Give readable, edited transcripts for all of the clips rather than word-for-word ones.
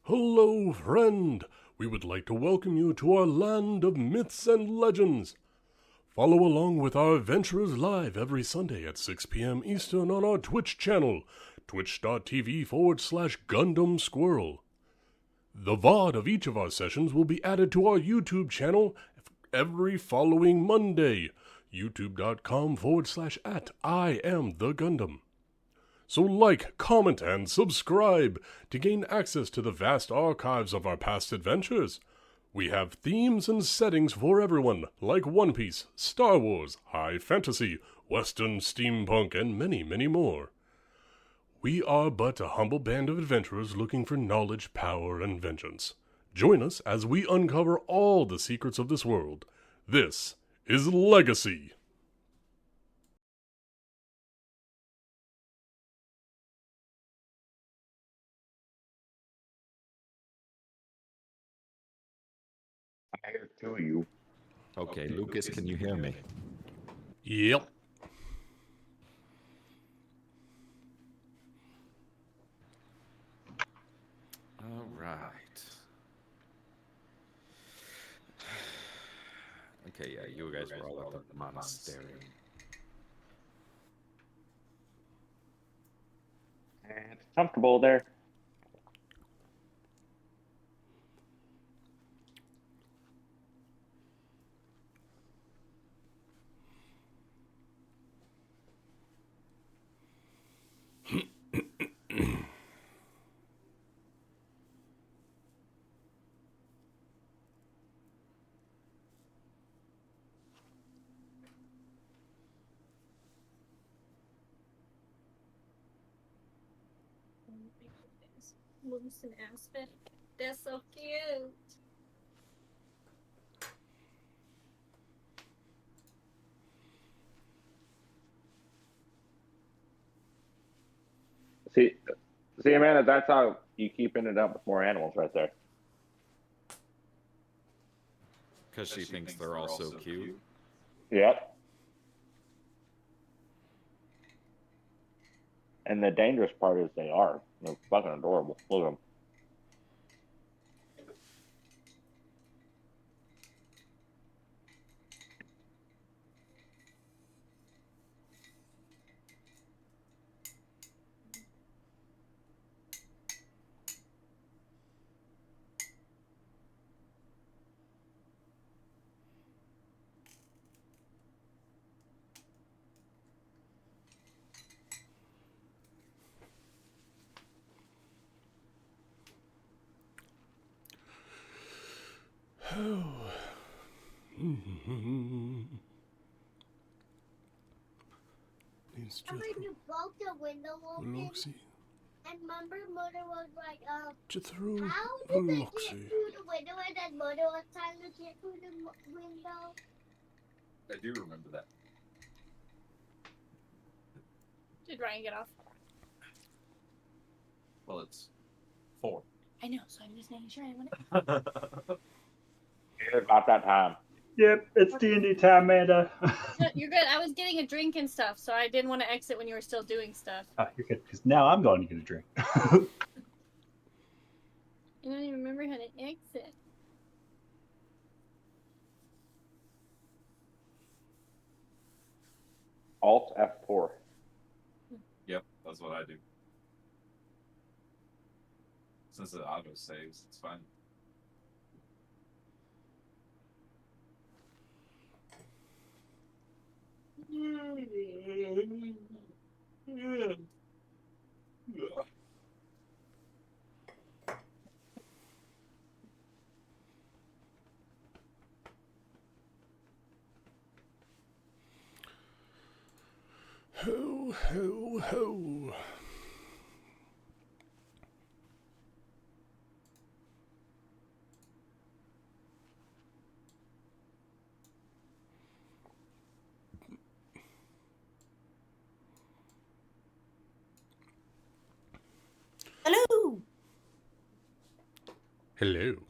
Hello, friend! We would like to welcome you to our land of myths and legends. Follow along with our adventurers live every Sunday at 6 p.m. Eastern on our Twitch channel, twitch.tv/Gundam Squirrel. The VOD of each of our sessions will be added to our YouTube channel every following Monday, youtube.com/at I am the Gundam. So like, comment, and subscribe to gain access to the vast archives of our past adventures. We have themes and settings for everyone, like One Piece, Star Wars, high fantasy, western, steampunk, and many, many more. We are but a humble band of adventurers looking for knowledge, power, and vengeance. Join us as we uncover all the secrets of this world. This is Legacy. I hear two of you. Okay, Lucas, can you hear me? Yep. All right. Okay, yeah, you guys were all at the monastery. And it's comfortable there. Moose and Aspen. They're so cute. See, Amanda, that's how you keep ending up with more animals right there. Because she thinks they're all so cute. Yep. And the dangerous part is they are. They're fucking adorable. Look at them. Remember you broke the window open? And Mother was like, how did they get through the window and then Mother was trying to get through the window? I do remember that. Did Ryan get off? Well, it's 4. I know, so I'm just making sure I want It's about that time. Yep, it's D&D time, Amanda. No, you're good. I was getting a drink and stuff, so I didn't want to exit when you were still doing stuff. Oh, you're good, because now I'm going to get a drink. I don't even remember how to exit. Alt F4. Yep, that's what I do. Since it auto saves, it's fine. Ho, ho, ho. Hello! Hello.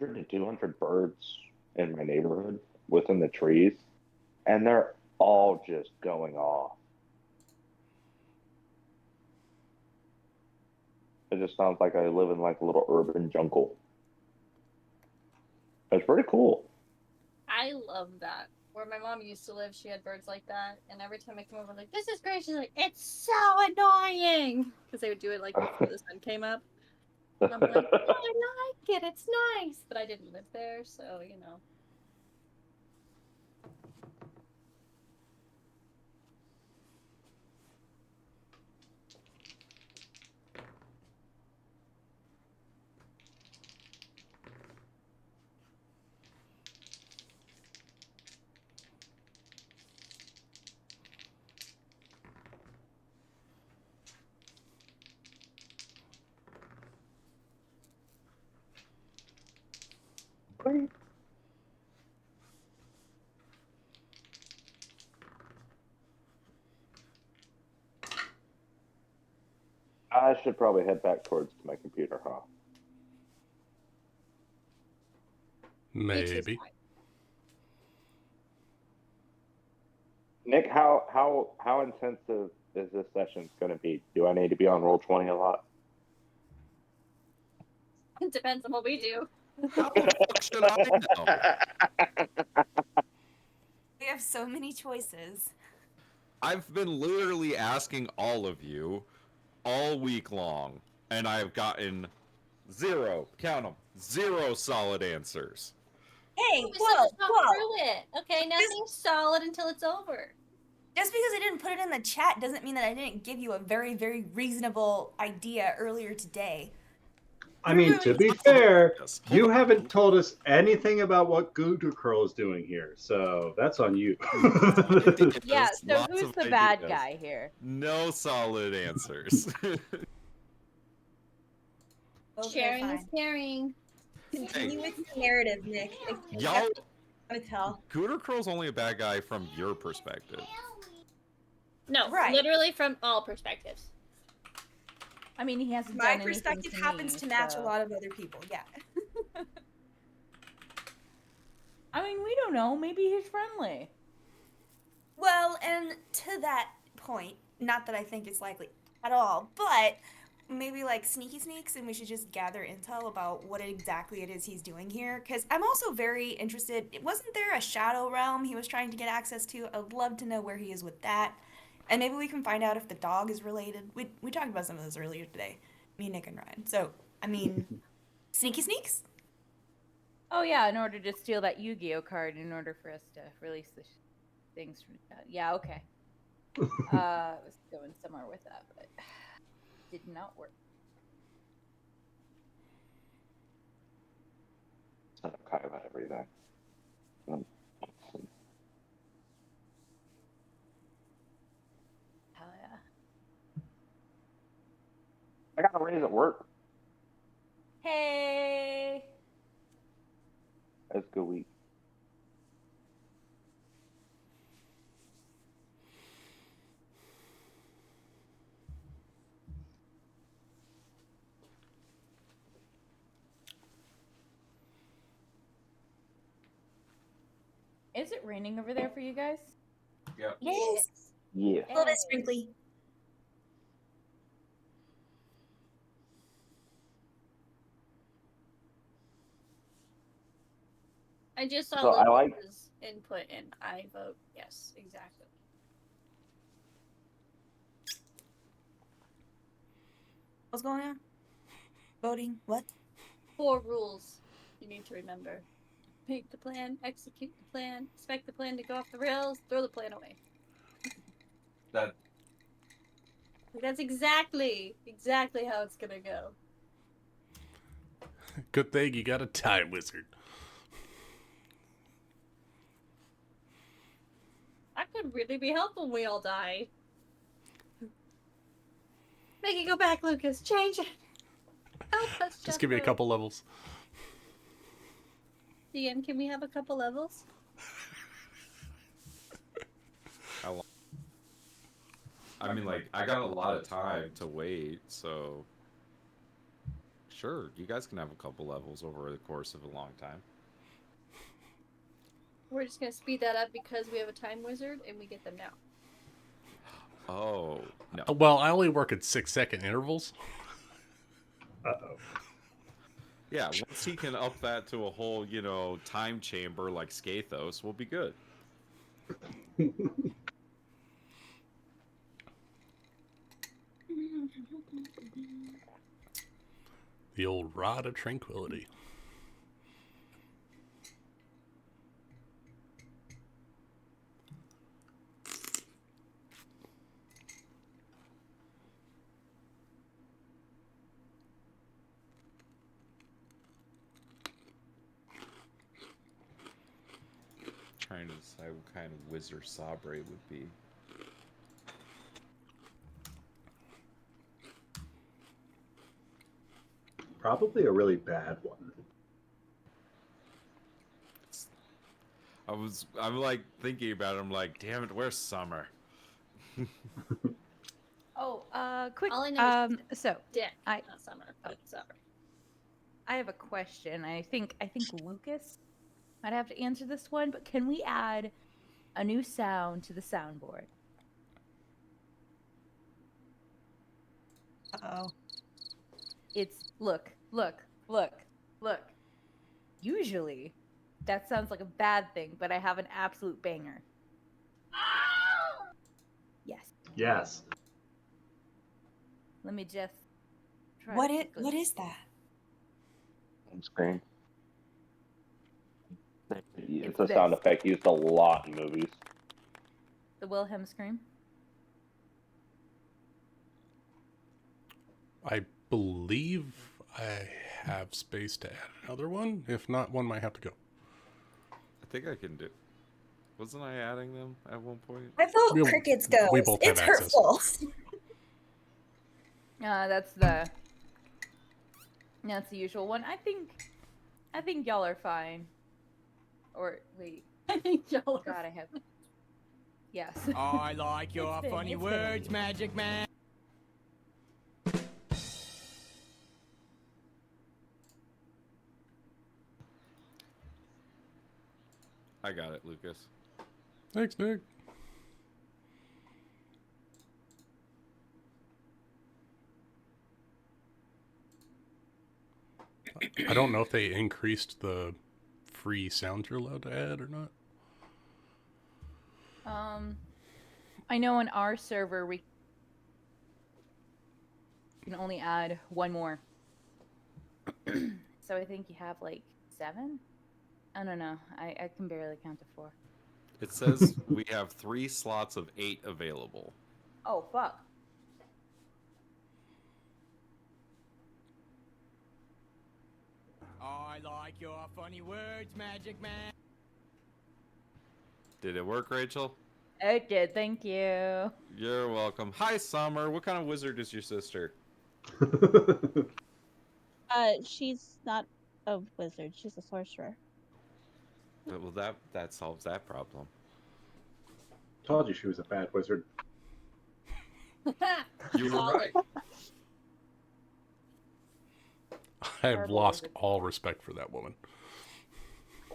100 to 200 birds in my neighborhood within the trees, and they're all just going off. It just sounds like I live in like a little urban jungle. It's pretty cool. I love that. Where my mom used to live, she had birds like that, and every time I come over, I'm like, this is great. She's like, it's so annoying, because they would do it like before the sun came up. And I'm like, oh, I like it. It's nice, but I didn't live there, so you know. I should probably head back towards my computer, huh? Maybe. Nick, how intensive is this session going to be? Do I need to be on Roll20 a lot? It depends on what we do. How the fuck should I know? We have so many choices. I've been literally asking all of you all week long, and I've gotten zero, count them, zero solid answers. Hey, We whoa, still just talk whoa. through it. Okay, nothing's solid until it's over. Just because I didn't put it in the chat doesn't mean that I didn't give you a very, very reasonable idea earlier today. I mean, to be fair, you haven't told us anything about what Goodercurl is doing here, so that's on you. Yeah, so Lots who's of the bad ideas. guy here? No solid answers. Okay, Sharing is fine. caring. Continue with your narrative, Nick. Y'all, I'm gonna tell. Gooder Curl's only a bad guy from your perspective. No, Right. literally from all perspectives. I mean, he hasn't My done anything perspective to happens me, to match so- a lot of other people, yeah. I mean, we don't know. Maybe he's friendly. Well, and to that point, not that I think it's likely at all, but maybe like sneaky sneaks, and we should just gather intel about what exactly it is he's doing here. Because I'm also very interested. Wasn't there a shadow realm he was trying to get access to? I'd love to know where he is with that. And maybe we can find out if the dog is related. We talked about some of this earlier today, me, Nick, and Ryan. So, I mean, sneaky sneaks? Oh yeah, in order to steal that Yu-Gi-Oh card, in order for us to release the things from that. Yeah, okay. I was going somewhere with that, but did not work. It's not kind of everything. Hell yeah. I got a raise at work. Hey. That's a good week. Is it raining over there for you guys? Yep. Yes. Yeah. A little bit sprinkly. I just saw So I like- Lucas's input, and I vote yes, exactly. What's going on? Voting? What? 4 rules you need to remember. Make the plan, execute the plan, expect the plan to go off the rails, throw the plan away. That That's exactly how it's gonna go. Good thing you got a time wizard. That could really be helpful when we all die. Make it go back, Lucas. Change it. Help us. Just give me a Jethro. couple levels. DM, can we have a couple levels? I mean, like, I got a lot of time to wait, so Sure, you guys can have a couple levels over the course of a long time. We're just gonna speed that up because we have a time wizard and we get them now. Oh, no. Well, I only work at 6-second intervals. Uh-oh. Yeah, once he can up that to a whole, time chamber like Skathos, we'll be good. The old Rod of Tranquility. Trying to decide what kind of wizard Sabre would be. Probably a really bad one. I'm like thinking about it. I'm like, damn it, where's Summer? Oh, quick. All I know is So Dick, I- not Summer, but Summer. I have a question. I think Lucas might have to answer this one, but can we add a new sound to the soundboard? Uh-oh. It's look. Usually, that sounds like a bad thing, but I have an absolute banger. Yes. Yes. Let me just try. What to quickly- is that? On screen. It's It's a sound this. effect used a lot in movies. The Wilhelm scream. I believe I have space to add another one. If not, one might have to go. I think I can do. Wasn't I adding them at one point? I vote We- crickets goes. we both have It's access. hurtful. That's the usual one. I think y'all are fine. Or wait, I think y'all are God, I have. Yes. I like your It's been- funny it's been- words, Magic Man. I got it, Lucas. Thanks, Nick. I don't know if they increased the free sounds you're allowed to add or not. I know on our server we can only add one more. So I think you have like 7? I don't know. I can barely count to 4. It says we have 3 slots of 8 available. Oh, fuck. I like your funny words, Magic Man. Did it work, Rachel? It did, thank you. You're welcome. Hi, Summer. What kind of wizard is your sister? She's not a wizard. She's a sorcerer. Well, that solves that problem. Told you she was a bad wizard. You were right. I have Horrible lost wizard. all respect for that woman.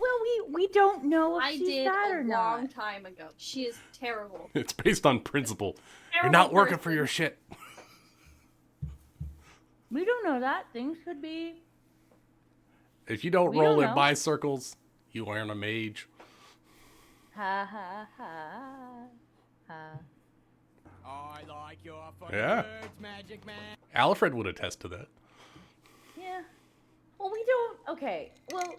Well, we don't know if I she's did bad a or long not. time ago. She is terrible. It's based on principle. You're Terrible not working for person. your shit. We don't know that. Things could be. If you don't We roll don't in know. my circles, you aren't a mage. Ha ha ha ha. I like your funny Yeah. words, Magic Man. Alfred would attest to that. Yeah. Well, we don't. Okay. Well,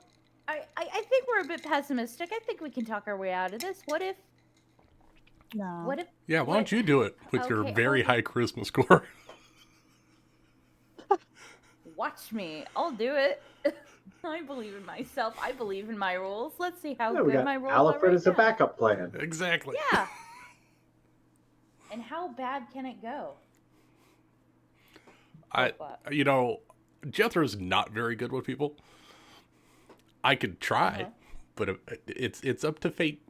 I think we're a bit pessimistic. I think we can talk our way out of this. What if? No. What if? Yeah, why don't you do it with your Okay, very hold- high charisma score? Watch me. I'll do it. I believe in myself. I believe in my rules. Let's see how Yeah, we good got my rules are Alfred right as a now. backup plan. Exactly. Yeah. And how bad can it go? Jethro's not very good with people. I could try, Uh-huh. but it's up to fate.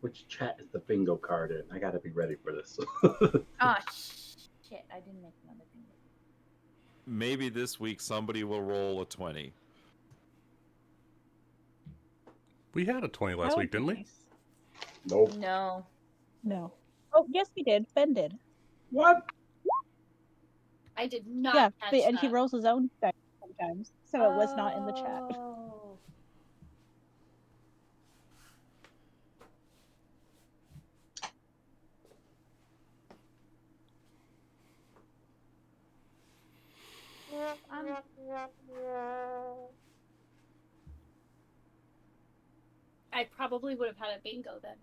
Which chat is the bingo card in? I gotta be ready for this. Ah, shit. I didn't make another thing. maybe this week somebody will roll a 20. We had a 20 last That week, would be didn't we? nice. Nope. No. No. Oh, yes, we did. Ben did. What? I did not Yeah, catch and he that. rolls his own dice sometimes, so it was not in the chat. Oh. I probably would have had a bingo then.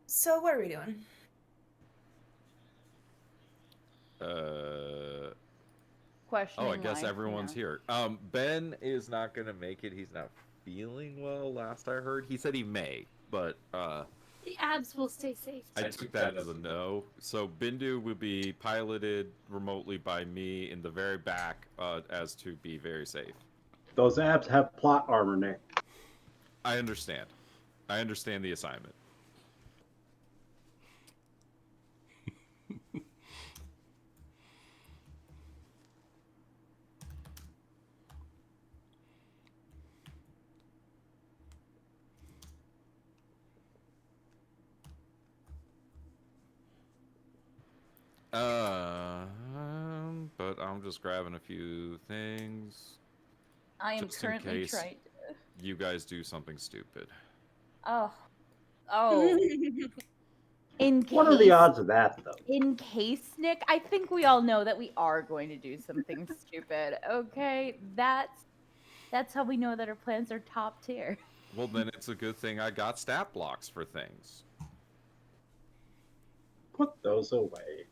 So what are we doing? Questioning Oh, I guess life, everyone's you know. here. Ben is not gonna make it. He's not feeling well. Last I heard, he said he may, but The abs will stay safe. I took that as a no. So Bindu would be piloted remotely by me in the very back, as to be very safe. Those abs have plot armor, Nick. I understand. I understand the assignment. But I'm just grabbing a few things. I am just in currently case trying. you guys do something stupid. Oh. In case, What are the odds of that, though? in case, Nick, I think we all know that we are going to do something stupid. Okay, that's how we know that our plans are top tier. Well, then it's a good thing I got stat blocks for things. Put those away.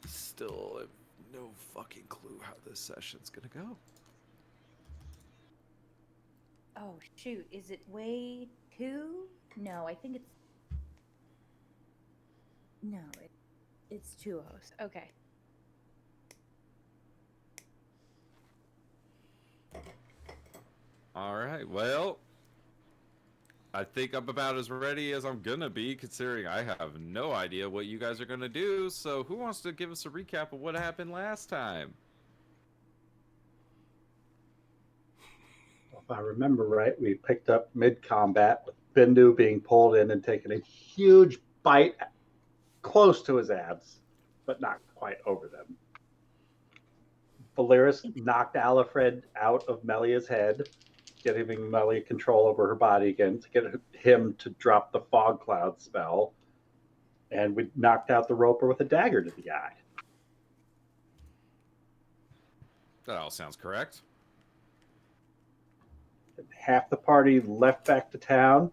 Still have no fucking clue how this session's gonna go. Oh shoot, is it way 2? No, I think it's it's 2 O's. Okay. All right, well, I think I'm about as ready as I'm gonna be, considering I have no idea what you guys are gonna do. So, who wants to give us a recap of what happened last time? If I remember right, we picked up mid-combat with Bindu being pulled in and taking a huge bite close to his abs, but not quite over them. Valeris knocked Alfred out of Melia's head, giving Melia control over her body again to get him to drop the fog cloud spell. And we knocked out the roper with a dagger to the eye. That all sounds correct. Half the party left back to town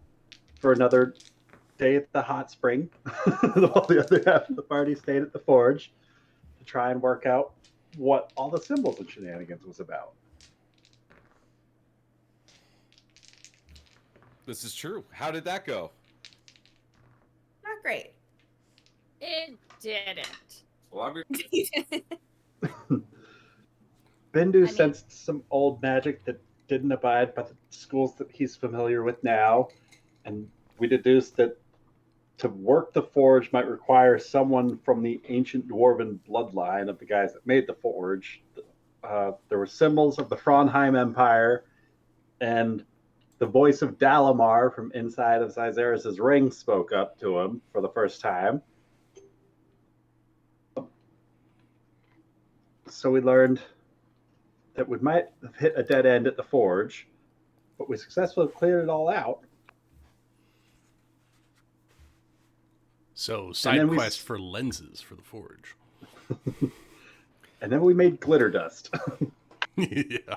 for another day at the hot spring, while the other half of the party stayed at the forge to try and work out what all the symbols and shenanigans was about. This is true. How did that go? Not great. It didn't. Well, Bindu sensed some old magic that didn't abide by the schools that he's familiar with now, and we deduced that to work the forge might require someone from the ancient dwarven bloodline of the guys that made the forge. There were symbols of the Frauenheim Empire, and the voice of Dalamar from inside of Cyzerus' ring spoke up to him for the first time. So we learned that we might have hit a dead end at the forge, but we successfully cleared it all out. So, side quest for lenses for the forge. And then we made glitter dust. Yeah.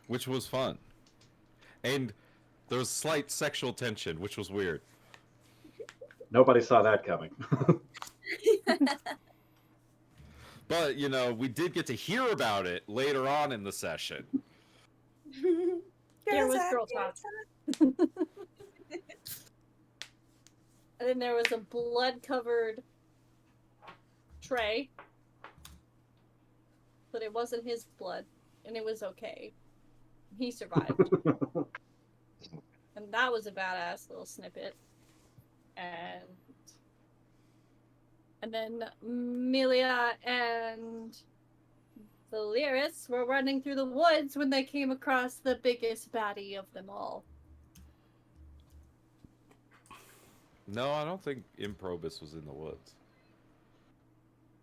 Which was fun. And there was slight sexual tension, which was weird. Nobody saw that coming. But, you know, we did get to hear about it later on in the session. There was girl talk. And then there was a blood-covered tray. But it wasn't his blood. And it was okay. He survived. And that was a badass little snippet. And then Melia and the Lyris were running through the woods when they came across the biggest baddie of them all. No, I don't think Improbus was in the woods.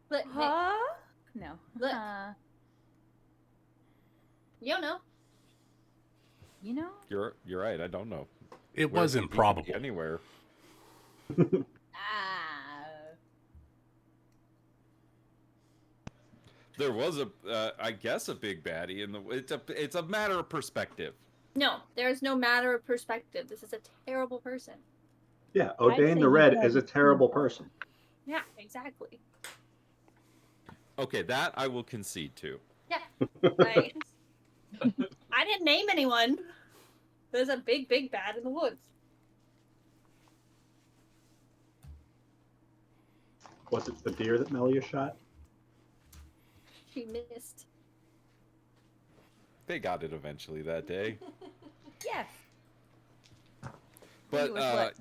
But Huh? No. Look. You don't know. You know? You're right. I don't know. It Where was could he improbable. be anywhere. There was I guess, a big baddie in the. It's a matter of perspective. No, there's no matter of perspective. This is a terrible person. Yeah, O'Dane the Red is a terrible person. Yeah, exactly. Okay, that I will concede to. Yeah. I didn't name anyone. There's a big bad in the woods. Was it the deer that Melia shot? She missed. They got it eventually that day. Yes. But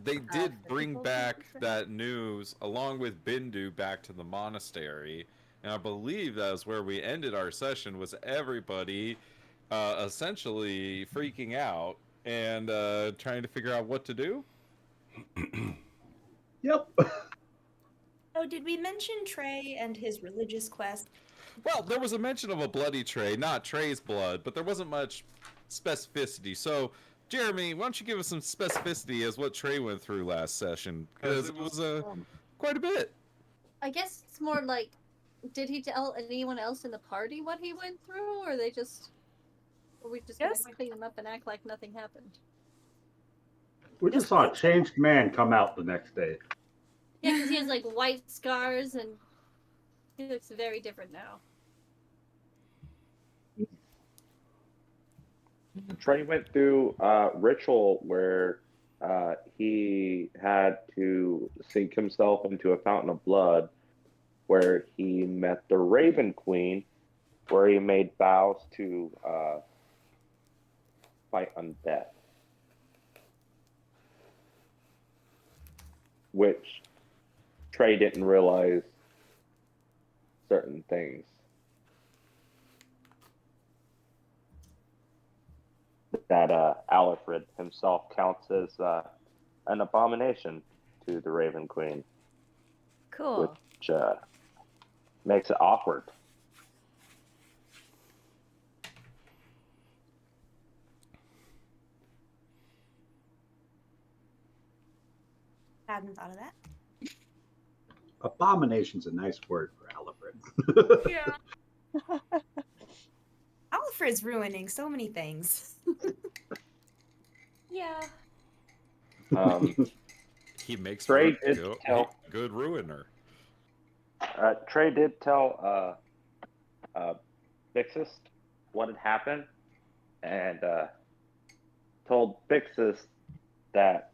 they did the bring people back who- that news along with Bindu back to the monastery, and I believe that was where we ended our session. Was everybody essentially freaking out and trying to figure out what to do? Yep. Oh, did we mention Trey and his religious quest? Well, there was a mention of a bloody Trey, not Trey's blood, but there wasn't much specificity. So, Jeremy, why don't you give us some specificity as what Trey went through last session? Because it was quite a bit. I guess it's more like, did he tell anyone else in the party what he went through, or were we just Yes. gonna clean him up and act like nothing happened? We just saw a changed man come out the next day. Yeah, because he has like white scars and he looks very different now. Trey went through a ritual where he had to sink himself into a fountain of blood, where he met the Raven Queen, where he made vows to fight undeath, which Trey didn't realize certain things. That Alfred himself counts as an abomination to the Raven Queen, Cool. which makes it awkward. Hadn't thought of that. Abomination's a nice word for Alfred. Yeah. Alfred's ruining so many things. Yeah. He makes Trey for a did tell- good ruiner. Trey did tell Vixis what had happened, and told Vixis that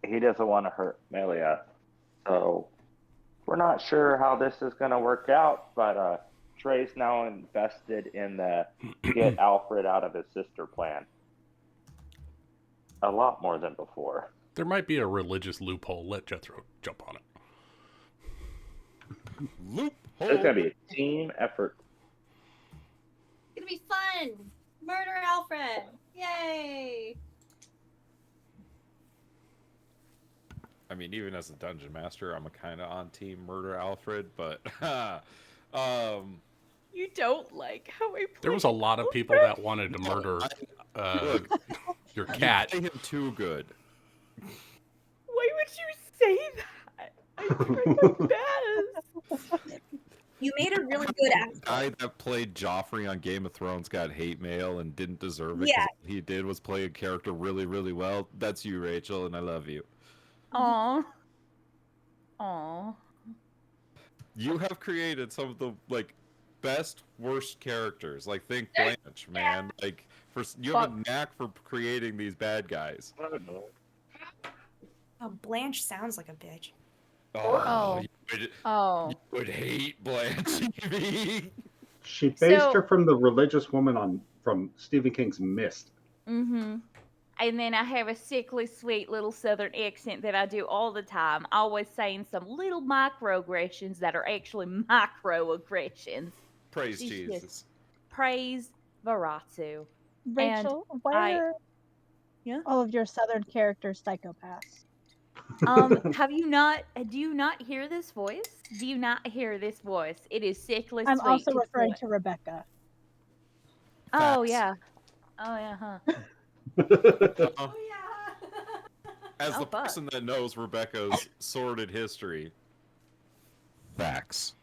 he doesn't want to hurt Melia. So we're not sure how this is going to work out, but Trey's now invested in the get Alfred out of his sister plan. A lot more than before. There might be a religious loophole. Let Jethro jump on it. Loophole. It's going to be a team effort. It's gonna be fun! Murder Alfred! Yay! I mean, even as a dungeon master, I'm kind of on team murder Alfred, but You don't like how I There was a lot of people that wanted to murder your cat. You play him too good. Why would you say that? I tried my best. You made a really good The actor. guy that played Joffrey on Game of Thrones got hate mail and didn't deserve it. Yeah. 'Cause all he did was play a character really, really well. That's you, Rachel, and I love you. Aw. Aw. You have created some of the best worst characters. Like think Blanche, man. Like you have a knack for creating these bad guys. Oh, Blanche sounds like a bitch. Oh. You would hate Blanche. Evie. She based her from the religious woman from Stephen King's Mist. Mm-hmm. And then I have a sickly sweet little southern accent that I do all the time, always saying some little microaggressions that are actually macroaggressions. Praise It's Jesus. just praise Varatu. Rachel, why are all of your southern characters psychopaths? Have you not? Do you not hear this voice? Do you not hear this voice? It is sickly I'm sweet. also referring to Rebecca. Oh Facts. yeah. Oh yeah, huh? As the person that knows Rebecca's sordid history. Facts.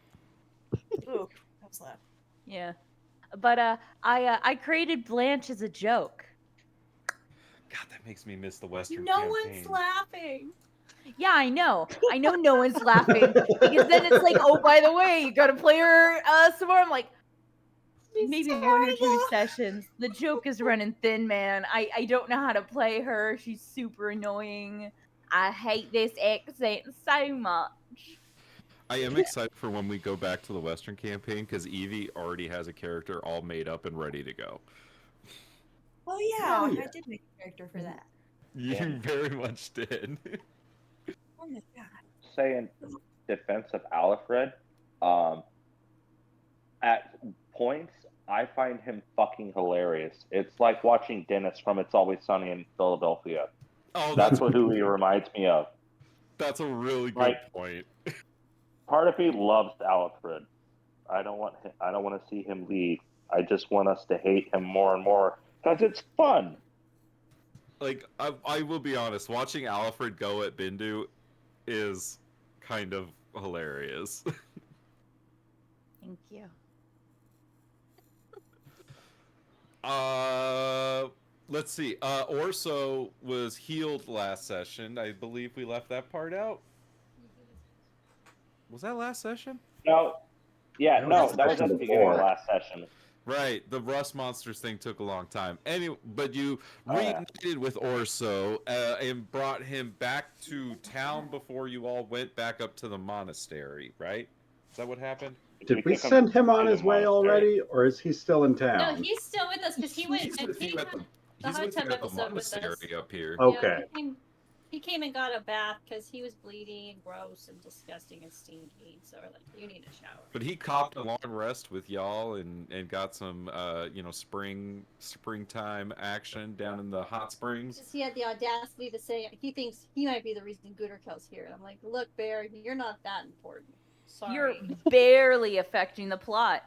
Ooh, that was loud. Yeah. But I created Blanche as a joke. God, that makes me miss the Western No campaign. one's laughing. Yeah, I know. I know no one's laughing because then it's like, oh, by the way, you gotta play her some more. I'm like, maybe one or two sessions. The joke is running thin, man. I don't know how to play her. She's super annoying. I hate this accent so much. I am excited for when we go back to the Western campaign because Evie already has a character all made up and ready to go. Oh yeah, I did make a character for that. You very much did. Oh my god. Say in defense of Alfred, at points I find him fucking hilarious. It's like watching Dennis from It's Always Sunny in Philadelphia. Oh, that's who he reminds me of. That's a really good point. Part of me loves Alfred. I don't want to see him leave. I just want us to hate him more and more because it's fun. Like I will be honest, watching Alfred go at Bindu is kind of hilarious. Thank you. Let's see. Orzo was healed last session. I believe we left that part out. Was that last session? No. Yeah, no, that was at the beginning of last session. Right, the Rust Monsters thing took a long time. Anyway, but you reunited with Orso and brought him back to town before you all went back up to the monastery, right? Is that what happened? Did we send him on his way already, or is he still in town? No, he's still with us because he went. He's with you at the monastery up here. Okay. Yeah, he came and got a bath because he was bleeding and gross and disgusting and stinky. So we're like, you need a shower. But he copped a long rest with y'all and got some springtime action down in the hot springs. He had the audacity to say he thinks he might be the reason Gooderkel's here. And I'm like, look, Bear, you're not that important. Sorry. You're barely affecting the plot.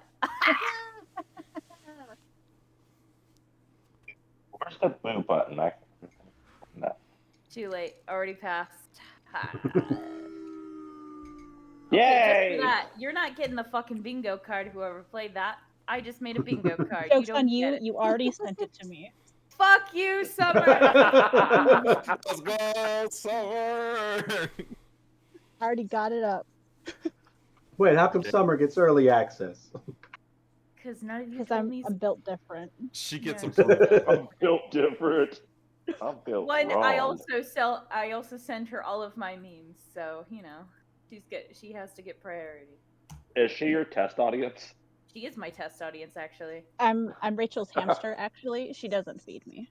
Where's the blue button? No. Too late. Already passed. Yay! Just for that, you're not getting the fucking bingo card, whoever played that. I just made a bingo card. Joke's don't on get you. it. You already sent it to me. Fuck you, Summer! Let's go, Summer! Already got it up. Wait, how come Summer gets early access? Because none of you Because told I'm me. built different. She gets Yeah. I'm built different. I'm built One, wrong. I also send her all of my memes, so she has to get priority. Is she your test audience? She is my test audience, actually. I'm Rachel's hamster. Actually, she doesn't feed me.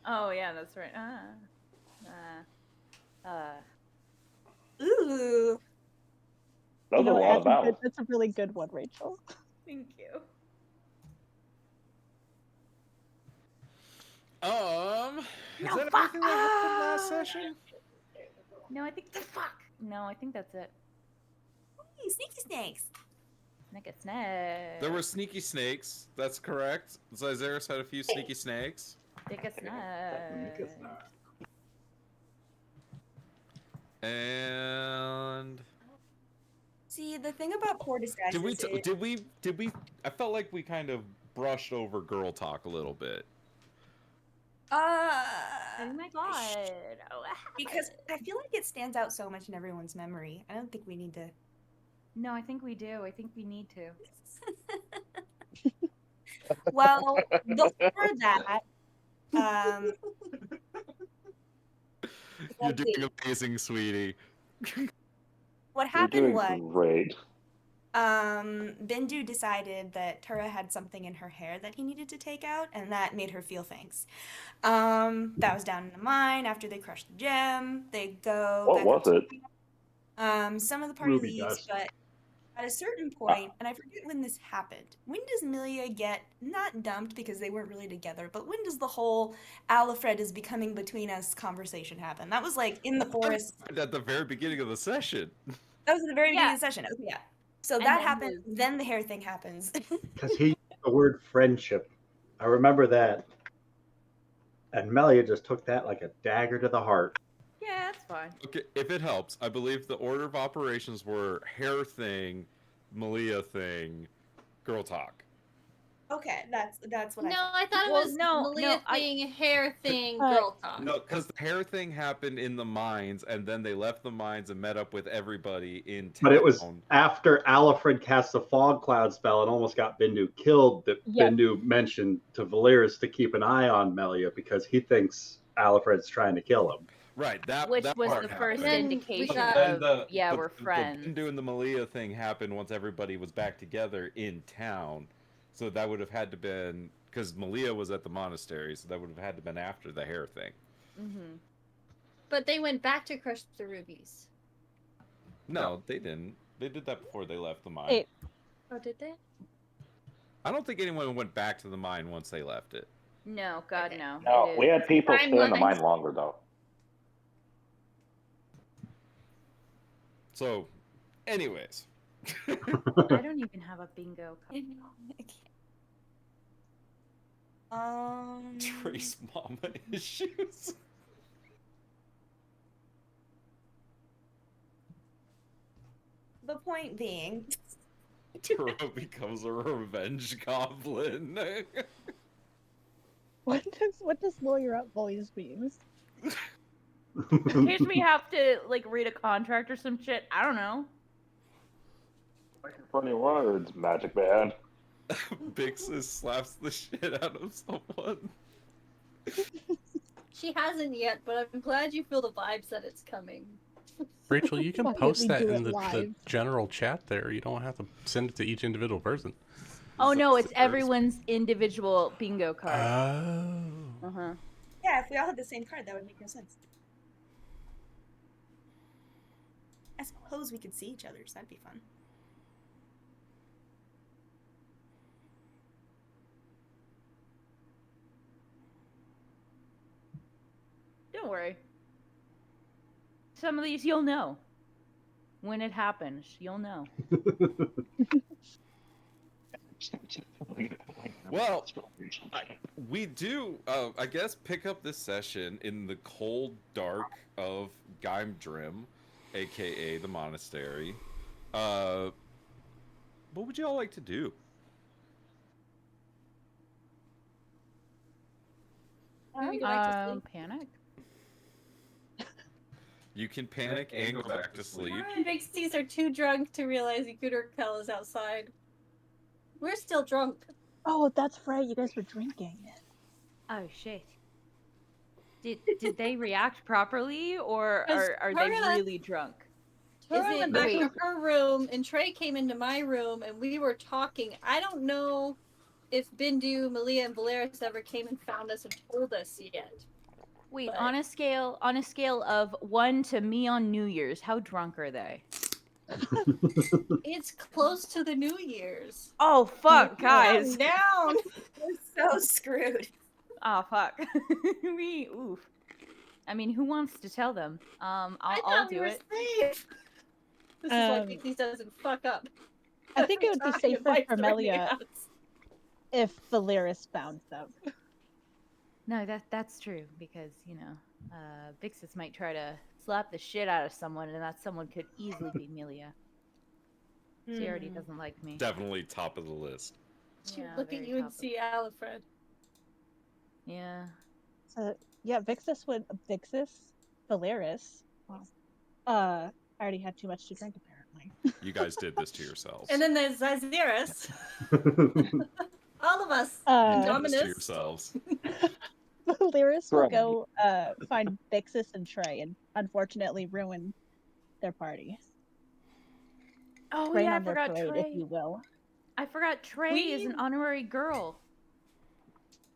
Oh yeah, that's right. Ooh. Those are a lot of battles. That's a really good one, Rachel. Thank you. Is that everything that happened last session? No, I think No, I think that's it. Hey, sneaky snakes. Snake. There were sneaky snakes. That's correct. Zyzeris had a few sneaky snakes. Take a snake. And See, the thing about poor disguises did we? I felt like we kind of brushed over girl talk a little bit. Oh my god. Because I feel like it stands out so much in everyone's memory. I don't think we need to No, I think we do. I think we need to. Well, before that, um, You're let's see. doing amazing, sweetie. What You're happened doing was, great. Bindu decided that Tura had something in her hair that he needed to take out, and that made her feel things. That was down in the mine after they crushed the gem. They go What back was up it? to some of the party Ruby leaves, dust. but at a certain point, and I forget when this happened, when does Milia get, not dumped because they weren't really together, but when does the whole Alfred is becoming between us conversation happen? That was like in the forest. At the very beginning of the session. That was at the very beginning Yeah. of the session. Okay, yeah. So And that then happened, then the hair thing happens. Because he used the word friendship. I remember that. And Melia just took that like a dagger to the heart. Yeah, that's fine. Okay, if it helps, I believe the order of operations were hair thing, Malia thing, girl talk. Okay, that's what No, I I thought it Well, was no, Malia no, thing, hair thing, Uh, girl talk. No, because the hair thing happened in the mines, and then they left the mines and met up with everybody in town. But it was after Alfred cast the fog cloud spell and almost got Bindu killed that Yep. Bindu mentioned to Valeris to keep an eye on Melia because he thinks Alfred's trying to kill him. Right, that Which that was part the happened. first Then we indication got- of Then yeah, But we're friends. The Bindu and the Malia thing happened once everybody was back together in town, so that would have had to been because Malia was at the monastery, so that would have had to been after the hair thing. Mm-hmm. But they went back to crush the rubies. No, they didn't. They did that before they left the mine. Hey. Oh, did they? I don't think anyone went back to the mine once they left it. No, God, Okay. no. No, It we is- had people stay in the Timelines. mine longer though. So, anyways. I don't even have a bingo card. Trace mama issues. The point being, Turo becomes a revenge goblin. What does lawyer up voice means? In case we have to like read a contract or some shit. I don't know. Funny words, Magic Man. Bixus slaps the shit out of someone. She hasn't yet, but I'm glad you feel the vibes that it's coming. Rachel, you can Why can't post we that do in it the live? general chat there. You don't have to send it to each individual person. Oh no, it's everyone's individual bingo card. Oh. Uh-huh. yeah, if we all had the same card, that would make no sense. I suppose we could see each other's. That'd be fun. Don't worry. Some of these you'll know. When it happens, you'll know. Well, we do, I guess, pick up this session in the cold dark of Geimdrim, aka the monastery. What would you all like to do? Maybe go back to sleep. Panic? You can panic and go back to sleep. The big C's are too drunk to realize Kel is outside. We're still drunk. Oh, that's right. You guys were drinking. Oh shit. Did they react properly, or are they Tara- really drunk? Tora it- went back wait. to her room, and Trey came into my room, and we were talking. I don't know if Bindu, Malia, and Valeris ever came and found us and told us yet. Wait, But- on a scale of 1 to me on New Year's, how drunk are they? It's close to the New Year's. Oh fuck, guys! Down. We're so screwed. Oh fuck. Oof. I mean, who wants to tell them? I'll thought we do were it. safe. This is why Pixie doesn't fuck up. I think it would be Every time safer invites for somebody Melia else. if Valeris found them. No, that's true because Bixus might try to slap the shit out of someone, and that someone could easily be Melia. She already doesn't like me. Definitely top of the list. She Yeah, would look at very you and top of- see Alfred. Yeah. So yeah, Valeris. Well, I already had too much to drink apparently. You guys did this to yourselves. And then there's Zaziris. All of us. You did this to Dominus. yourselves. Lyris will Correct. go find Bixus and Trey and unfortunately ruin their party. Oh Rain yeah, I on their forgot parade, Trey. if you will. I forgot Trey is an honorary girl.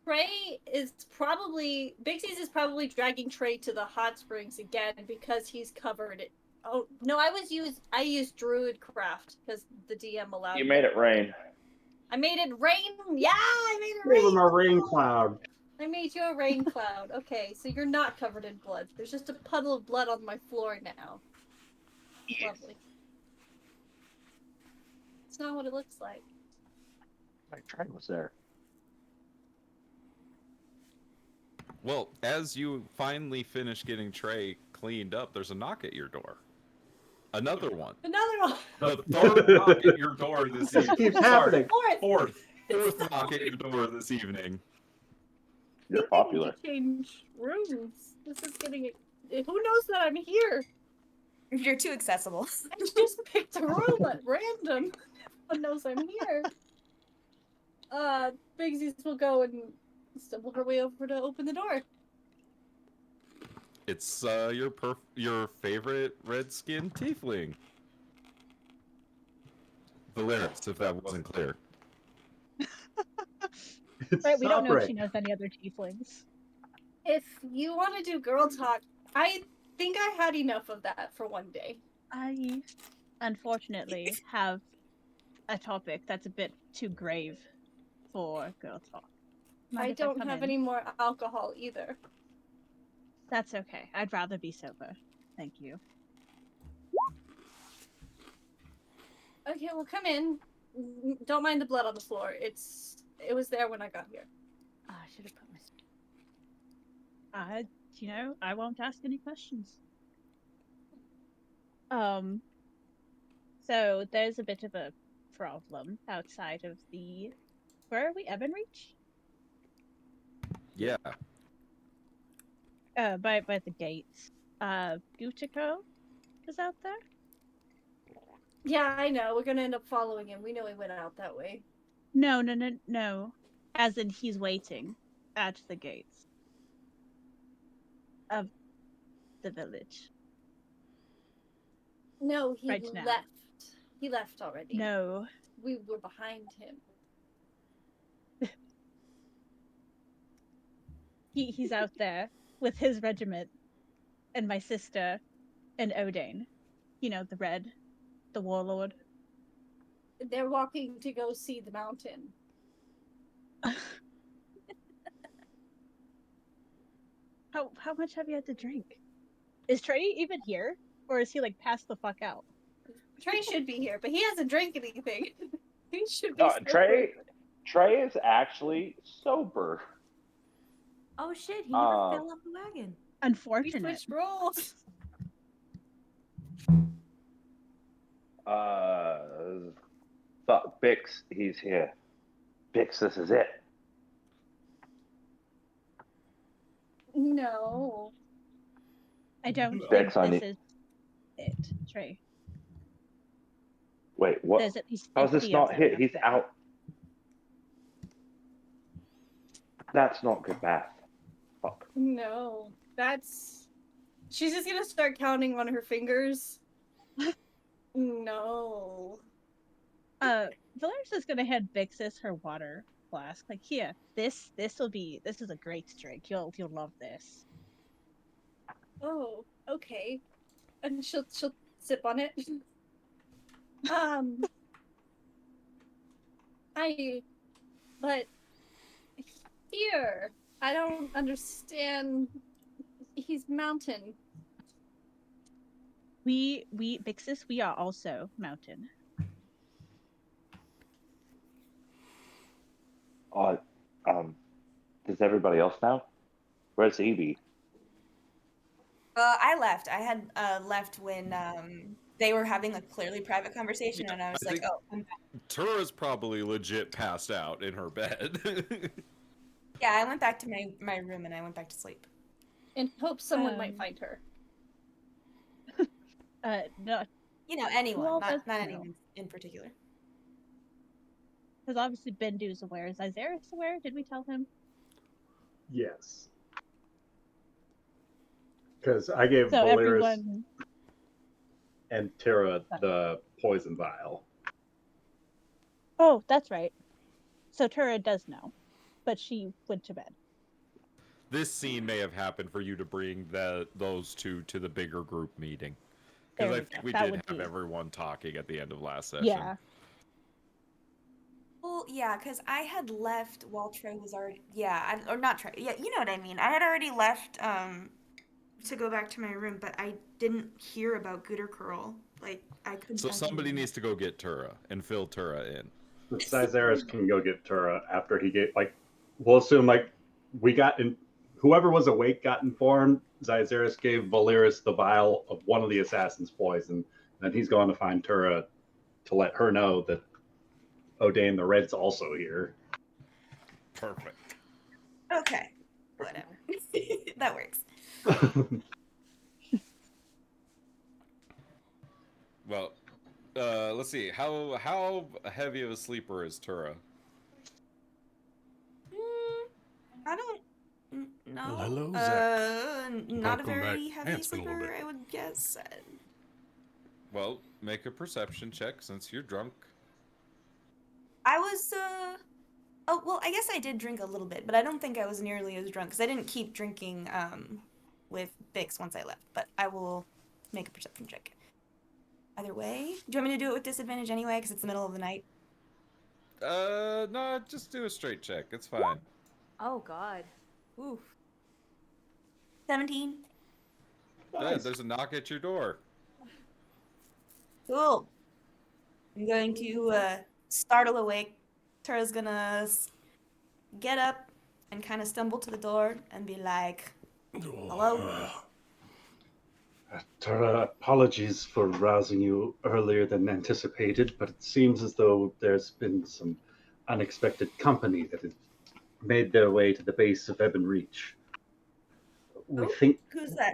Trey is probably Bixie's is probably dragging Trey to the hot springs again because he's covered it. Oh no, I used Druidcraft because the DM allowed. You made it rain. I made it rain. Yeah, I made it Give him rain. a rain cloud. I made you a rain cloud. Okay, so you're not covered in blood. There's just a puddle of blood on my floor now. Lovely. It's not what it looks like. My train was there. Well, as you finally finish getting Trey cleaned up, there's a knock at your door. Another one. Another one. The third knock at your door this evening. Keeps Sorry, happening. Fourth knock at your door this evening. You're popular. To change rooms. This is getting. Who knows that I'm here? You're too accessible. I just picked a room at random. Everyone knows I'm here. Bigsies will go and stumble her way over to open the door. It's your favorite red-skinned tiefling. Valeris, if that wasn't clear. Right, we don't know if Stop she knows any other tieflings. If you want to do girl talk, I think I had enough of that for one day. I, unfortunately, have a topic that's a bit too grave for girl talk. Mind I if don't come have in? any more alcohol either. That's okay. I'd rather be sober. Thank you. Okay, well, come in. Don't mind the blood on the floor. It was there when I got here. Oh, I should have put my. I won't ask any questions. So there's a bit of a problem outside of the. Where are we? Ebenreach? Yeah. By the gates. Gutico is out there. Yeah, I know. We're gonna end up following him. We know he went out that way. No. As in, he's waiting at the gates of the village. No, he Right now. left. He left already. No. We were behind him. He's out there with his regiment and my sister and Odin. You know, the warlord. They're walking to go see the mountain. How much have you had to drink? Is Trey even here? Or is he like passed the fuck out? Trey should be here, but he hasn't drank anything. He should be No, sober. Trey is actually sober. Oh shit! He never fell off the wagon. We Unfortunate. switched roles. But Bix, he's here. Bix, this is it. No. I don't Dex, think I this need- is it, Trey. Wait, what? There's at least How's this 50 not of hit? them He's there. out. That's not good math. Fuck. No. That's. She's just gonna start counting on her fingers. No. Valeris is gonna hand Vixis her water flask. Like, here, this is a great drink. You'll love this. Oh, okay. And she'll sip on it. But here, I don't understand. He's mountain. Vixis, we are also mountain. Does everybody else now? Where's Evie? I left. I had left when they were having a clearly private conversation, and I was I like, think- "Oh, I'm back." Tura's probably legit passed out in her bed. Yeah." I went back to my room and I went back to sleep. In hopes someone might find her. anyone, all not does know? anyone in particular. Because obviously Bendu's aware. Is Isaias aware? Did we tell him? Yes. Because I gave So Valeris everyone. and Tara the poison vial. Oh, that's right. So Tura does know, but she went to bed. This scene may have happened for you to bring those two to the bigger group meeting. There Because I we think go. we That did would have be- everyone talking at the end of last session. Yeah. Well, yeah, because I had left while Trey was already. Yeah, or not Trey. Yeah, you know what I mean. I had already left to go back to my room, but I didn't hear about Gooder Curl. Like, I couldn't. So somebody needs to go get Tura and fill Tura in. Isaias can go get Tura after he gave, we'll assume, we got in. Whoever was awake got informed. Isaias gave Valeris the vial of one of the assassins' poison, and he's going to find Tura to let her know that O'Dane the Red's also here. Perfect. Okay, whatever. That works. Well, let's see. How heavy of a sleeper is Tura? I don't know. Well, hello, Zach. Not a Welcome very back. heavy It's been a little sleeper, bit. I would guess. Well, make a perception check since you're drunk. I was, oh, well, I guess I did drink a little bit, but I don't think I was nearly as drunk, because I didn't keep drinking, with Bix once I left, but I will make a perception check. Either way, do you want me to do it with disadvantage anyway, because it's the middle of the night? No, just do a straight check. It's fine. Oh God. Oof. 17. Yeah, there's a knock at your door. Cool. I'm going to startle awake. Tara's gonna get up and kind of stumble to the door and be like, hello? Tara, apologies for rousing you earlier than anticipated, but it seems as though there's been some unexpected company that has made their way to the base of Ebon Reach. We think Who's that?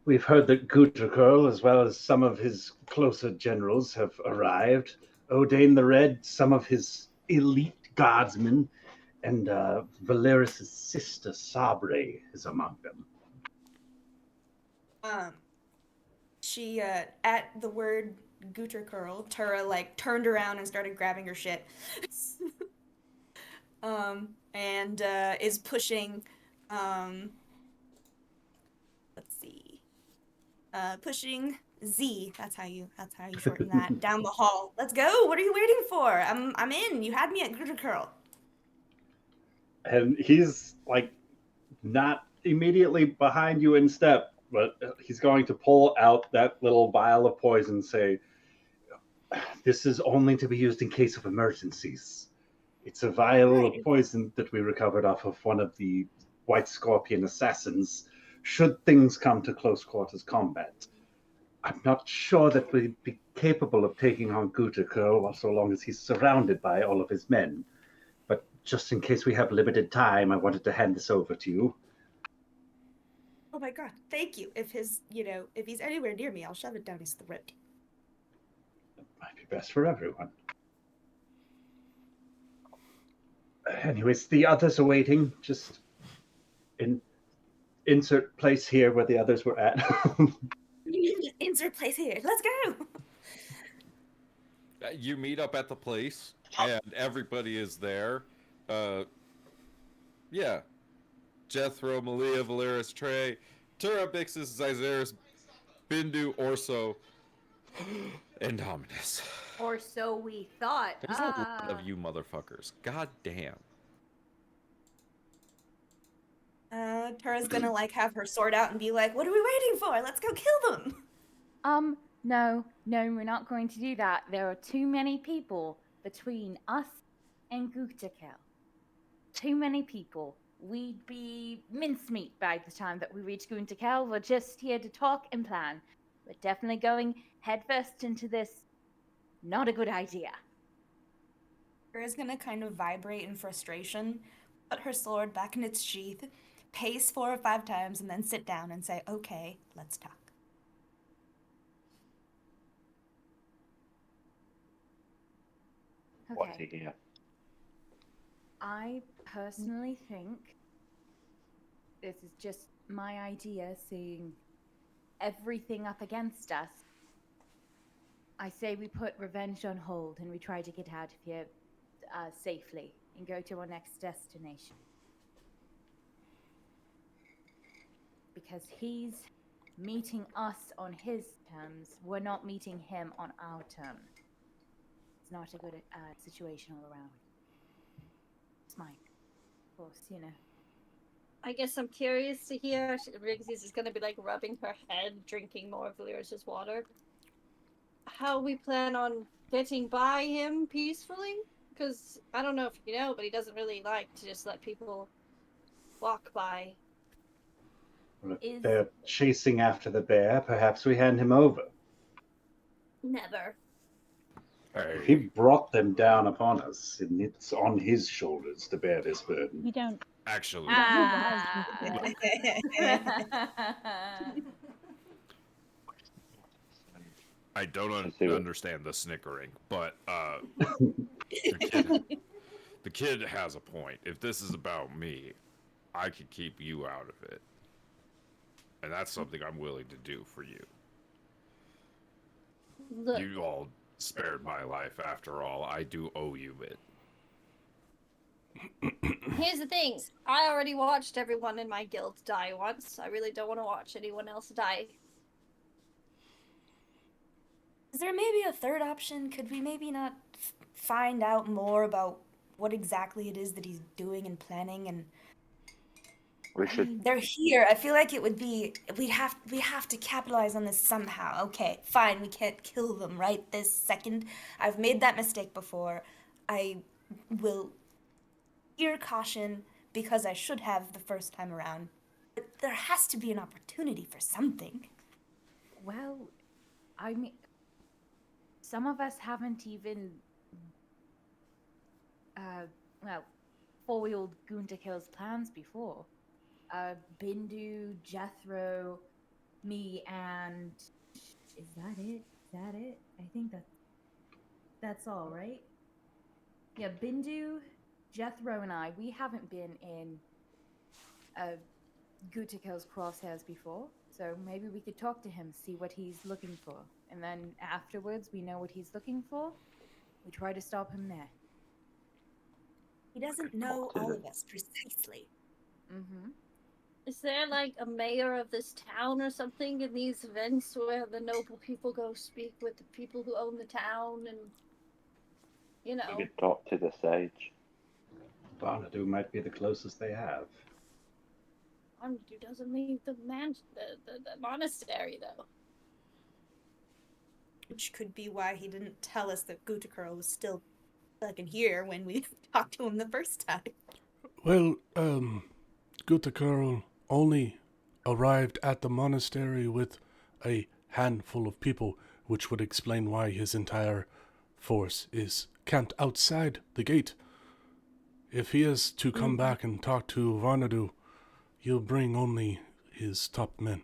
we've heard that Guterkurl, as well as some of his closer generals, have arrived. O'Dane the Red, some of his elite guardsmen, and Valeris' sister Sabre is among them. She, at the word Guterkurl, Tara, turned around and started grabbing her shit. And is pushing, let's see, pushing Z, that's how you shorten that, down the hall. Let's go, what are you waiting for? I'm in, you had me at Guterkurl. And he's, not immediately behind you in step, but he's going to pull out that little vial of poison and say, this is only to be used in case of emergencies. It's a vial of poison that we recovered off of one of the White Scorpion assassins, should things come to close quarters combat. I'm not sure that we'd be capable of taking on Guterkurl so long as he's surrounded by all of his men. But just in case we have limited time, I wanted to hand this over to you. Oh my god, thank you. If he's anywhere near me, I'll shove it down his throat. It might be best for everyone. Anyways, the others are waiting. Just insert place here where the others were at. Insert place here. Let's go. You meet up at the place, and everybody is there. Yeah. Jethro, Malia, Valeris, Trey, Tura, Bixis, Zyzeris, Bindu, Orso, and Dominus. Or so we thought. There's a lot of you motherfuckers. God damn. Tara's gonna have her sword out and be like, what are we waiting for? Let's go kill them. No, we're not going to do that. There are too many people between us and Guterkel. Too many people. We'd be mincemeat by the time that we reach Guterkel. We're just here to talk and plan. We're definitely going headfirst into this. Not a good idea. Tara's gonna kind of vibrate in frustration, put her sword back in its sheath, pace 4 or 5 times, and then sit down and say, okay, let's talk. What's Okay. he here? I personally think this is just my idea, seeing everything up against us. I say we put revenge on hold and we try to get out of here safely and go to our next destination. Because he's meeting us on his terms, we're not meeting him on our terms. It's not a good situation all around. It's mine, of course, you know. I guess I'm curious to hear. Riggs is going to be like rubbing her head, drinking more of Lyris's water. How we plan on getting by him peacefully? Because I don't know if you know, but he doesn't really like to just let people walk by. Well, if they're chasing after the bear, perhaps we hand him over. Never. If he brought them down upon us, and it's on his shoulders to bear this burden. We don't. Actually, I don't understand the snickering, but the kid has a point. If this is about me, I could keep you out of it. And that's something I'm willing to do for you. Look. You all spared my life, after all. I do owe you it. Here's the thing. I already watched everyone in my guild die once. I really don't want to watch anyone else die. Is there maybe a third option? Could we maybe not find out more about what exactly it is that he's doing and planning? And we should. They're here. I feel like it would be we have to capitalize on this somehow. Okay, fine. We can't kill them right this second. I've made that mistake before. I will hear caution because I should have the first time around. But there has to be an opportunity for something. Well, I mean, some of us haven't even, foiled Guntakil's plans before. Bindu, Jethro, me, and... Is that it? Is that it? I think that's all, right? Yeah, Bindu, Jethro, and I, we haven't been in Guntakil's crosshairs before, so maybe we could talk to him, see what he's looking for. And then afterwards, we know what he's looking for. We try to stop him there. He doesn't know all of us precisely. Mm-hmm. Is there like a mayor of this town or something in these events where the noble people go speak with the people who own the town and, you know? We could talk to the sage. Barnadu might be the closest they have. He doesn't leave the monastery, though. Which could be why he didn't tell us that Gutakirl was still fucking here when we talked to him the first time. Well, Gutakirl only arrived at the monastery with a handful of people, which would explain why his entire force is camped outside the gate. If he is to come back and talk to Varnadu, he'll bring only his top men.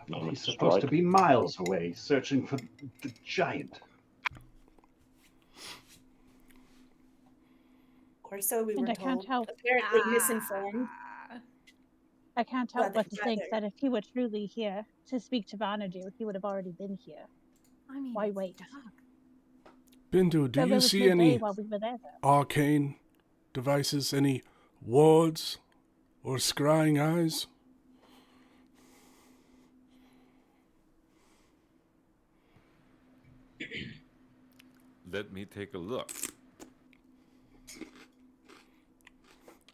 Well, he's supposed to be miles away, searching for the giant. Or so we And were I can't told. help. Apparently misinformed. I can't help Well, but to think rather- that if he were truly here to speak to Vanadu, he would have already been here. I mean, why wait? Bindu, do So it you was see midday any while we were there, though. arcane devices, any wards or scrying eyes? Let me take a look.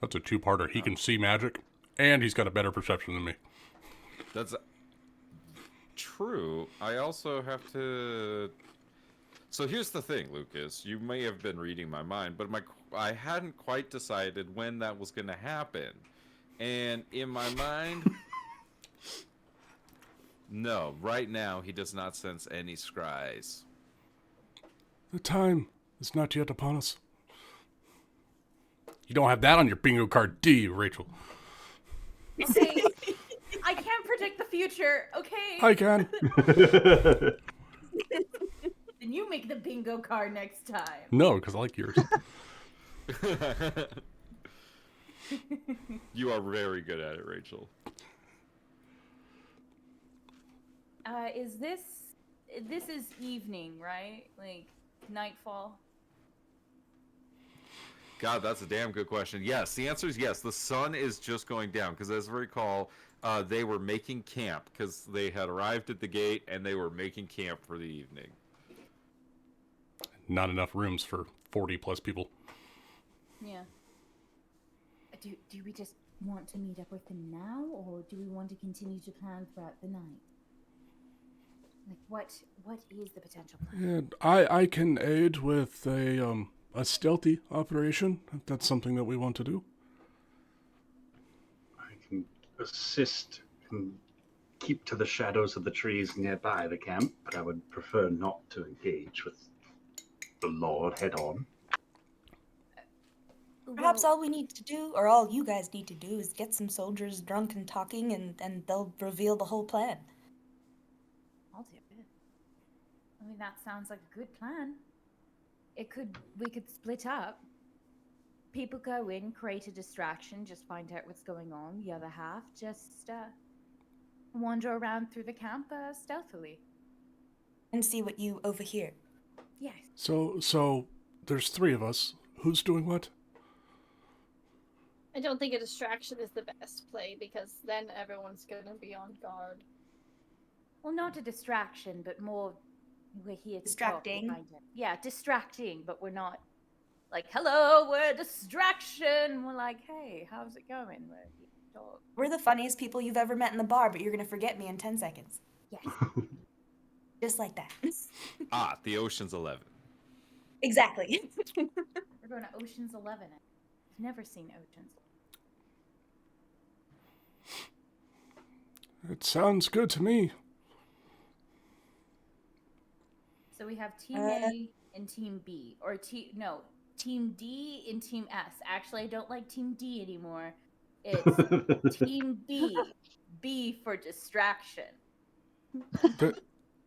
That's a two-parter. He can see magic, and he's got a better perception than me. That's true. I also have to... So here's the thing, Lucas. You may have been reading my mind, but I hadn't quite decided when that was going to happen. And in my mind... No, right now he does not sense any scries. The time is not yet upon us. You don't have that on your bingo card, do you, Rachel? Okay. I can't predict the future, okay? I can. Then you make the bingo card next time. No, because I like yours. You are very good at it, Rachel. This is evening, right? Like nightfall. God, that's a damn good question. Yes, the answer is yes. The sun is just going down because, as I recall, they were making camp because they had arrived at the gate and they were making camp for the evening. Not enough rooms for 40 plus people. Yeah. Do we just want to meet up with them now, or do we want to continue to plan throughout the night? Like, what is the potential plan? And I can aid with a stealthy operation, if that's something that we want to do. I can assist and keep to the shadows of the trees nearby the camp, but I would prefer not to engage with the Lord head on. Perhaps all we need to do, or all you guys need to do, is get some soldiers drunk and talking, and they'll reveal the whole plan. I'll do it. I mean, that sounds like a good plan. We could split up. People go in, create a distraction, just find out what's going on. The other half just wander around through the camp stealthily. And see what you overhear. Yes. So there's 3 of us. Who's doing what? I don't think a distraction is the best play because then everyone's gonna be on guard. Well, not a distraction, but more we're here to Distracting. talk, kind of. Yeah, distracting, but we're not like, hello, we're a distraction. We're like, hey, how's it going? We're here to talk. We're the funniest people you've ever met in the bar, but you're gonna forget me in 10 seconds. Yes. Just like that. The Ocean's 11. Exactly. We're going to Ocean's 11. I've never seen Ocean's. It sounds good to me. So we have Team A and Team B, or Team D and Team S. Actually, I don't like Team D anymore. It's Team B. B for distraction.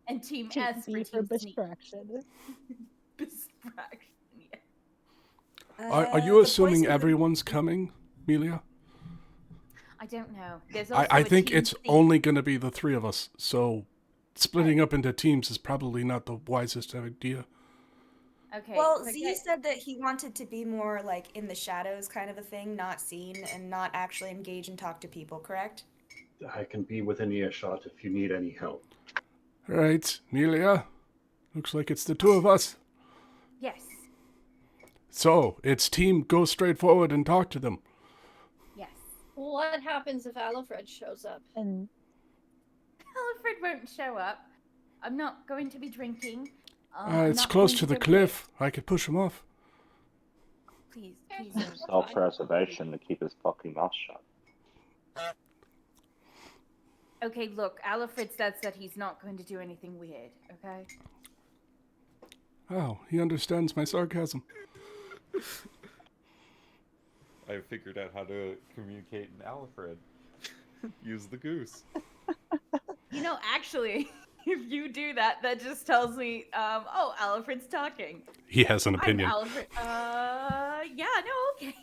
And Team S for Team distraction. Distraction, yeah. Are you assuming everyone's coming, Melia? I don't know. There's also I think Team it's C. only going to be the 3 of us, so splitting up into teams is probably not the wisest idea. Okay. Well, Z said that he wanted to be more like in the shadows kind of a thing, not seen, and not actually engage and talk to people, correct? I can be within earshot if you need any help. Right, Melia. Looks like it's the 2 of us. Yes. So, it's team go straight forward and talk to them. Yes. What happens if Alfred shows up? And Alfred won't show up. I'm not going to be drinking. It's close to the cliff. I could push him off. Please. Self-preservation to keep his fucking mouth shut. Okay, look, Alfred says that he's not going to do anything weird, okay? Oh, he understands my sarcasm. I figured out how to communicate in Alfred. Use the goose. You know, actually, if you do that, that just tells me, Alfred's talking. He has an opinion. I'm Alfred. Okay.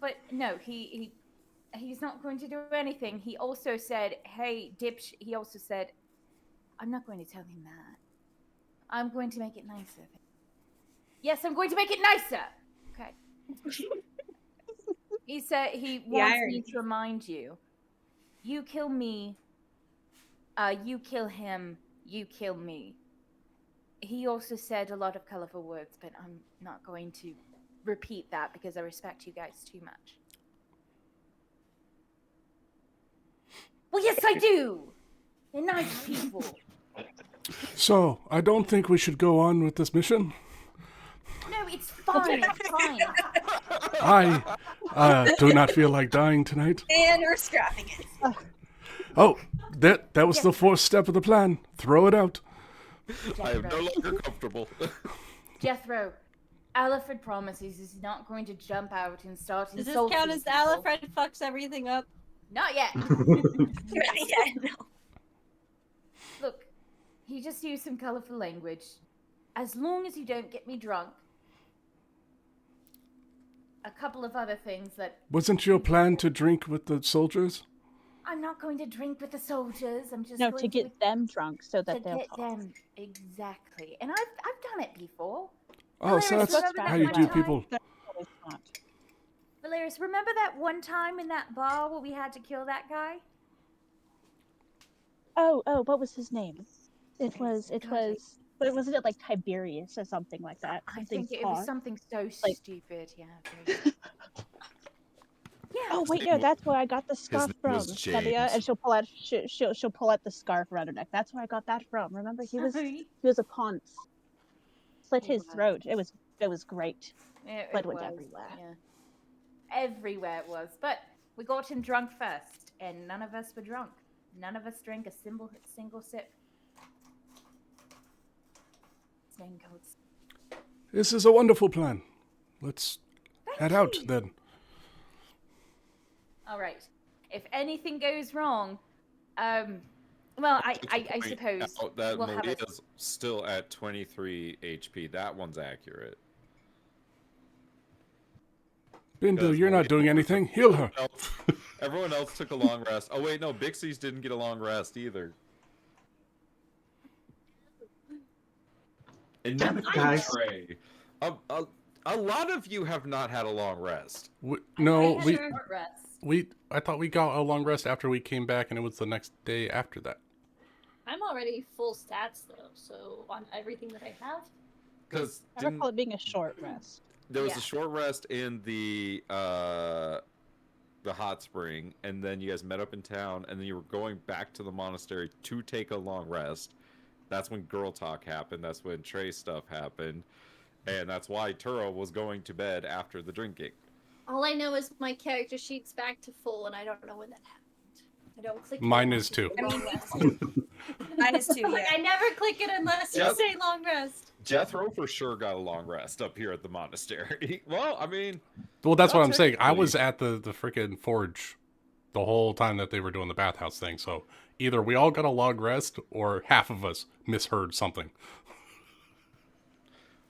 But no, he's not going to do anything. He also said, hey, he also said, I'm not going to tell him that. I'm going to make it nicer. Yes, I'm going to make it nicer. Okay. He said he wants me to remind you. You kill me. You kill him. You kill me. He also said a lot of colorful words, but I'm not going to repeat that because I respect you guys too much. Well, yes, I do. They're nice people. So, I don't think we should go on with this mission. No, it's fine. It's fine. I do not feel like dying tonight. And we're scrapping it. Oh, that was the 4th step of the plan. Throw it out. I am no longer comfortable. Jethro, Alfred promises he's not going to jump out and start Does insulting this count as people. Alfred fucks everything up? Not yet. Not yet, no. Look, He just used some colorful language. As long as you don't get me drunk. A couple of other things that... Wasn't your plan to drink with the soldiers? I'm not going to drink with the soldiers. I'm just No, going to get them drunk so to that they'll get talk. them exactly. And I've done it before. Oh, so Valeris, that's remember how that you one do time? people. Valeris, remember that one time in that bar where we had to kill that guy? Oh, what was his name? But wasn't it like Tiberius or something like that? I Something think it was something so like, stupid. Yeah. Oh wait, no, that's where I got the scarf name from. was Celia, James. and she'll pull out the scarf around her neck. That's where I got that from. Remember, he was a ponce. Slit his throat. It was great. Blood went everywhere. Yeah. Everywhere it was. But we got him drunk first, and none of us were drunk. None of us drank a single sip. Name codes. This is a wonderful plan. Let's head out then. All right. If anything goes wrong, well, I suppose that we'll have Malia's still at 23 HP. That one's accurate. Bindu, you're not doing anything. Heal her. Everyone else took a long rest. Oh wait, no, Bixie's didn't get a long rest either. And neither did Guys. Trey. A lot of you have not had a long rest. I thought we got a long rest after we came back, and it was the next day after that. I'm already full stats though, so on everything that I have. Because I recall it being a short rest. there was a short rest in the hot spring, and then you guys met up in town, and then you were going back to the monastery to take a long rest. That's when girl talk happened. That's when Trey stuff happened, and that's why Turo was going to bed after the drinking. All I know is my character sheet's back to full, and I don't know when that happened. I don't click. Mine is too. Mine is too. Like, I never click it unless you say long rest. Jethro for sure got a long rest up here at the monastery. Well, I mean... Well, that's what I'm saying. I was at the freaking forge the whole time that they were doing the bathhouse thing, so either we all got a long rest, or half of us misheard something.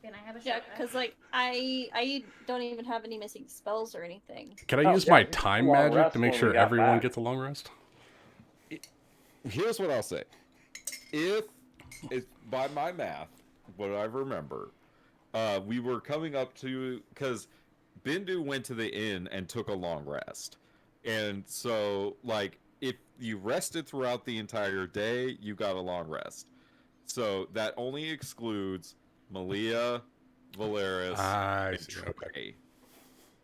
Can I have a shot? Because like I don't even have any missing spells or anything. Can I use my time magic to make sure everyone gets a long rest? Here's what I'll say. If by my math, what I remember, we were coming up to... Because Bindu went to the inn and took a long rest. And so, like, if you rested throughout the entire day, you got a long rest. So that only excludes Malia, Valeris, and Trey. Okay.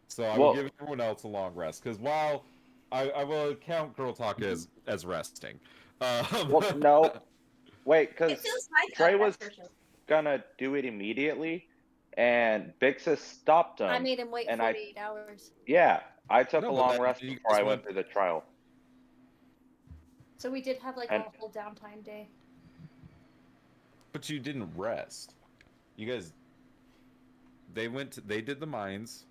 So I will give everyone else a long rest. Because while I will count Girl Talk as resting. Well, no. Wait, because like Trey was gonna do it immediately, and Bixus stopped him. I made him wait and 48 hours. Yeah, I took a long rest before I went through the trial. So we did have like a whole downtime day. But you didn't rest. You guys... They did the mines.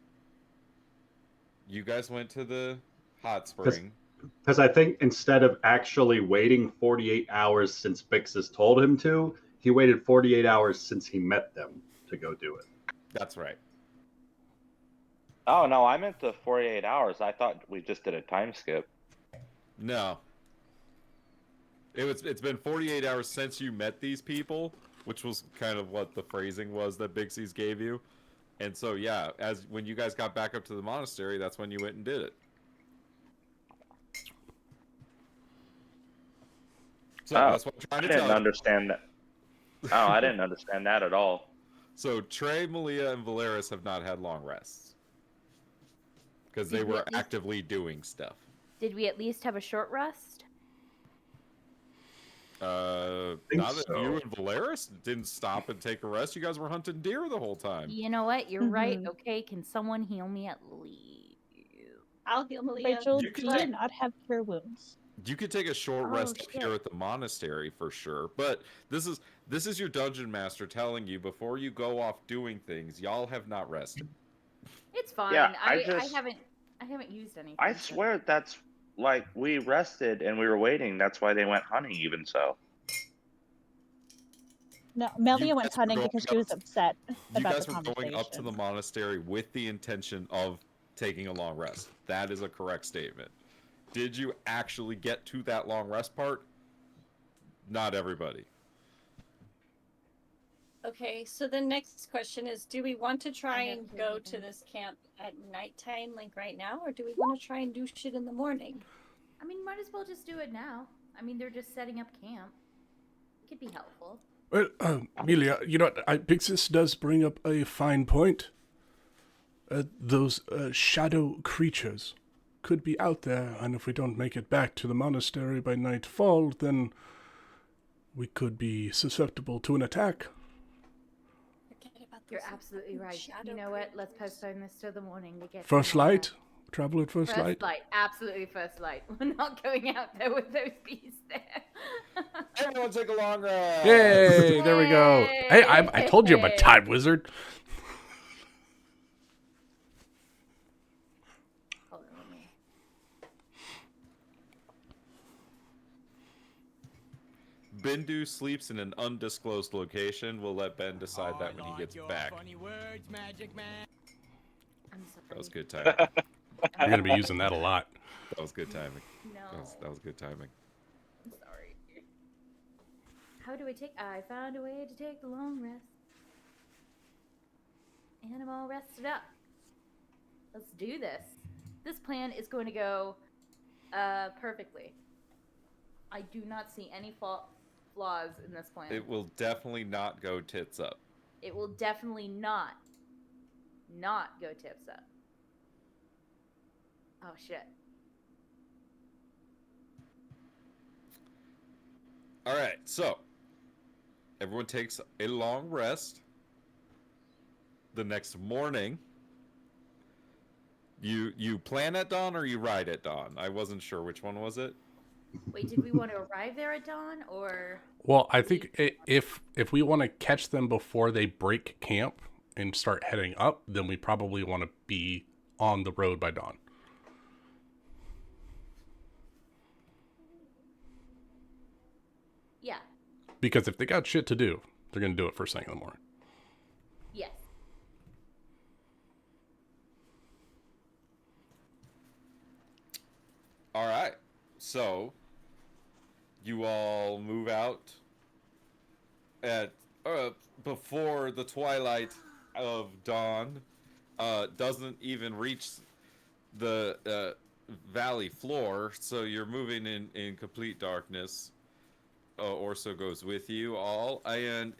You guys went to the hot spring. Because I think instead of actually waiting 48 hours since Bixus told him to, he waited 48 hours since he met them to go do it. That's right. Oh, no, I meant the 48 hours. I thought we just did a time skip. No. It's been 48 hours since you met these people, which was kind of what the phrasing was that Bixie's gave you. And so, yeah, when you guys got back up to the monastery, that's when you went and did it. So that's what I'm trying to tell you. I didn't understand that. Oh, I didn't understand that at all. So Trey, Malia, and Valeris have not had long rests. Because they were actively doing stuff. Did we at least have a short rest? Now that you and Valeris didn't stop and take a rest, you guys were hunting deer the whole time. You know what? You're right. Okay, can someone heal me at least? I'll heal Malia. Rachel, do you not have cure wounds? You could take a short rest up here at the monastery for sure, but this is your dungeon master telling you before you go off doing things. Y'all have not rested. It's fine. Yeah, I haven't used anything. I swear that's like we rested and we were waiting. That's why they went hunting. Even so. No, Melia You went guys were hunting going because up she was to- upset You about guys the were going up to the conversation. monastery with the intention of taking a long rest. That is a correct statement. Did you actually get to that long rest part? Not everybody. Okay, so the next question is, do we want to try I have and two go to things. this camp at nighttime, like right now, or do we want to try and do shit in the morning? I mean, might as well just do it now. I mean, they're just setting up camp. It could be helpful. Well, Amelia, you know, Pixis does bring up a fine point. Those shadow creatures could be out there, and if we don't make it back to the monastery by nightfall, then we could be susceptible to an attack. Forget about You're those absolutely right. shadow You know what? Let's creatures. postpone this till the morning to get First some more light? rest. Travel at first light? First light, absolutely first light. We're not going out there with those bees there. Everyone take a long rest. Yay! There we go. Hey, I told you I'm a time wizard. Hold on, let me- Bindu sleeps in an undisclosed location. We'll let Ben decide that when he gets your back. funny words, Magic Man. I'm sorry. That was good timing. You're gonna be using that a lot. That was good timing. No. That was good timing. I'm sorry. How do I take? I found a way to take the long rest. And I'm all rested up. Let's do this. This plan is going to go perfectly. I do not see any flaws in this plan. It will definitely not go tits up. It will definitely not go tips up. Oh shit. All right, so everyone takes a long rest. The next morning, you plan at dawn or you ride at dawn? I wasn't sure which one was it. Wait, did we want to arrive there at dawn or? Well, I think if we want to catch them before they break camp and start heading up, then we probably want to be on the road by dawn. Yeah. Because if they got shit to do, they're going to do it first thing in the morning. Yes. All right, so you all move out at before the twilight of dawn doesn't even reach the valley floor, so you're moving in complete darkness. Orso goes with you all, and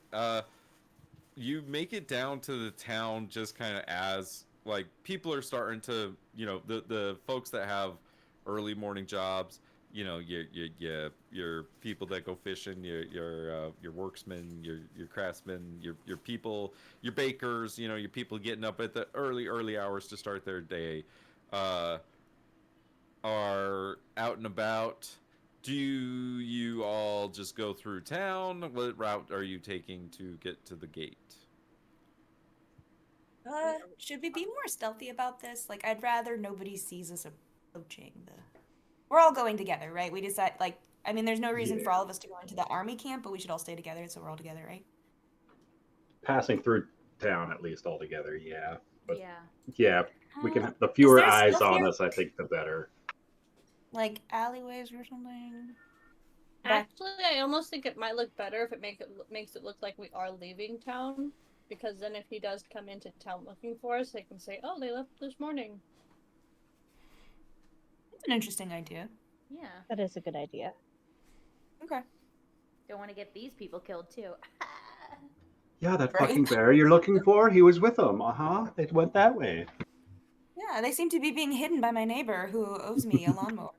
you make it down to the town just kind of as like people are starting to, you know, the folks that have early morning jobs, you know, your people that go fishing, your worksmen, your craftsmen, your people, your bakers, you know, your people getting up at the early hours to start their day, are out and about. Do you all just go through town? What route are you taking to get to the gate? Should we be more stealthy about this? Like, I'd rather nobody sees us approaching the... We're all going together, right? We decide, like, I mean, there's no reason for all of us to go into the army camp, but we should all stay together, so we're all together, right? Passing through town, at least all together, yeah. But Yeah. yeah, we can. The fewer there eyes stuff on here? us, I think, the better. Like alleyways or something? Actually, I almost think it might look better if it makes it look like we are leaving town, because then if he does come into town looking for us, they can say, "Oh, they left this morning." That's an interesting idea. Yeah. That is a good idea. Okay. Don't want to get these people killed too. Yeah, that Right. fucking bear you're looking for, he was with them. It went that way. Yeah, they seem to be being hidden by my neighbor who owes me a lawnmower.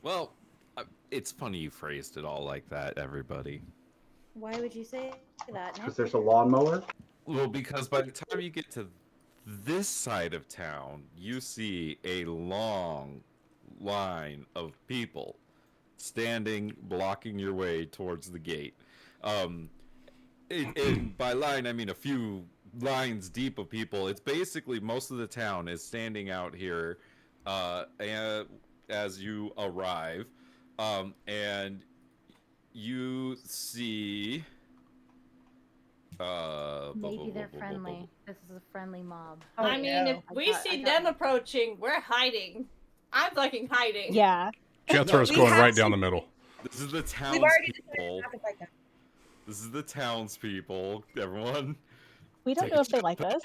Well, it's funny you phrased it all like that, everybody. Why would you say that? Because there's a lawnmower. Well, because by the time you get to this side of town, you see a long line of people standing, blocking your way towards the gate. And by line, I mean a few lines deep of people. It's basically most of the town is standing out here as you arrive. And you see. Maybe they're friendly. This is a friendly mob. Oh, I mean, if we see them approaching, we're hiding. I'm fucking hiding. Yeah. Jethro's We going have right to- down the middle. This is the We've already decided townspeople. not to fight them. This is the townspeople. Everyone. We don't know if they like us.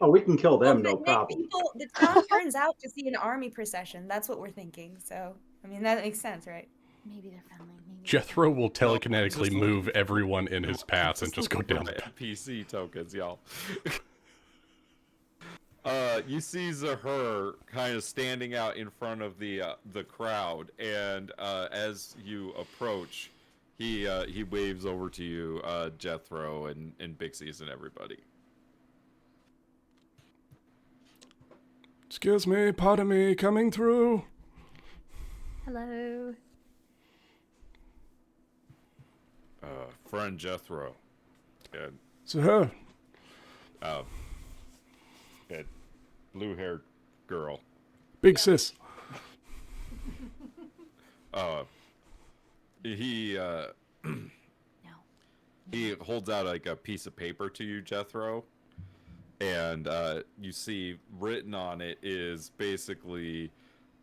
Oh, we can kill them, no But problem. the town turns out to see an army procession. That's what we're thinking. So, I mean, that makes sense, right? Maybe they're friendly. Maybe Jethro will just telekinetically move everyone in his path and just go down the path. NPC tokens, y'all. You see Zahur kind of standing out in front of the crowd, and as you approach, he waves over to you, Jethro and Bixies and everybody. Excuse me, pardon me, coming through. Hello. Friend Jethro. And Sir. that blue-haired girl. Big sis. He he holds out like a piece of paper to you, Jethro, and you see written on it is basically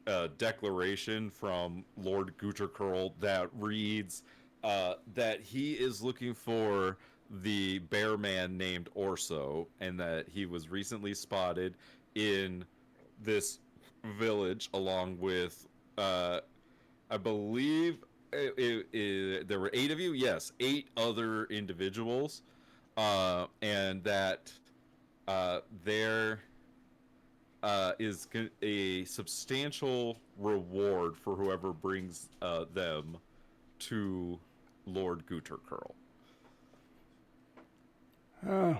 a declaration from Lord Gutercurl that reads that he is looking for the bear man named Orzo, and that he was recently spotted in this village along with I believe there were 8 of you. Yes, 8 other individuals, and that there is a substantial reward for whoever brings them to Lord Gutercurl.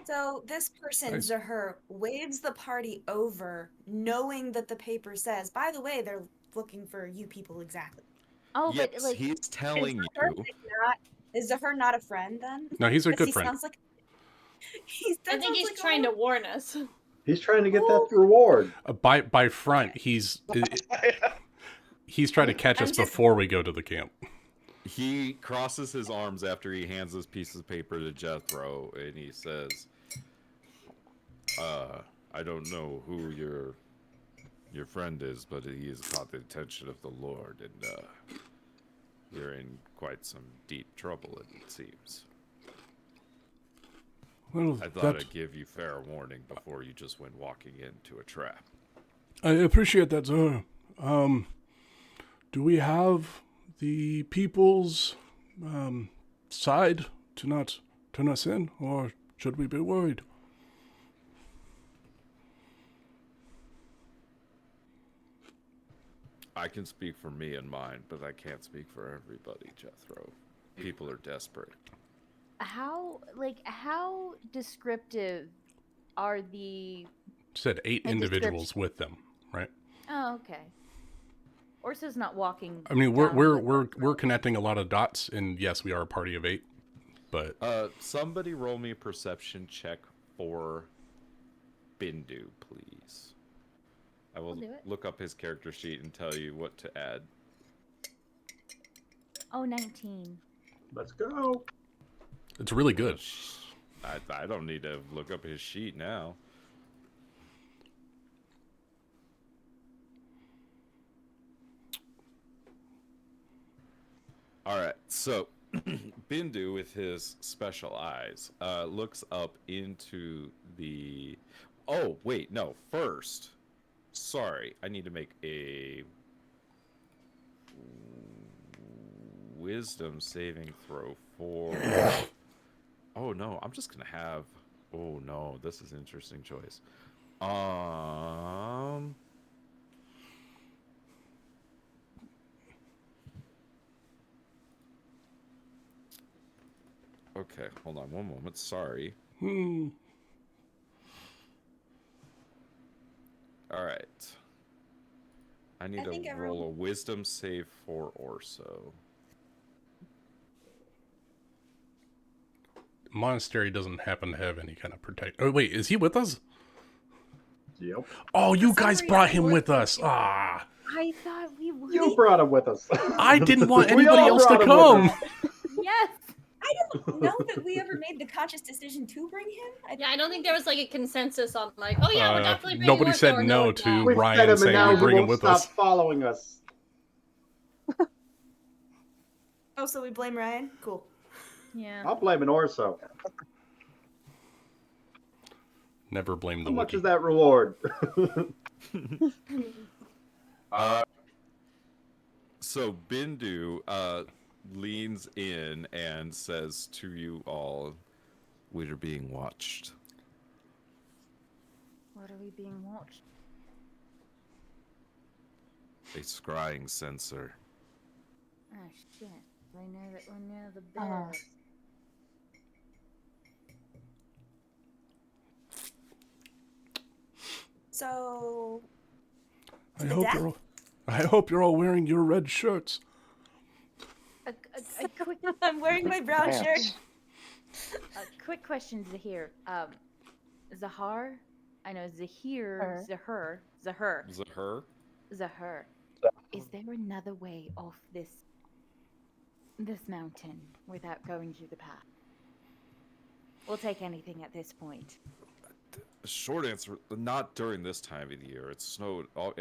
So this person, Nice. Zahur, waves the party over, knowing that the paper says, by the way, they're looking for you people exactly. Oh, Yes, but like he's telling Is Zahur, you. is Zahur not a friend then? No, he's a 'Cause good he friend. Sounds like, I think he's trying to warn us. He's trying to get that reward. By front, he's trying to catch us before we go to the camp. He crosses his arms after he hands this piece of paper to Jethro, and he says, I don't know who your friend is, but he has caught the attention of the Lord, and you're in quite some deep trouble, it seems. Well, I thought I'd give you fair warning before you just went walking into a trap. I appreciate that, sir. Do we have the people's side to not turn us in, or should we be worried? I can speak for me and mine, but I can't speak for everybody, Jethro. People are desperate. how descriptive are the Said 8 A individuals description. with them, right? Oh, okay. Orso's not walking. I mean, down we're connecting a lot of dots, and yes, we are a party of 8. But Somebody roll me a perception check for Bindu, please. I will I'll do it. look up his character sheet and tell you what to add. Oh, 19. Let's go. it's really good. I don't need to look up his sheet now. All right, so Bindu, with his special eyes, looks up into the... Oh, wait, no, first. Sorry, I need to make a wisdom saving throw for... Oh, no, I'm just going to have... Oh, no, this is an interesting choice. Okay, hold on one moment. Sorry. Alright. I need think to everyone- roll a wisdom save for Orso. Monastery doesn't happen to have any kind of protect. Oh wait, is he with us? Yep. Oh, you For some guys reason, brought him we're with us. thinking- Ah, I thought we would. You brought him with us. I didn't want We all anybody else to brought him with come. us. Yes. I don't know that we ever made the conscious decision to bring him. Yeah, I don't think there was like a consensus on like, oh yeah, we're definitely bringing Nobody Orzo, said or no we're to not. We've Ryan fed him, and saying now we he bring him won't with stop us. following us. Oh, so we blame Ryan? Cool. Yeah. I'm blaming Orso. Never blame the How much Wookiee. is that reward? So Bindu leans in and says to you all, "We're being watched." What are we being watched? A scrying sensor. Oh shit. I know that we're near the bed. So, I hope you're all wearing your red shirts. A quick, I'm wearing my brown shirt. a quick question to here. Zahar? I know Zahir, Zahur. Is there another way off this mountain without going through the path? We'll take anything at this point. Short answer: not during this time of the year. It's snowed. All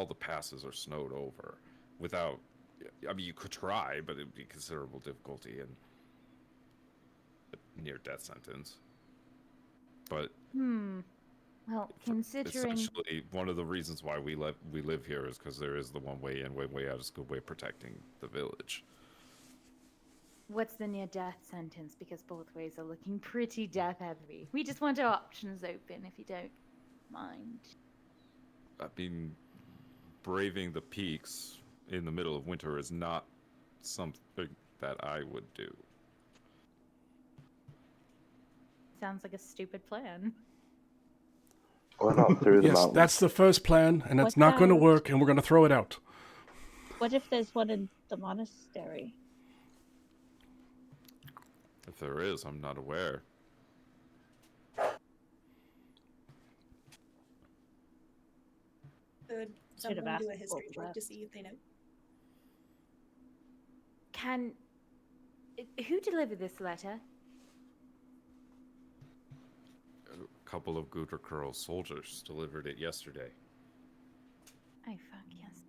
the passes are snowed over. Without, I mean, you could try, but it'd be considerable difficulty and near death sentence. But well, considering essentially one of the reasons why we live here is because there is the one way in, one way out is a good way of protecting the village. what's the near death sentence? Because both ways are looking pretty death heavy. We just want our options open, if you don't mind. I mean, braving the peaks in the middle of winter is not something that I would do. Sounds like a stupid plan. Or not through the Yes, mountains. that's the first plan, and it's What not going to about- work, and we're going to throw it out. What if there's one in the monastery? If there is, I'm not aware. Could Should have someone do a asked history both check to left. see if they know? Who delivered this letter? A couple of Guter Curl soldiers delivered it yesterday. Oh, fuck, yes.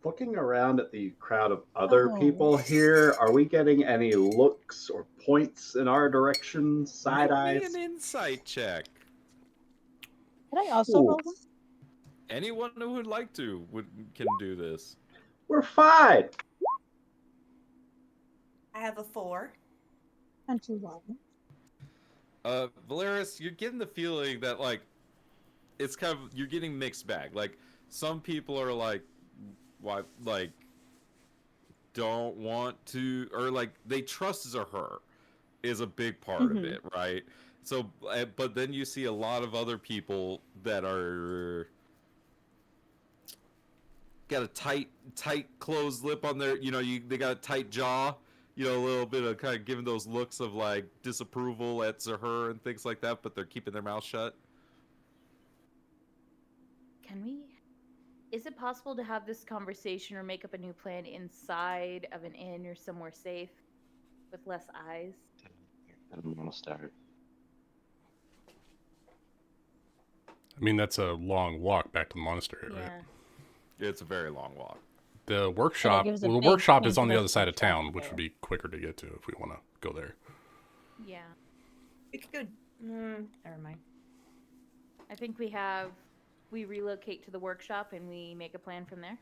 Looking around at the crowd of other Oh. people here, are we getting any looks or points in our direction? Side Make eyes? me an insight check. Could I also Ooh. roll one? Anyone who would like to can do this. We're fine. I have a 4. And 2 1. Valeris, you're getting the feeling that like it's kind of you're getting mixed bag. Like some people are like, why, like don't want to, or like they trust her is a big part of it, right? So, but then you see a lot of other people that are got a tight closed lip on their, they got a tight jaw. A little bit of kind of giving those looks of like disapproval at her and things like that, but they're keeping their mouth shut. Is it possible to have this conversation or make up a new plan inside of an inn or somewhere safe with less eyes? I'm gonna start. I mean, that's a long walk back to the monastery, right? Yeah. It's a very long walk. The workshop, gives a the big workshop is hint on the of other side of traffic town, which there. would be quicker to get to if we want to go there. Yeah. We could go. Never mind. I think we relocate to the workshop and we make a plan from there.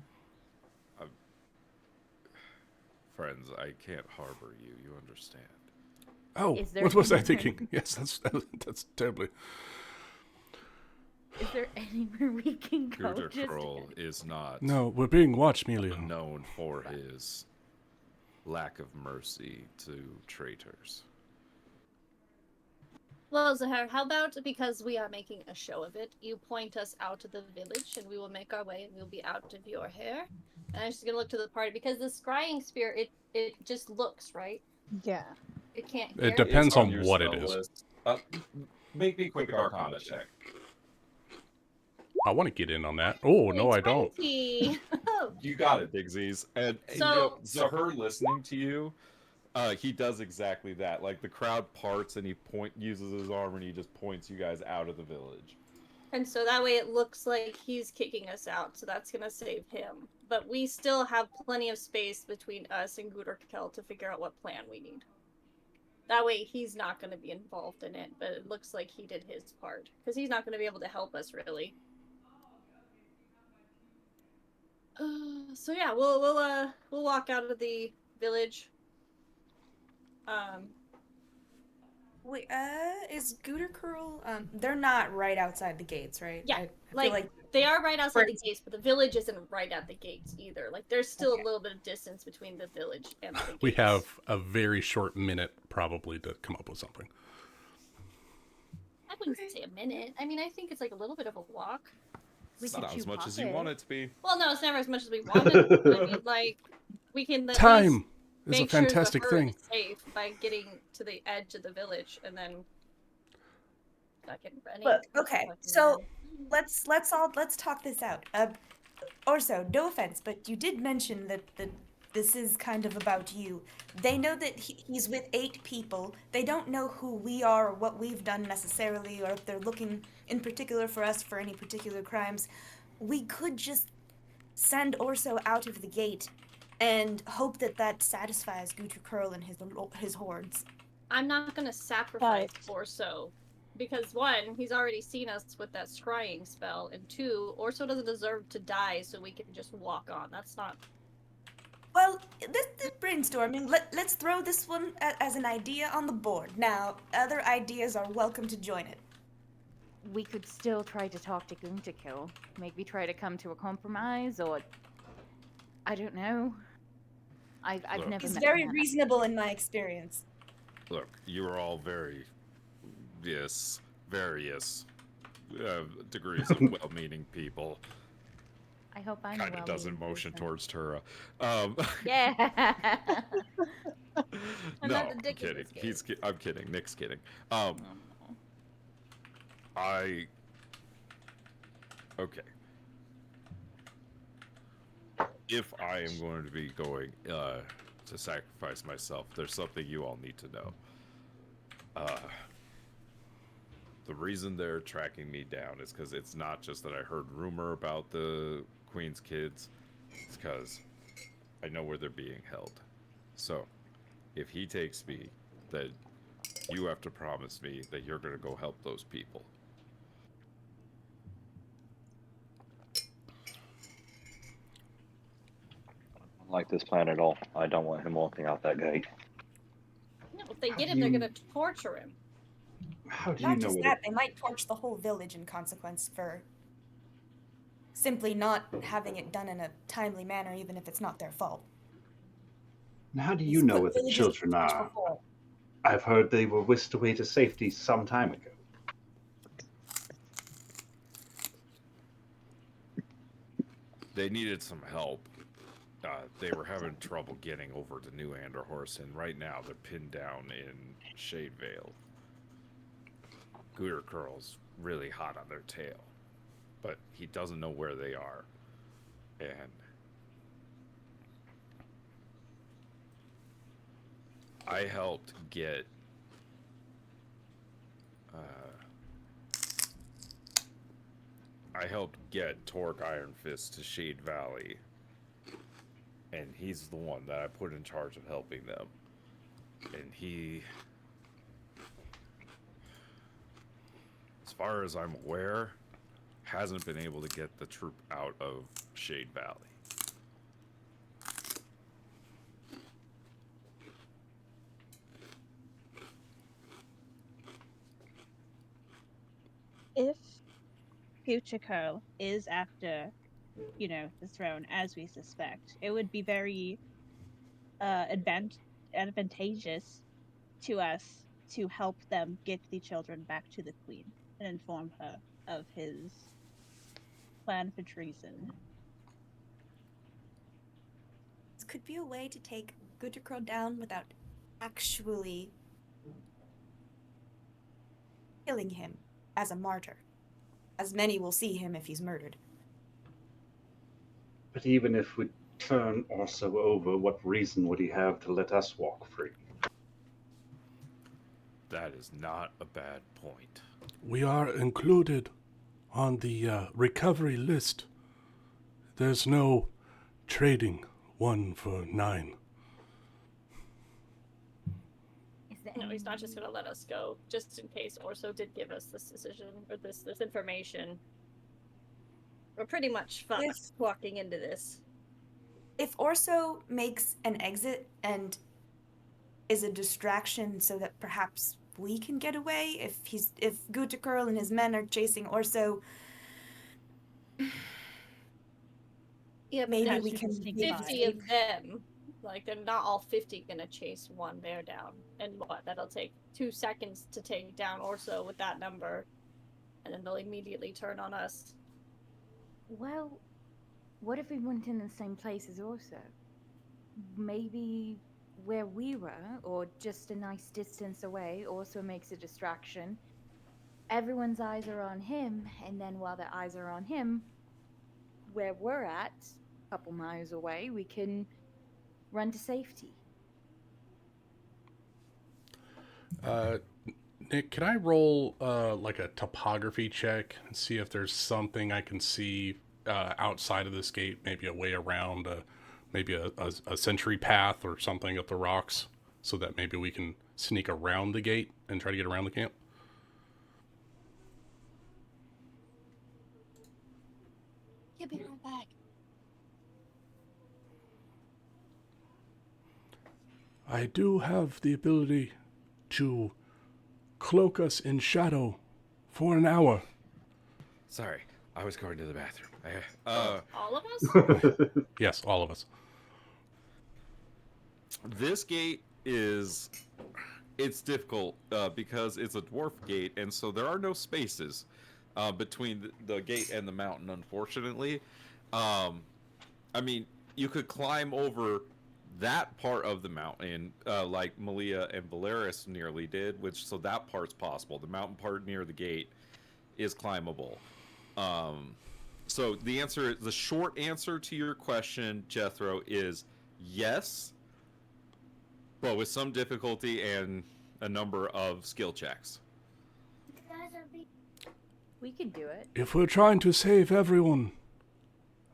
Friends, I can't harbor you. You understand. Oh, Is there what was I anywhere- thinking? Yes, that's terribly. Is there anywhere we can go? Guter just to Kroll get- is not No, we're being watched, Melio. known for his lack of mercy to traitors. Well, Zahar, how about, because we are making a show of it, you point us out of the village and we will make our way and we'll be out of your hair. And I'm just gonna look to the party because the scrying spear, it just looks, right? Yeah. It can't It hear. depends It's on your what it spell is. list. Make me a quick Arcana check. I want to get in on that. Oh, no, I don't. 20. You got it, Digsies. And So her listening to you, he does exactly that. Like the crowd parts, and he uses his arm, and he just points you guys out of the village. And so that way it looks like he's kicking us out, so that's gonna save him. But we still have plenty of space between us and Guderkel to figure out what plan we need. That way he's not gonna be involved in it, but it looks like he did his part. Because he's not gonna be able to help us, really. So yeah, we'll walk out of the village. Wait, is Guderkurl, they're not right outside the gates, right? Yeah, I like, feel like they are right outside the gates, but the village isn't right at the gates either. Like, there's still Okay. a little bit of distance between the village and the gates. We have a very short minute probably to come up with something. I wouldn't say a minute. I mean, I think it's like a little bit of a walk. It's not as much as you want it to be. Well, no, it's never as much as we want it. I mean, like, we can at Time least is a make sure fantastic the herd thing. is safe by getting to the edge of the village and then fucking running. Look, okay, so let's talk this out. Orzo, no offense, but you did mention that this is kind of about you. They know that he's with 8 people. They don't know who we are or what we've done necessarily, or if they're looking in particular for us for any particular crimes. We could just send Orzo out of the gate and hope that satisfies Guderkurl and his hordes. I'm not gonna sacrifice Orso. Because 1, he's already seen us with that scrying spell, and 2, Orso doesn't deserve to die, so we can just walk on. That's not... Well, this brainstorming, let's throw this one as an idea on the board. Now, other ideas are welcome to join it. We could still try to talk to Guderkurl. Maybe try to come to a compromise, or... I don't know. I've never He's met very him. reasonable in my experience. Look, you are all various degrees of well-meaning people. I hope I'm Kind of well doesn't meaning motion person. towards Tura. Yeah. I'm No, not the I'm dick in kidding. this game. I'm kidding. Nick's kidding. Okay. If I am going to be going to sacrifice myself, there's something you all need to know. The reason they're tracking me down is because it's not just that I heard rumor about the Queen's kids. It's because I know where they're being held. So, if he takes me, then you have to promise me that you're going to go help those people. I don't like this plan at all. I don't want him walking out that gate. No, if they get him, they're gonna torture him. How do you Not know just what that, they might torch the whole village in consequence for simply not having it done in a timely manner, even if it's not their fault. And how do you know what the children are? I've heard they were whisked away to safety some time ago. They needed some help. They were having trouble getting over to New Anderhorst, and right now they're pinned down in Shadevale. Guderkurl's really hot on their tail, but he doesn't know where they are. And I helped get Torque Ironfist to Shade Valley, and he's the one that I put in charge of helping them. And he, as far as I'm aware, hasn't been able to get the troop out of Shade Valley. If Guderkurl is after, the throne, as we suspect, it would be very advantageous to us to help them get the children back to the queen and inform her of his plan for treason. This could be a way to take Guderkurl down without actually killing him as a martyr. as many will see him if he's murdered. But even if we turn Orzo over, what reason would he have to let us walk free? That is not a bad point. We are included on the recovery list. There's no trading 1 for 9. No, he's not just going to let us go, just in case Orzo did give us this decision, or this information. We're pretty much fucked walking into this. If Orzo makes an exit and is a distraction so that perhaps we can get away, if Gutakirl and his men are chasing Orzo, yeah, maybe we can 50 of them. Like, they're not all 50 gonna chase one bear down. And what? That'll take 2 seconds to take down Orzo with that number. And then they'll immediately turn on us. Well, what if we went in the same place as Orzo? Maybe where we were, or just a nice distance away, also makes a distraction. Everyone's eyes are on him, and then while their eyes are on him, where we're at, a couple miles away, we can run to safety. Nick, can I roll like a topography check and see if there's something I can see outside of this gate, maybe a way around, maybe a sentry path or something up the rocks, so that maybe we can sneak around the gate and try to get around the camp? You'll be right back. I do have the ability to cloak us in shadow for an hour. Sorry, I was going to the bathroom. All of us? Yes, all of us. This gate it's difficult because it's a dwarf gate, and so there are no spaces between the gate and the mountain, unfortunately. I mean, you could climb over that part of the mountain, like Malia and Valeris nearly did, so that part's possible. The mountain part near the gate is climbable. So the short answer to your question, Jethro, is yes, but with some difficulty and a number of skill checks. We can do it. If we're trying to save everyone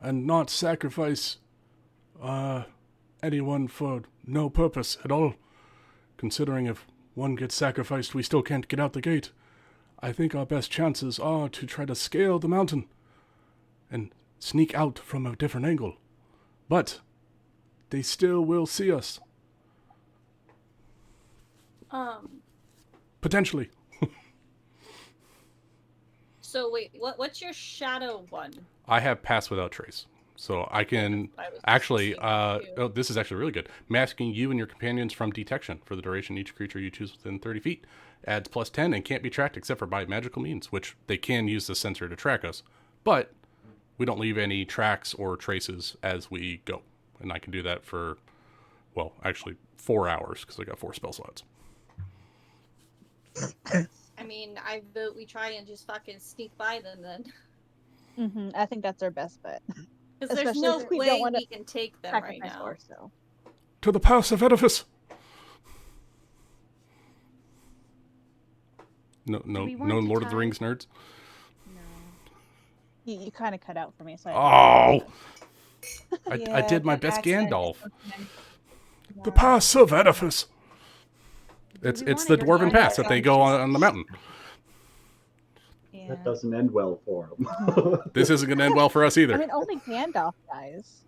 and not sacrifice anyone for no purpose at all, considering if one gets sacrificed, we still can't get out the gate, I think our best chances are to try to scale the mountain and sneak out from a different angle. But they still will see us. Potentially. So wait, what's your shadow one? I have pass without trace. So I can actually, this is actually really good. Masking you and your companions from detection for the duration each creature you choose within 30 feet. Adds +10 and can't be tracked except for by magical means, which they can use the sensor to track us. But we don't leave any tracks or traces as we go. And I can do that for, well, actually 4 hours because I got 4 spell slots. I mean, I vote we try and just fucking sneak by them then. I think that's our best bet. Because there's no way we can take them right now. Orzo. To the pass of edifice! No Lord of the Rings nerds? No. You kind of cut out for me. So I did my best Gandalf. The pass of edifice! It's the dwarven pass that they go on the mountain. Yeah. That doesn't end well for him. This isn't going to end well for us either. I mean, only Gandalf dies.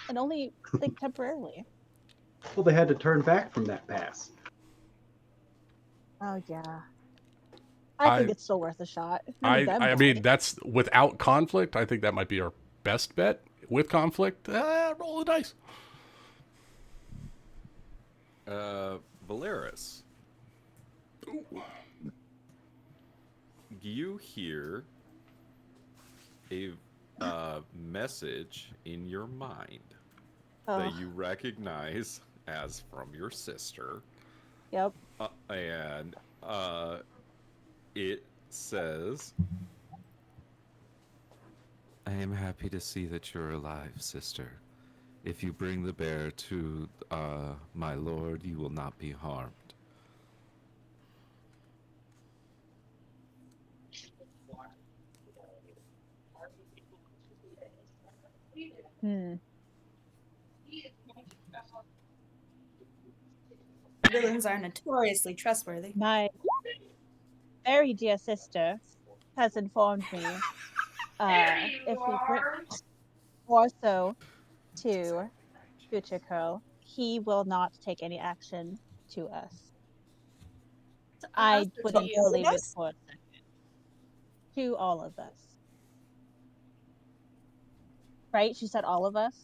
And only, like, temporarily. Well, they had to turn back from that pass. Oh, yeah. I think it's still worth a shot. I mean, that's without conflict. I think that might be our best bet. With conflict, roll the dice. Valeris. You hear a message in your mind that you recognize as from your sister. Yep. And it says, I am happy to see that you're alive, sister. If you bring the bear to my lord, you will not be harmed. Hmm. Villains are notoriously trustworthy. My very dear sister has informed me if we bring Orzo to Future Curl, he will not take any action to us. I wouldn't believe it for a second. To all of us. Right? She said all of us?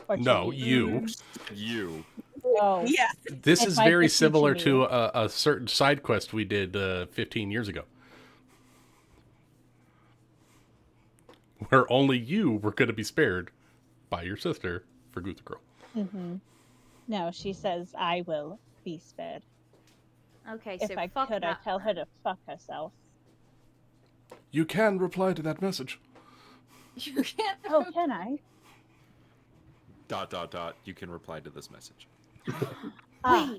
Or to No, you. You. Oh. Yeah. This It is might very just be similar me. to a certain side quest we did 15 years ago. Where only you were going to be spared by your sister for Gutha Girl. Mm-hmm. No, she says I will be spared. Okay, If so I fuck could, I'd that. tell her to fuck herself. You can reply to that message. You can't. Oh, can I? ... You can reply to this message. Ah,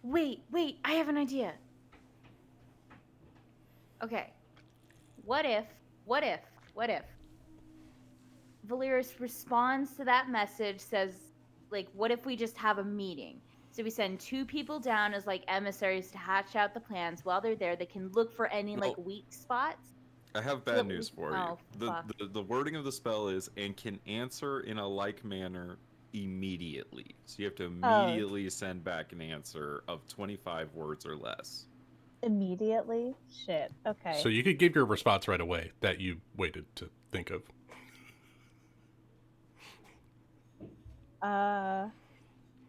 Wait, I have an idea. Okay. What if Valeris responds to that message, says, like, what if we just have a meeting? So we send 2 people down as, like, emissaries to hatch out the plans. While they're there, they can look for any, like, weak spots. I have So bad that news for you. Oh, fuck. The wording of the spell is, and can answer in a like manner immediately. So you have to immediately send back an answer of 25 words or less. immediately? Shit. Okay. So you could give your response right away that you waited to think of.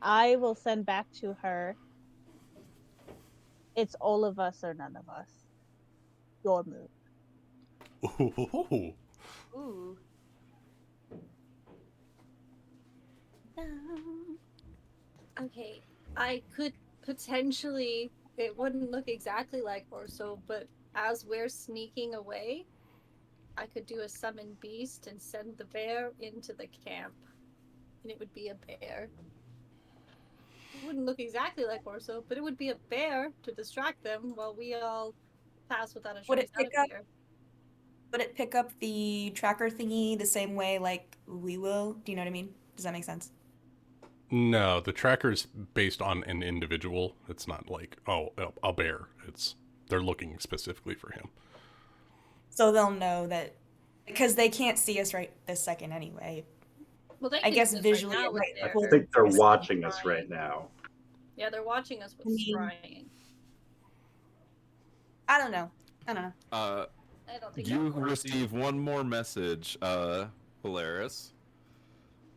I will send back to her. It's all of us or none of us. Your move. Ooh. Ooh. Okay, I could potentially. It wouldn't look exactly like Orso, but as we're sneaking away, I could do a summon beast and send the bear into the camp, and it would be a bear. It wouldn't look exactly like Orso, but it would be a bear to distract them while we all pass without a Would trace it out pick of up? here. Would it pick up the tracker thingy the same way like we will? Do you know what I mean? Does that make sense? No, the tracker's based on an individual. It's not like, a bear. They're looking specifically for him. So they'll know that because they can't see us right this second anyway. Well, they I guess can visually right now it with might I look a little think they're different. watching us right now. Yeah, they're watching us with I mean- scrying. I don't know. I don't think You that works. receive one more message, Valeris,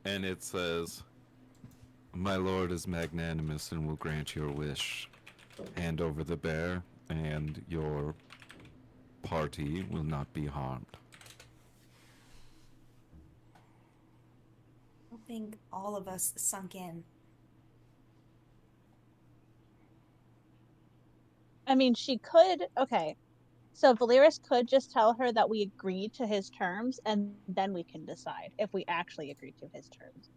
and it says, "My lord is magnanimous and will grant your wish. Hand over the bear, and your party will not be harmed." I don't think all of us sunk in. I mean, she could. Okay. So Valeris could just tell her that we agreed to his terms, and then we can decide if we actually agree to his terms.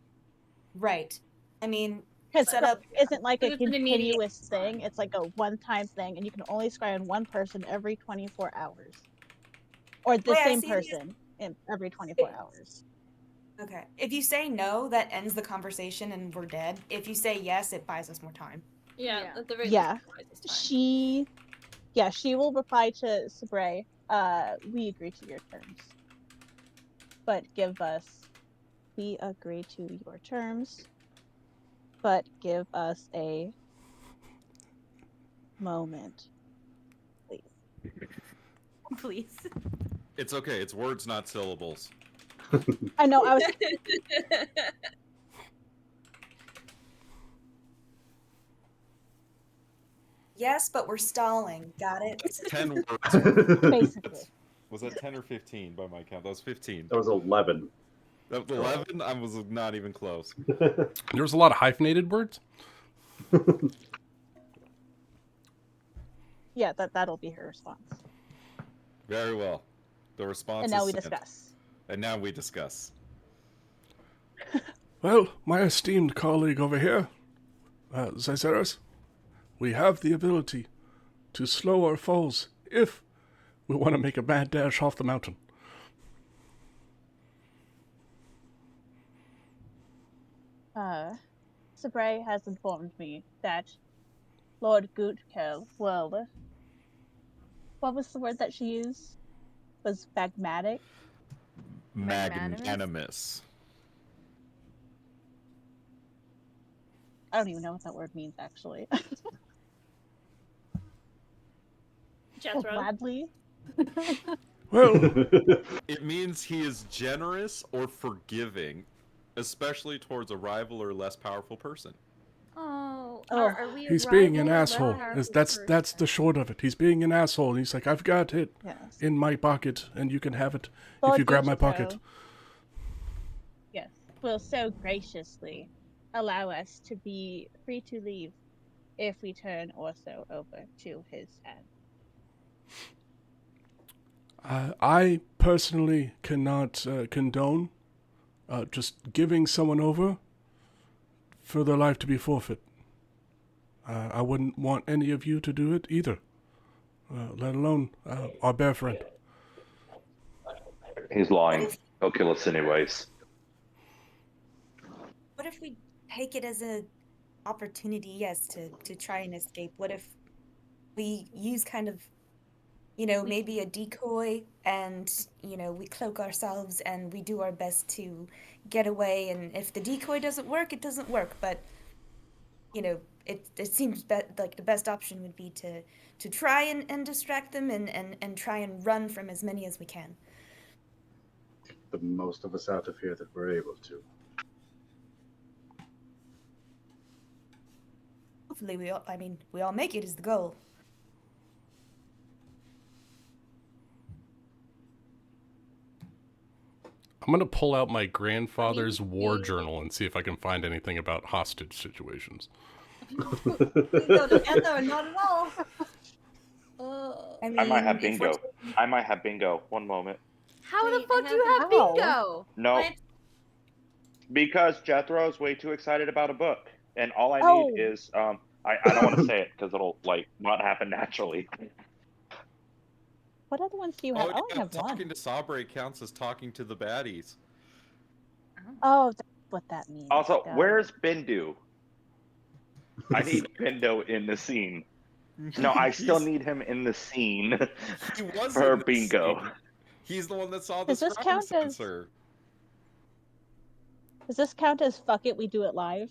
Right. I mean, Because set up. isn't like a But it's an immediate continuous thing. It's like a one-time thing, and you can only scry on one person every 24 hours. Or the Way I same see it is- person in every 24 hours. Okay. If you say no, that ends the conversation and we're dead. If you say yes, it buys us more time. Yeah, at the very Yeah. least, it buys us time. She will reply to Sabre, we agree to your terms. But we agree to your terms, but give us a moment, please. Please. It's okay. It's words, not syllables. I know, I was... Yes, but we're stalling. Got it? 10 words. Basically. Was that 10 or 15 by my count? That was 15. That was 11. That was 11? I was not even close. There was a lot of hyphenated words. Yeah, that'll be her response. Very well. The response And now is we sent. discuss. And now we discuss. Well, my esteemed colleague over here, Zyceros, we have the ability to slow our falls if we want to make a mad dash off the mountain. Sabre has informed me that Lord Gootkel will... What was the word that she used? Was magmatic? Magnanimous. I don't even know what that word means, actually. Jethro. Gladly? Well, It means he is generous or forgiving, especially towards a rival or less powerful person. Oh, Oh, are we a he's being an rival or asshole. powerful That's person? the short of it. He's being an asshole. And he's like, I've got it yes. in my pocket, and you can have it if Lord you grab my Gootkel, pocket. yes, will so graciously allow us to be free to leave if we turn Orso over to his hand. I personally cannot condone just giving someone over for their life to be forfeit. I wouldn't want any of you to do it either, let alone our bear friend. He's lying. He'll kill us anyways. What if we take it as an opportunity, yes, to try and escape? What if we use kind of, maybe a decoy and, we cloak ourselves and we do our best to get away, and if the decoy doesn't work, it doesn't work, but, it seems like the best option would be to try and distract them and try and run from as many as we can. The most of us out of here that we're able to. Hopefully we all make it is the goal. I'm going to pull out my grandfather's war journal and see if I can find anything about hostage situations. We go together, not at all. I might have bingo. I might have bingo. One moment. How the Wait, fuck I do you have have bingo? No, What? because Jethro is way too excited about a book, and all I Oh. need is I don't want to say it because it'll not happen naturally. What other ones do you have? I only yeah, have talking one. to Sabre counts as talking to the baddies. Oh, that's what that means. Also, Got where's it. Bindu? I need Bindo in the scene. No, I still need him in the scene He was for in this bingo. scene. He's the one that saw the Does this scrying count as- sensor. Does this count as fuck it, we do it live?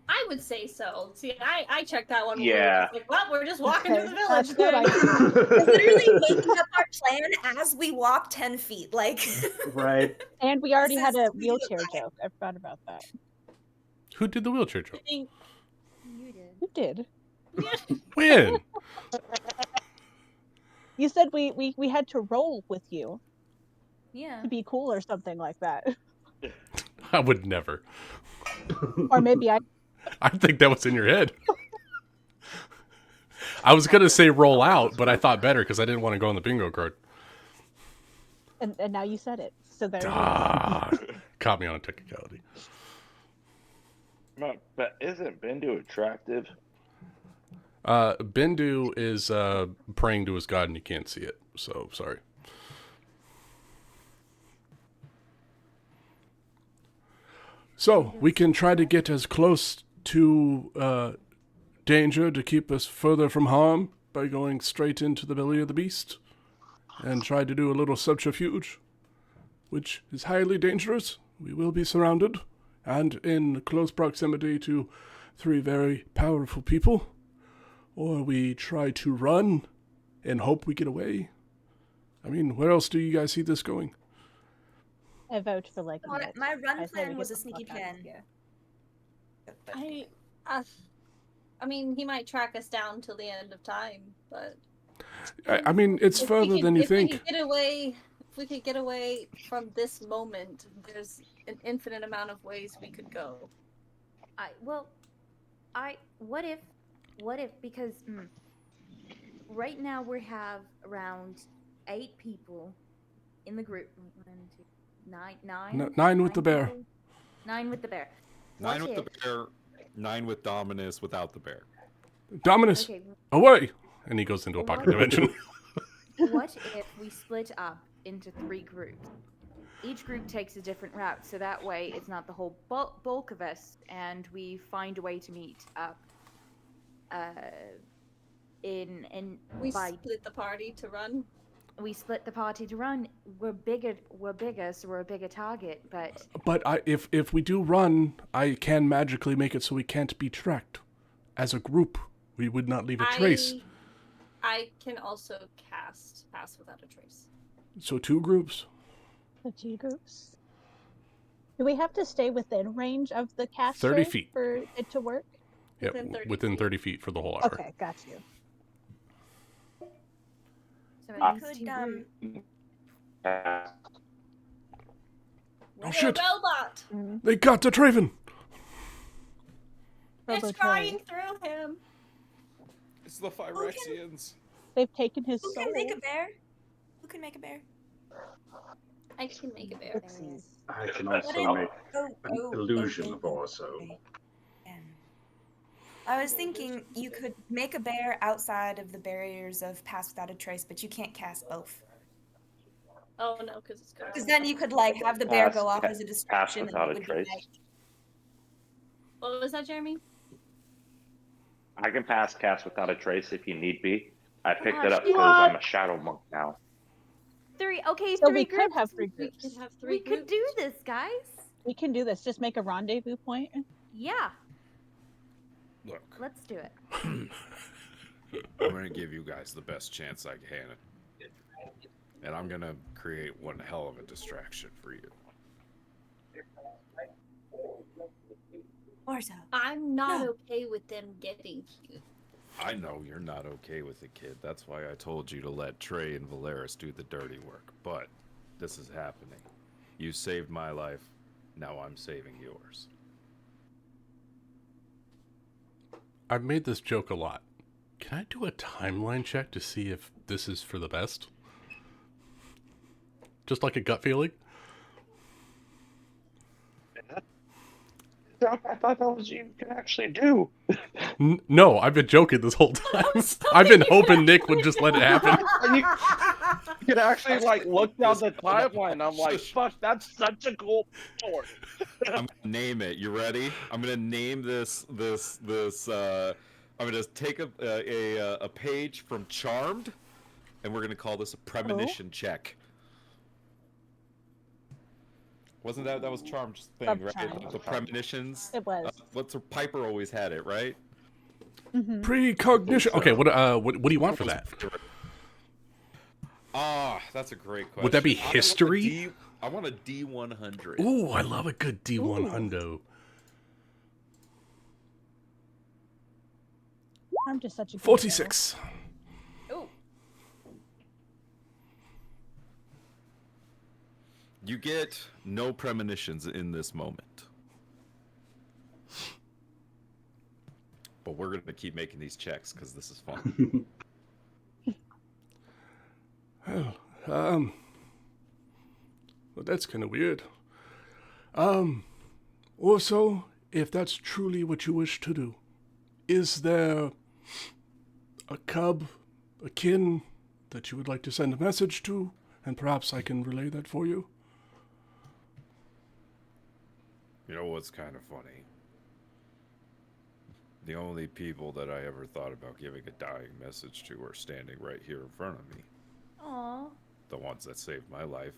I would say so. See, I checked that one. Yeah. Like, well, we're just walking Okay, to the village. that's what I Literally making up our plan as we walk 10 feet. Like, Right. And we already This had is- a wheelchair joke. I forgot about that. Who did the wheelchair joke? You did. You did. When? You said we had to roll with you Yeah. to be cool or something like that. I would never. Or maybe I... I think that was in your head. I was going to say roll out, but I thought better because I didn't want to go on the bingo card. And now you said it. So there it is. Caught me on a technicality. No, but isn't Bindu attractive? Bindu is praying to his god and you can't see it. So, sorry. So, we can try to get as close to danger to keep us further from harm by going straight into the belly of the beast and try to do a little subterfuge, which is highly dangerous. We will be surrounded and in close proximity to 3 very powerful people. Or we try to run and hope we get away. I mean, where else do you guys see this going? I vote for like my run plan was a sneaky plan. I mean, he might track us down till the end of time, but I mean, it's further than you think. If we could get away from this moment, there's an infinite amount of ways we could go. What if, because right now we have around 8 people in the group. 1, 2, Nine with the bear. People? 9 with the bear. 9 What with the if- bear, 9 with Dominus without the bear. Dominus, Okay, away! And he goes into a pocket dimension. what if we split up into 3 groups? Each group takes a different route, so that way it's not the whole bulk of us, and we find a way to meet up. We by split the party to run. we split the party to run. We're bigger, so we're a bigger target. But But if we do run, I can magically make it so we can't be tracked. As a group, we would not leave a trace. I can also cast Pass Without a Trace. So 2 groups. The 2 groups. Do we have to stay within range of the caster 30 feet. for it to work? Yep, within 30 feet for the whole hour. Okay, got you. so We at least could 2 groups. Oh shit! Robot! They got the Traven! It's Robotoid. crying through him. It's the Phyrexians. They've taken his Who soul. can make a bear? Who can make a bear? I can make a bear. I can What also in- make an illusion of Orzo. okay. I was thinking you could make a bear outside of the barriers of Pass Without a Trace, but you can't cast both. Oh no, because it's good. Because then you could like have the bear go off as a Pass distraction. and Without it a would be Trace. like, What was that, Jeremy? I can pass cast without a trace if you need be. I picked Oh, it up shit. because I'm a shadow monk now. 3. Okay, So 3 we groups. could have 3 We groups. can have 3 We could groups. do this, guys. We can do this. Just make a rendezvous point. Yeah, Look, let's do it. I'm gonna give you guys the best chance I can. And I'm gonna create one hell of a distraction for you. Orzo. I'm not No. okay with them getting cute. I know you're not okay with it, kid. That's why I told you to let Trey and Valeris do the dirty work. But this is happening. You saved my life. Now I'm saving yours. I've made this joke a lot. Can I do a timeline check to see if this is for the best? Just like a gut feeling? I thought that was you can actually do. No, I've been joking this whole time. I've been hoping Nick would just let it happen. You can actually like look down the timeline. I'm like, fuck, that's such a cool story. I'm gonna name it. You ready? I'm gonna name this. I'm gonna take a page from Charmed, and we're gonna call this a premonition check. Wasn't that was Charmed's thing, Love right? Charmed. The premonitions. It was. What's Piper always had it, right? Mhm. Precognition. Okay, what do you want for that? Ah, that's a great question. Would that be I want a history? I want a D100. Ooh, I love a good D1 hundo. I'm just such a good 46. Oh, You get no premonitions in this moment. But we're going to keep making these checks because this is fun. Well, that's kind of weird. Also, if that's truly what you wish to do, is there a cub, a kin that you would like to send a message to? And perhaps I can relay that for you. You know what's kind of funny? The only people that I ever thought about giving a dying message to are standing right here in front of me. aw. The ones that saved my life.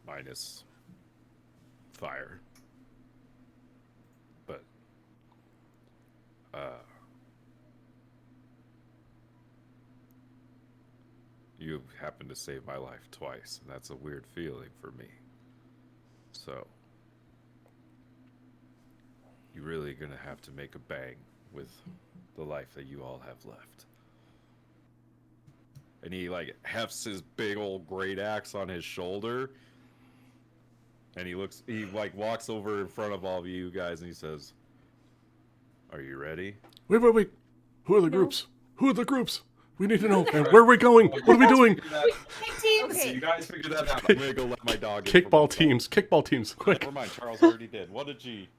Minus fire. But you happened to save my life twice, and that's a weird feeling for me. So you're really gonna have to make a bang with the life that you all have left. And he like hefts his big old great axe on his shoulder, and he like walks over in front of all of you guys, and he says, "Are you ready?" Wait. Who are the groups? Who are the groups? We need to know. And where are we going? What are we doing? So you guys figure that out. I'm gonna go let my dog. in Kickball from teams, quick. Never mind, Charles already did. What did G?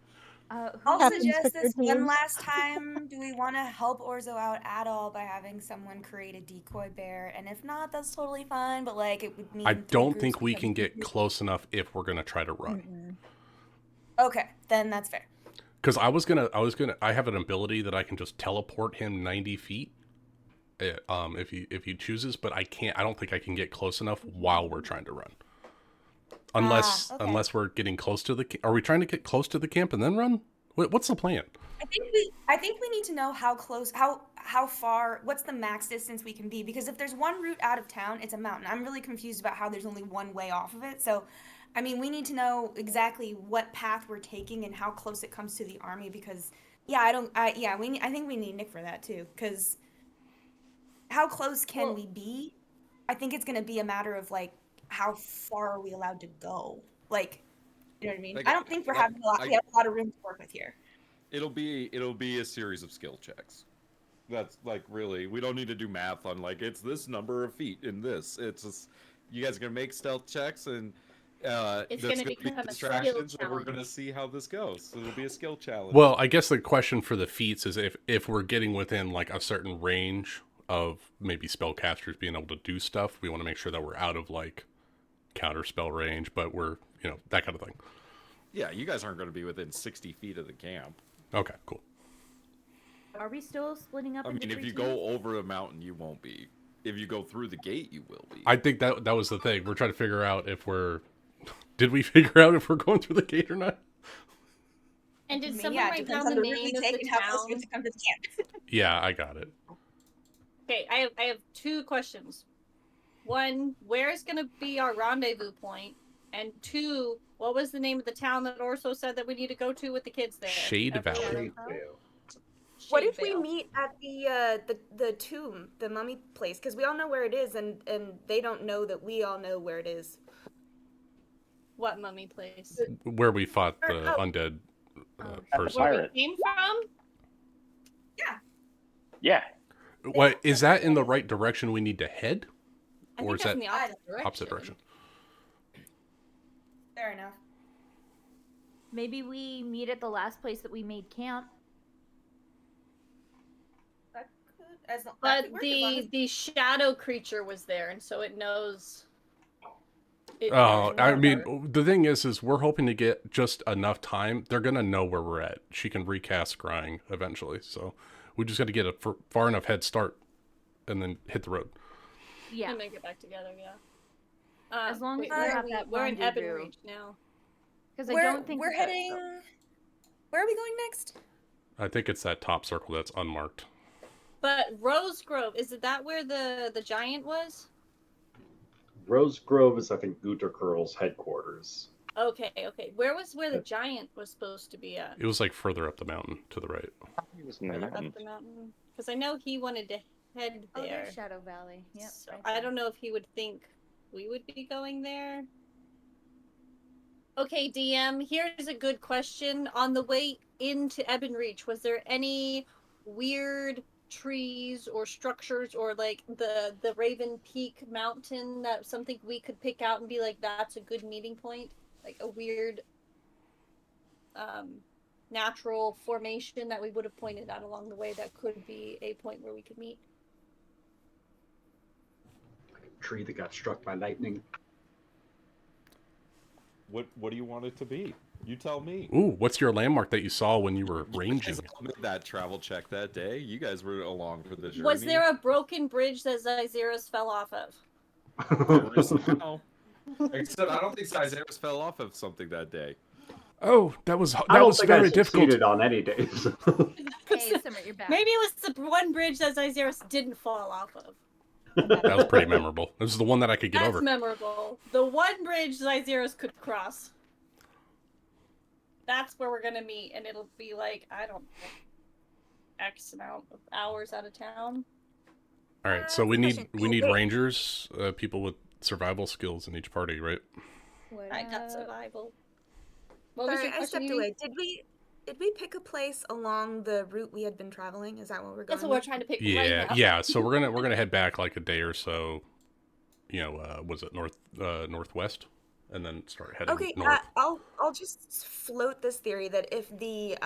I'll Happens suggest with this your one teams. last time. Do we want to help Orzo out at all by having someone create a decoy bear? And if not, that's totally fine. But like, it would mean I three don't groups think we would can have get groups. close enough if we're gonna try to run. Okay, then that's fair. Because I have an ability that I can just teleport him 90 feet, if he chooses, but I don't think I can get close enough while we're trying to run. Unless okay. we're getting close to are we trying to get close to the camp and then run? What's the plan? I think we need to know how close, how far, what's the max distance we can be, because if there's one route out of town, it's a mountain. I'm really confused about how there's only one way off of it. So, I mean, we need to know exactly what path we're taking and how close it comes to the army, because I think we need Nick for that too, because how close can we be? I think it's going to be a matter of like how far are we allowed to go? Like, you know what I mean? Like, I don't think we have a lot of room to work with here. It'll be a series of skill checks. That's like really, we don't need to do math on like it's this number of feet in this. It's just you guys are gonna make stealth checks and It's there's gonna be become a distractions skill and we're gonna challenge. see how this goes. So it'll be a skill challenge. Well, I guess the question for the feats is if we're getting within like a certain range of maybe spellcasters being able to do stuff, we want to make sure that we're out of like counter spell range, but we're that kind of thing. Yeah, you guys aren't gonna be within 60 feet of the camp. Okay, cool. Are we still splitting up? I into mean, if three you teams? go over a mountain, you won't be. If you go through the gate, you will be. I think that was the thing. We're trying to figure out if did we figure out if we're going through the gate or not? And did I mean, someone it write depends down on the the route we name of take the and how close we town? have to come to the camp. Yeah, I got it. Okay, I have two questions. One, where is going to be our rendezvous point? And two, what was the name of the town that Orso said that we need to go to with the kids there? Shade Valley. Shade What if we Shadevale. meet at the tomb, the mummy place? Because we all know where it is, and they don't know that we all know where it is. What mummy place? Where we fought the Oh. undead At the person. Where we pirate. came from? Yeah. What is that in the right direction we need to head? I Or think is that's that in the opposite direction. opposite direction? Fair enough. Maybe we meet at the last place that we made camp. That could, as long, that But could work as long as the shadow creature was there, and so it knows. Oh, I mean, the thing is we're hoping to get just enough time. They're gonna know where we're at. She can recast scrying eventually, so we just got to get a far enough head start, and then hit the road. Yeah. And then get back together, yeah. As long as wait, we where have are we? that We're in rendezvous. Ebonreach now. Because I don't think we're that- heading. Where are we going next? I think it's that top circle that's unmarked. But Rose Grove, is it that where the giant was? Rose Grove is, I think, Gunter Curl's headquarters. Okay. Where the giant was supposed to be at? It was like further up the mountain to the right. He was in the Up mountains. the mountain? Because I know he wanted to head Oh, there. there's Shadow Valley. Yep. So right I there. don't know if he would think we would be going there. Okay, DM, here's a good question. On the way into Ebonreach, was there any weird trees or structures or like the Raven Peak mountain that something we could pick out and be like, that's a good meeting point? Like a weird natural formation that we would have pointed out along the way that could be a point where we could meet? Tree that got struck by lightning. What do you want it to be? You tell me. Ooh, what's your landmark that you saw when you were You ranging? guys all made that travel check that day. You guys were along for the journey. Was there a broken bridge that Zyzerus fell off of? No. Except I don't think Zyzerus fell off of something that day. Oh, that was I don't think very I difficult. succeeded on any days. Hey, Summer, you're back. Maybe it was the one bridge that Zyzerus didn't fall off of. That was pretty memorable. This is the one that I could get That's over. memorable. The one bridge Zyzerus could cross. That's where we're gonna meet, and it'll be like, I don't know, X amount of hours out of town. All right, so we need Question. rangers, people with survival skills in each party, right? I got survival. What was Sorry, your I question, stepped Edie? away. Did we pick a place along the route we had been traveling? Is that what we're going? That's what we're with? trying to pick Yeah, right now. yeah. So we're gonna head back like a day or so. Was it northwest, and then start heading Okay, north. I'll just float this theory that if the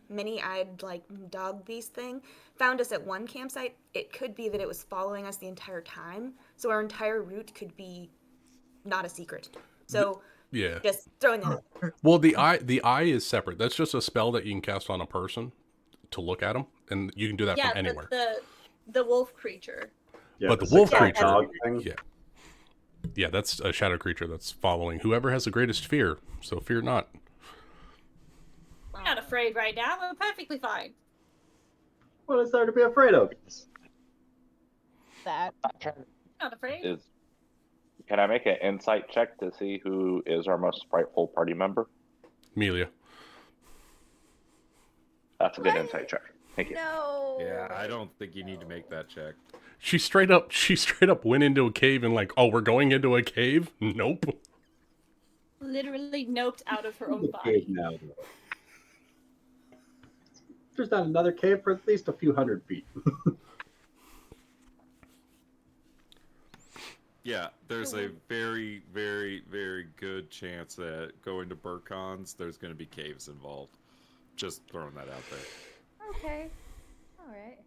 many-eyed like dog beast thing found us at one campsite, it could be that it was following us the entire time. So our entire route could be not a secret. So Yeah. just throwing that out there. Well, the eye is separate. That's just a spell that you can cast on a person to look at them, and you can do that Yeah, from anywhere. the wolf creature. Yeah, But the the wolf six-eyed creature, dog thing. yeah, that's a shadow creature that's following whoever has the greatest fear. So fear not. I'm not afraid right now. I'm perfectly fine. What is there to be afraid of? That. Not afraid. Can I make an insight check to see who is our most frightful party member? Amelia. That's a good insight check. Thank you. No. Yeah, I don't think you need to make that check. She straight up went into a cave and like, oh, we're going into a cave? Nope. Literally noped out of her own Cave body. now. There's not another cave for at least a few hundred feet. Yeah, there's a very, very, very good chance that going to Burkons, there's going to be caves involved. Just throwing that out there. Okay. All right.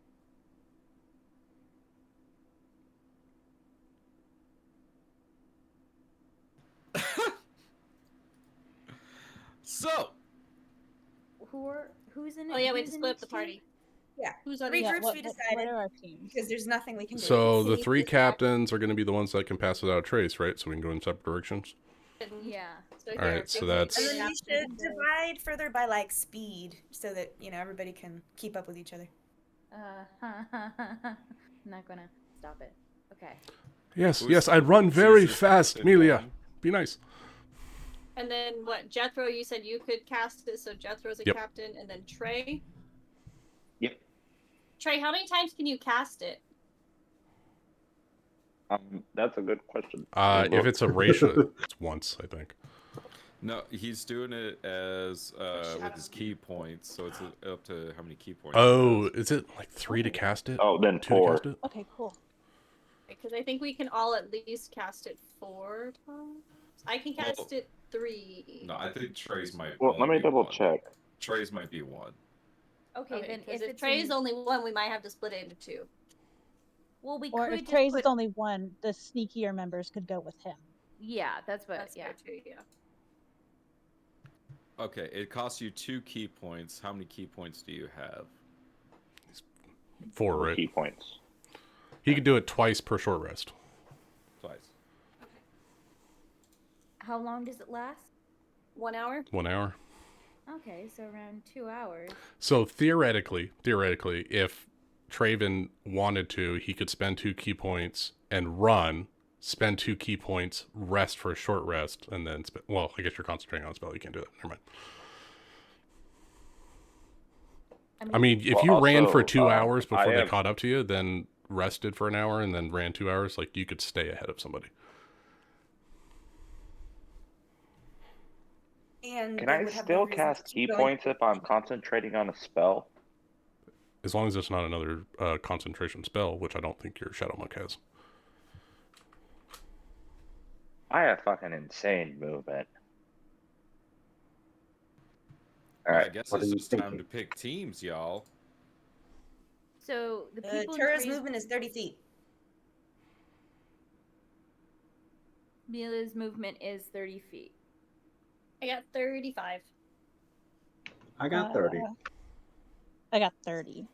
So, who's in it? Oh yeah, we who's have to in split up each the team? party. Yeah. Who's on Three each? groups what, we what decided are our teams? because there's nothing we can do. So the See, three this- captains are going to be the ones that can pass without a trace, right? So we can go in separate directions. Yeah. So All right, so that's- And then we should divide further by like speed so that everybody can keep up with each other. I'm not gonna stop it. Okay. Yes, Who's- yes, I'd run very Caesar's fast, captain Amelia. one? Be nice. And then what? Jethro, you said you could cast it, so Jethro's a Yep. captain, and then Trey. Yep. Trey, how many times can you cast it? That's a good question. If it's a ratio, it's once, I think. no, he's doing it as with his key points, so it's up to how many key points. Oh, is it like 3 to cast it? Oh, then 2 to 4. cast it? Okay, cool. Because I think we can all at least cast it 4 times. I can cast Well, it 3. No, I think Trey's might. Well, let only me be double one. check. Trey's might be 1. Okay, then because if if it's Trey's in... only 1, we might have to split it into 2. Well, we Or could if just Trey's put... is only one, the sneakier members could go with him. Yeah, that's what. That's yeah. fair too, yeah. Okay, it costs you 2 key points. How many key points do you have? 4, right? Key points. He could do it twice per short rest. Twice. How long does it last? 1 hour? 1 hour. Okay, so around 2 hours. So theoretically, if Traven wanted to, he could spend 2 key points and run, spend 2 key points, rest for a short rest, and then well, I guess you're concentrating on a spell. You can't do that. Never mind. I mean, if Well, you ran for also, 2 hours before I they have- caught up to you, then rested for an hour and then ran 2 hours, like you could stay ahead of somebody. And Can they I would have still no reason cast to key keep points if I'm concentrating on a spell? As long as it's not another concentration spell, which I don't think your Shadow Monk has. I have fucking insane movement. All I right. guess what it's are you just time thinking? to pick teams, y'all. So the people in Tura's Trey's... movement is 30 feet. Mila's movement is 30 feet. I got 35. I got 30. I got 30.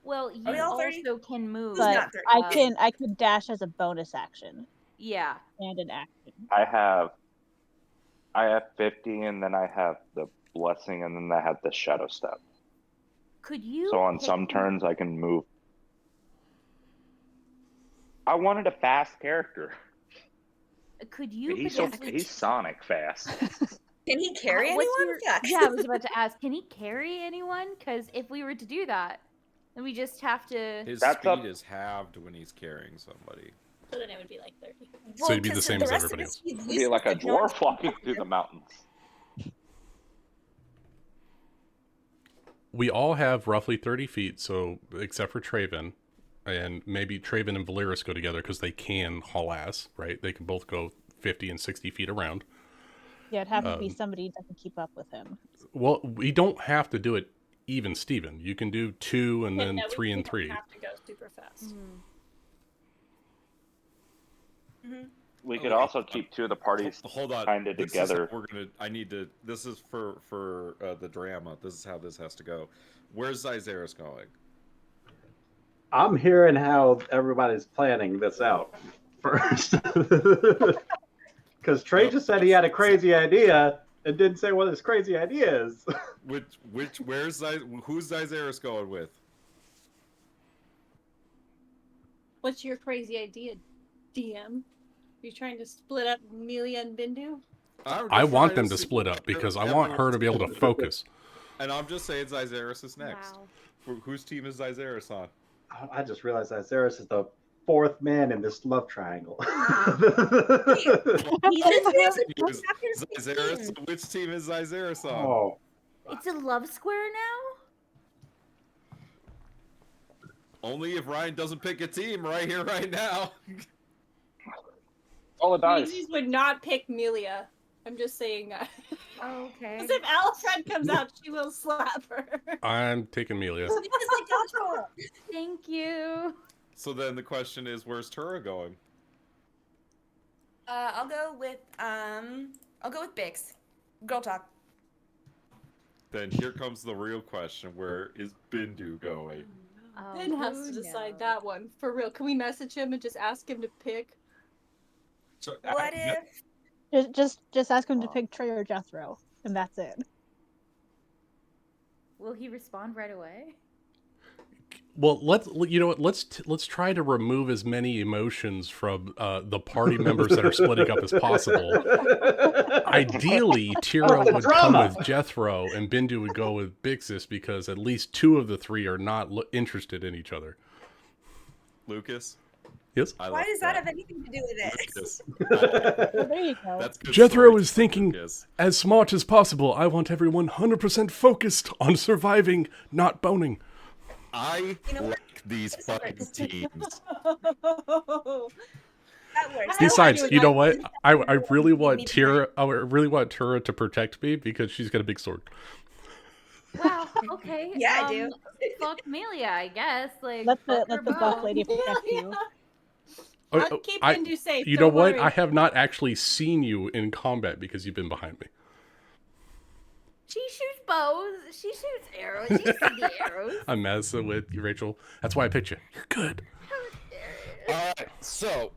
Well, you Are we all 30? also can move. Who's But not 30? I could dash as a bonus action Yeah. and an action. I have 50, and then I have the blessing, and then I have the shadow step. Could you? So on pick some one- turns, I can move. I wanted a fast character. Could you? He's potentially- Sonic fast. Can he carry What's anyone? your- Fuck. Yeah, I was about to ask. Can he carry anyone? Because if we were to do that, then we just have to. His That's speed up- is halved when he's carrying somebody. So then it would be like 30. So you'd be the 'cause same as rest of everybody us, else. he's It'd be like a useless if no one- dwarf walking through the mountains. We all have roughly 30 feet, so except for Traven, and maybe Traven and Valeris go together because they can haul ass, right? They can both go 50 and 60 feet around. Yeah, it'd have to be somebody who doesn't keep up with him. Well, we don't have to do it even, Steven. You can do 2 and then 3 and 3. We don't have to go super fast. We could also keep 2 of the parties Hold on. kind of together. I need to. This is for the drama. This is how this has to go. Where's Zyzeris going? I'm hearing how everybody's planning this out first. Because Trey just said he had a crazy idea and didn't say what his crazy idea is. Who's Zyzeris going with? What's your crazy idea, DM? Are you trying to split up Amelia and Bindu? I want them to split up because I want her to be able to focus. And I'm just saying Zyzeris is next. Wow. Whose team is Zyzeris on? I just realized that Zeris is the 4th man in this love triangle. Zyzeris, which team is Zyzeris on? Oh, It's a love square now? Only if Ryan doesn't pick a team right here, right now. All the dice. Daisies would not pick Amelia. I'm just saying that. Okay. Because if Alfred comes out, she will slap her. I'm taking Amelia. Thank you. So then the question is, where's Tura going? I'll go with Bix. Girl talk. Then here comes the real question: where is Bindu going? Oh, Ben has to decide that one. For real. Can we message him and just ask him to pick? So, What if? Just ask him to pick Trey or Jethro, and that's it. Will he respond right away? Well, let's try to remove as many emotions from the party members that are splitting up as possible. Ideally, Tira would come with Jethro and Bindu would go with Bixis because at least 2 of the 3 are not interested in each other. Lucas? Yes? Why does that have anything to do with it? Lucas. Well, there you go. That's good Jethro is storytelling, thinking Lucas. as smart as possible. I want everyone 100% focused on surviving, not boning. I like these fucking teams. Besides, you know what? I really want Tira. I really want Tura to protect me because she's got a big sword. Wow, okay. Yeah, I do. Fuck Amelia, I guess. Like, Let fuck the her buff both. lady protect you. I'll keep Bindu safe. You know don't what? worry. I have not actually seen you in combat because you've been behind me. She shoots bows. She shoots arrows. You see the arrows. I'm messing with you, Rachel. That's why I picked you. You're good. Alright, so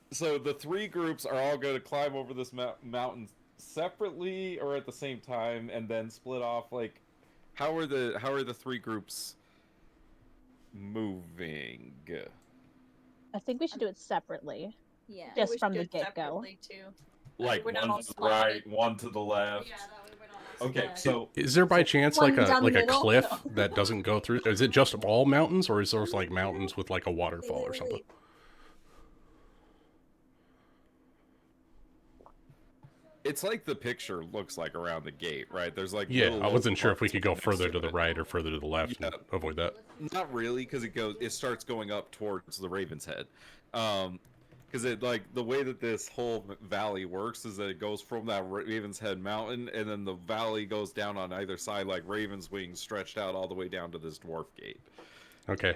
the 3 groups are all going to climb over this mountain separately or at the same time and then split off. Like, how are the 3 groups moving? I think we should do it separately, Yeah. just We from should the do it get-go. separately, too. Like We're not one all to the spotted. right, one to the left. Yeah, that way we're not all Okay, spotted. so Is there by chance One like down the a middle? cliff No. that doesn't go through? Is it just all mountains, or is there like mountains with like a waterfall or something? it's like the picture looks like around the gate, right? There's like Yeah, little I wasn't sure if we parts could go next further to the it. right or further to the left Yeah. and avoid that. Not really, because it starts going up towards the Raven's Head. Because it like the way that this whole valley works is that it goes from that Raven's Head mountain, and then the valley goes down on either side like Raven's wings stretched out all the way down to this dwarf gate. Okay,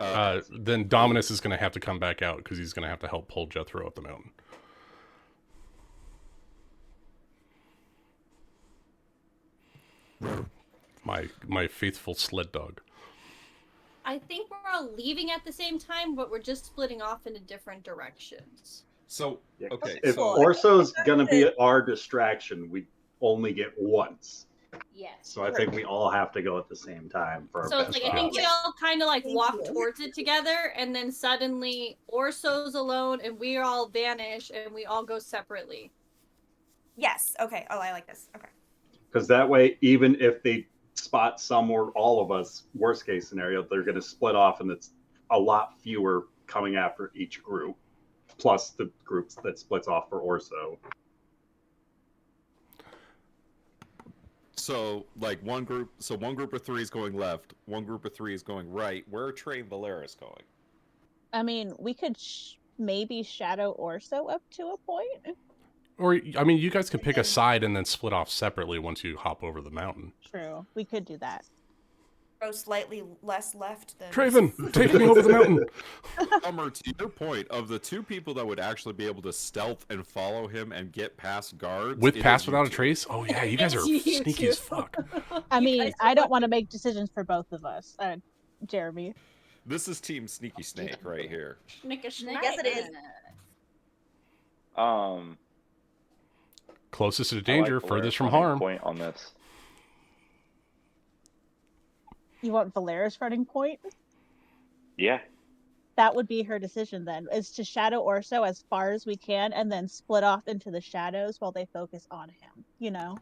then Dominus is going to have to come back out because he's going to have to help pull Jethro up the mountain. My faithful sled dog. I think we're all leaving at the same time, but we're just splitting off into different directions. So Yeah, okay, if so Orso's gonna be our distraction, we only get once. Yes. So I think we all have to go at the same time for our So it's best like I think we odds. all kind of like Thank walk you. towards it together, and then suddenly Orso's alone, and we all vanish, and we all go separately. Yes. Okay. Oh, I like this. Okay. Because that way, even if they spot some or all of us, worst case scenario, they're going to split off, and it's a lot fewer coming after each group, plus the groups that splits off for Orso. So like one group of 3 is going left, one group of 3 is going right. Where are Trey and Valeris going? I mean, we could maybe Shadow Orso up to a point. Or, I mean, you guys could pick a side and then split off separately once you hop over the mountain. True, we could do that. Throw slightly less left than. Traven, take me over the mountain. Summer, to your point, of the two people that would actually be able to stealth and follow him and get past guards... With it Pass is Without a you two. Trace? Oh, yeah, you guys are You sneaky two. as fuck. I mean, guys I are don't want to make decisions for both of us, Jeremy. This is Team Sneaky Snake right here. Yes, it is. Closest to I like danger, Valera's furthest from running harm. Point on this. You want Valera's running point? Yeah. That would be her decision then, is to shadow Orso as far as we can and then split off into the shadows while they focus on him, you know?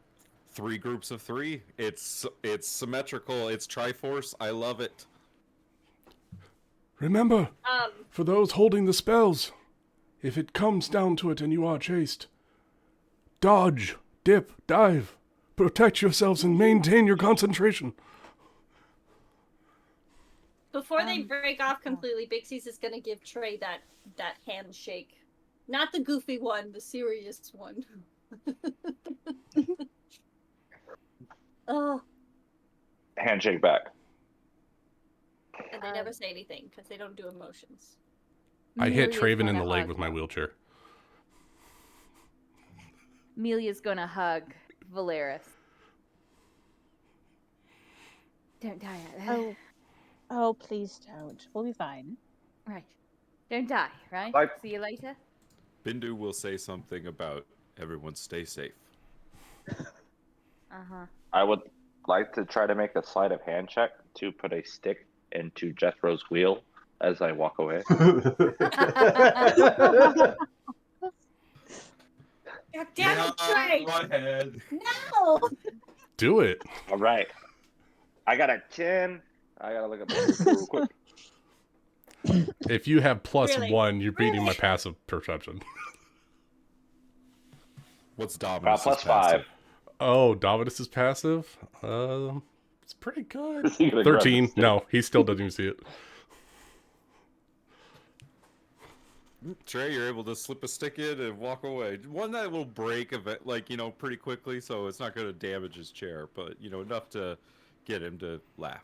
3 groups of 3. It's symmetrical. It's Triforce. I love it. Remember, for those holding the spells, if it comes down to it and you are chased, dodge, dip, dive, protect yourselves and maintain your concentration. Before they break off completely, Bixie's is gonna give Trey that handshake. Not the goofy one, the serious one. Oh. Handshake back. And they never say anything because they don't do emotions. I hit Amelia's Traven in gonna the leg hug with my him. wheelchair. Amelia's gonna hug Valeris. Don't die. Oh, please don't. We'll be fine. Right. Don't die, right? Like- See you later. Bindu will say something about everyone stay safe. Uh-huh. I would like to try to make a sleight of hand check to put a stick into Jethro's wheel as I walk away. God damn it, Trey! Right head. No! Do it. All right. I got a 10. I gotta look at the real quick. If you have Really? +1, you're beating my passive perception. What's Got Dominus? +5. Oh, Dominus is passive? It's pretty good. Is he gonna grab the 13. stick? No, he still doesn't even see it. Trey, you're able to slip a stick in and walk away. One that will break of it, like, pretty quickly, so it's not going to damage his chair, but, enough to get him to laugh.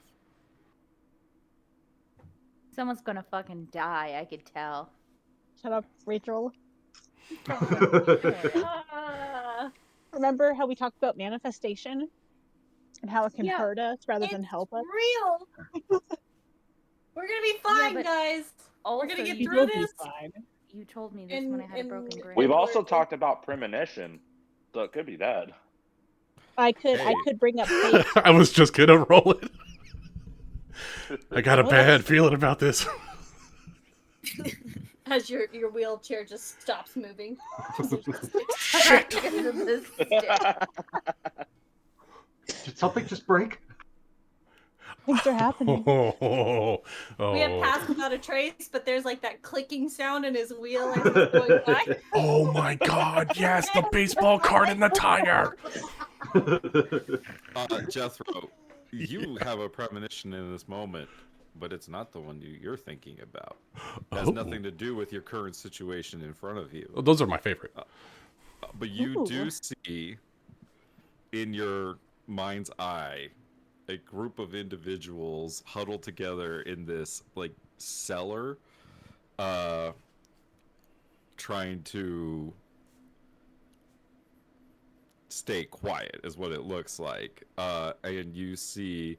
Someone's gonna fucking die, I could tell. Shut up, Rachel. Ah. Remember how we talked about manifestation? And how it can Yeah, hurt us rather it's than help us? real. We're gonna be fine, but guys. Also, We're gonna get You through will be this. fine. you told me this when I had a And- broken brain. We've And also we're- talked about premonition, so it could be that. I could Hey. bring up fate. I was just gonna roll it. I got a Well, bad feeling about this. As your wheelchair just stops moving. Shit. Because of this stick. Did something just break? Things are happening. Oh, We have passed without a trace, but there's like that clicking sound in his wheel as it's going by. oh my god, yes, the baseball card in the tire. Jethro, you have a premonition in this moment, but it's not the one you're thinking about. It has Oh. nothing to do with your current situation in front of you. Those are my favorite. But you Ooh. do see in your mind's eye a group of individuals huddled together in this cellar, trying to stay quiet is what it looks like. And you see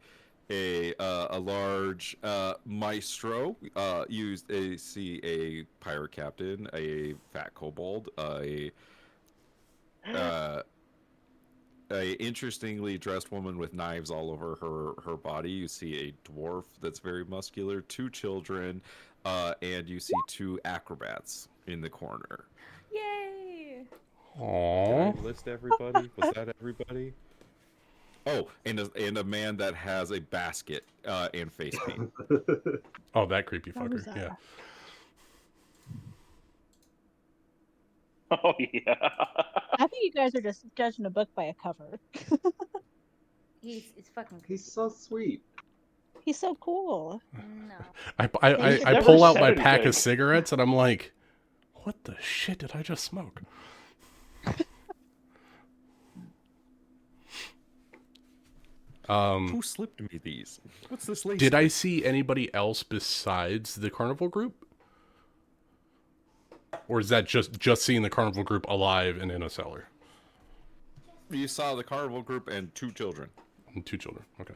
a large maestro. You see a pirate captain, a fat kobold, a interestingly dressed woman with knives all over her body. You see a dwarf that's very muscular, 2 children, and you see 2 acrobats in the corner. Yay! Did Aww. I list everybody? Was that everybody? Oh, and a man that has a basket and face paint. Oh, that creepy What was fucker. that? Yeah. Oh, yeah. I think you guys are just judging a book by a cover. It's fucking He's so sweet. He's so cool. no. I He's I never pull out said my pack anything. of cigarettes and I'm like, What the shit did I just smoke? Who slipped me these? What's this lace? Did I see anybody else besides the carnival group? Or is that just seeing the carnival group alive and in a cellar? You saw the carnival group and 2 children. And 2 children, okay.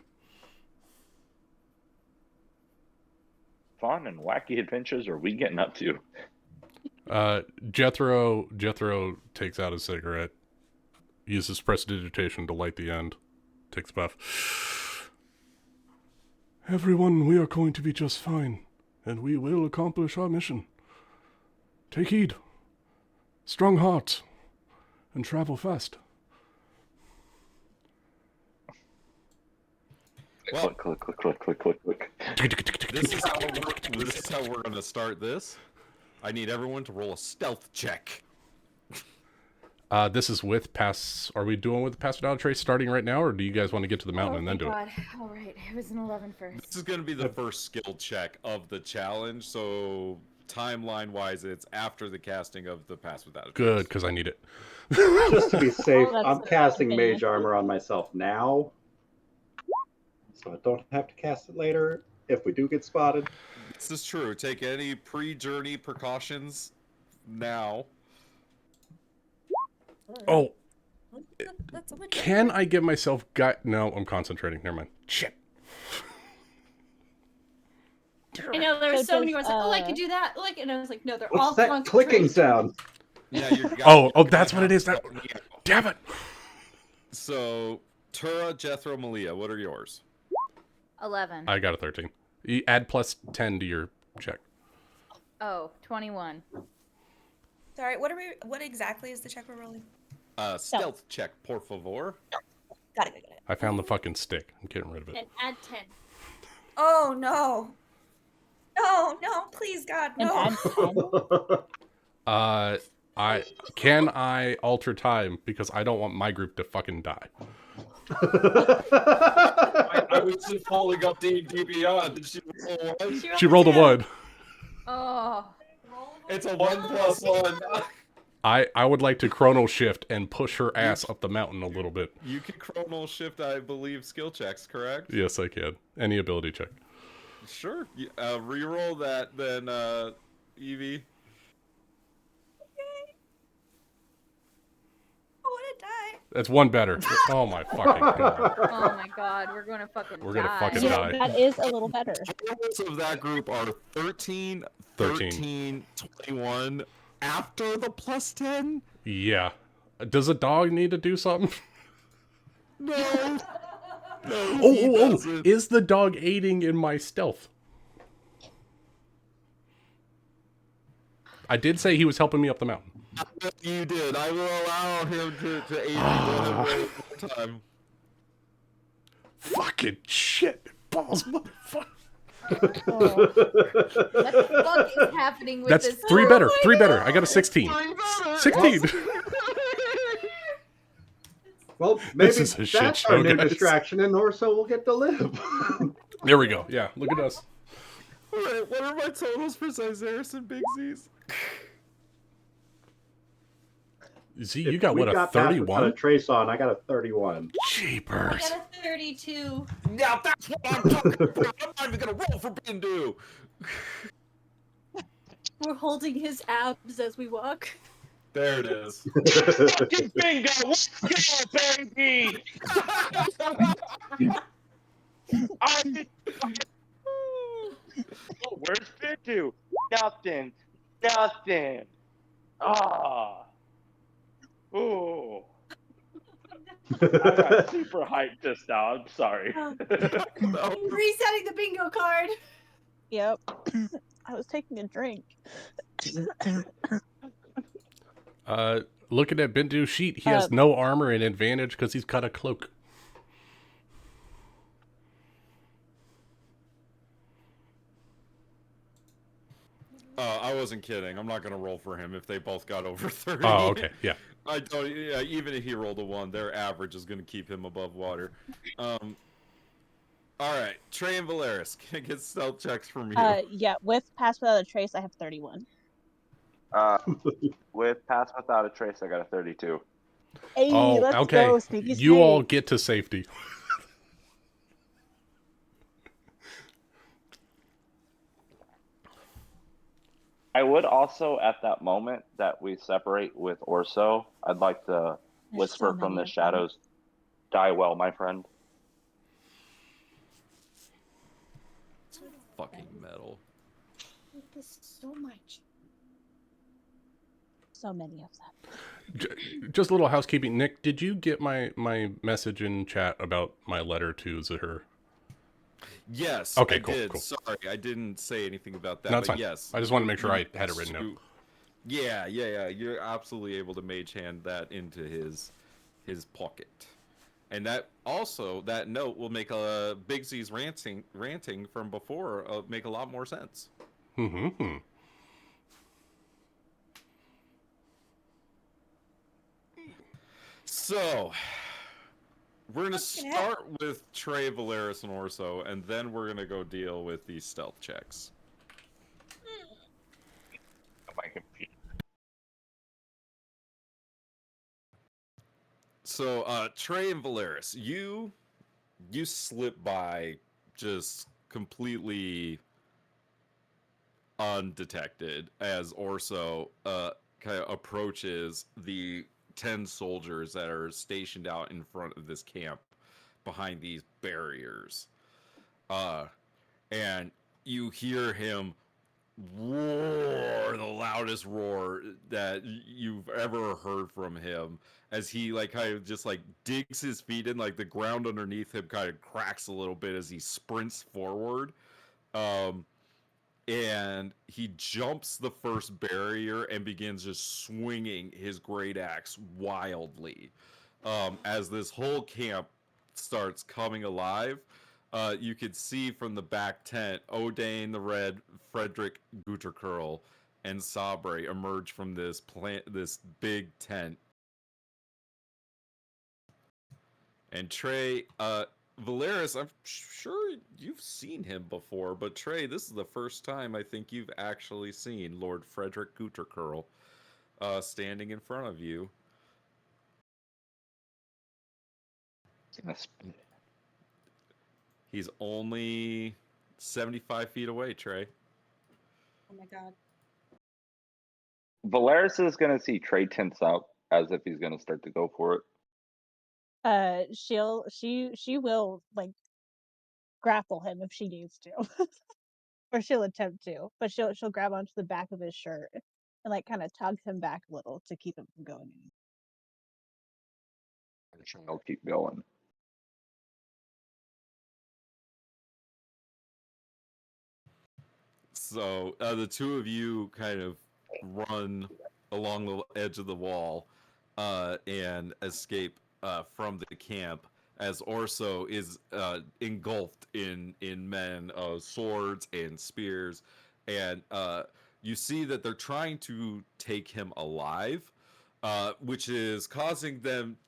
Fun and wacky adventures are we getting up to? Jethro takes out a cigarette, uses prestidigitation to light the end, takes a puff. Everyone, we are going to be just fine, and we will accomplish our mission. Take heed, strong hearts, and travel fast. Well, Click, click, click, click, click, click. this is how we're going to start this. I need everyone to roll a stealth check. This is with pass. Are we doing with the pass without a trace starting right now, or do you guys want to get to the mountain and then do it? All right, it was an 11 first. This is going to be the first skill check of the challenge, so timeline-wise, it's after the casting of the pass without a trace. Good, because I need it. Just to be safe, that's I'm what casting happened. mage armor on myself now, so I don't have to cast it later if we do get spotted. This is true. Take any pre-journey precautions now. Oh, That's a legit. can I give myself No, I'm concentrating. Never mind. Shit. I know there were So so many does, ones like, oh, I could do that. Like, and I was like, no, they're all What's that clicking concentrated. sound? Yeah, you're Oh, that's what it is. Damn it. So, Tura, Jethro, Malia, what are yours? 11. I got a 13. You add plus 10 to your check. Oh, 21. Sorry, what exactly is the check we're rolling? Stealth check, por favor. Got it. I found the fucking stick. I'm getting rid of it. And add 10. Oh no. No, please God, And no. add 10. I alter time because I don't want my group to fucking die. I was just following up D&D Beyond. Did she roll one? She rolled a 1. Oh. It's a 1+1. I would like to chrono shift and push her ass up the mountain a little bit. You can chronal shift, I believe, skill checks, correct? Yes, I can. Any ability check. Sure. Reroll that, then, Evie. I want to die. That's 1 better. Oh my fucking god. Oh my god, we're gonna fucking We're gonna die. fucking Yeah, die. that is a little better. Totals of that group are 13, 21. After the plus 10? Yeah. Does a dog need to do something? No. Oh. Is the dog aiding in my stealth? I did say he was helping me up the mountain. You did. I will allow him to aid me one more time. Fucking shit. Balls, motherfucker. What the fuck is happening with That's this? 3 better. 3 better. I got a 16. 16. Well, maybe This is a shit that's show, our new guys. distraction, and Orzo will get to live. There we go. Yeah, look at us. Alright, what are my totals for Cyzaris and Big Z's? Z, you got what, a got past without 31? a trace on. I got a 31. I Jeepers. got a 32. Now that's what I'm talking about. I'm not even gonna roll for Bindu. We're holding his abs as we walk. There it is. Fucking bingo! Let's go, baby! Oh, where's Bindu? Nothing. Ah. Ooh. I got super hyped just now. I'm sorry. Resetting the bingo card. Yep. I was taking a drink. Looking at Bindu's sheet, he has no armor and advantage because he's got a cloak. I wasn't kidding. I'm not gonna roll for him if they both got over 30. Oh, okay, yeah. I don't. Yeah, even if he rolled a 1, their average is gonna keep him above water. All right, Trey and Valeris, can I get stealth checks from you? Yeah, with pass without a trace, I have 31. With Pass Without a Trace, I got a 32. Hey, Oh, let's okay. go, sneaky You all snake. get to safety. I would also, at that moment that we separate with Orso, I'd like to There's whisper so from many the of them. shadows, "Die well, my friend." Fucking metal. This is so much. So many of them. Just a little housekeeping. Nick, did you get my message in chat about my letter to Zahir? Yes, Okay, I cool, did. cool. Sorry, I didn't say anything about that. No, it's but fine. yes, I just wanted to make sure I had it written out. Yeah. You're absolutely able to mage hand that into his pocket, and that also that note will make Big Z's ranting from before make a lot more sense. Mm-hmm. So, we're going to start with Trey, Valeris, and Orso, and then we're going to go deal with these stealth checks. So, Trey and Valeris, you slip by just completely undetected as Orso kind of approaches the 10 soldiers that are stationed out in front of this camp behind these barriers. And you hear him roar, the loudest roar that you've ever heard from him, as he like kind of just like digs his feet in, like the ground underneath him kind of cracks a little bit as he sprints forward. And he jumps the first barrier and begins just swinging his great axe wildly. As this whole camp starts coming alive, you could see from the back tent O'Dane the Red, Frederick Guterkurl, and Sabre emerge from this big tent. And Trey, Valeris, I'm sure you've seen him before, but Trey, this is the first time I think you've actually seen Lord Frederick Guterkurl standing in front of you. He's only 75 feet away, Trey. Oh my god. Valeris is going to see Trey tense up as if he's going to start to go for it. She will like grapple him if she needs to. Or she'll attempt to, but she'll grab onto the back of his shirt and like kind of tug him back a little to keep him from going in. And he'll keep going. So the two of you kind of run along the edge of the wall and escape from the camp as Orso is engulfed in men of swords and spears, and you see that they're trying to take him alive, which is causing them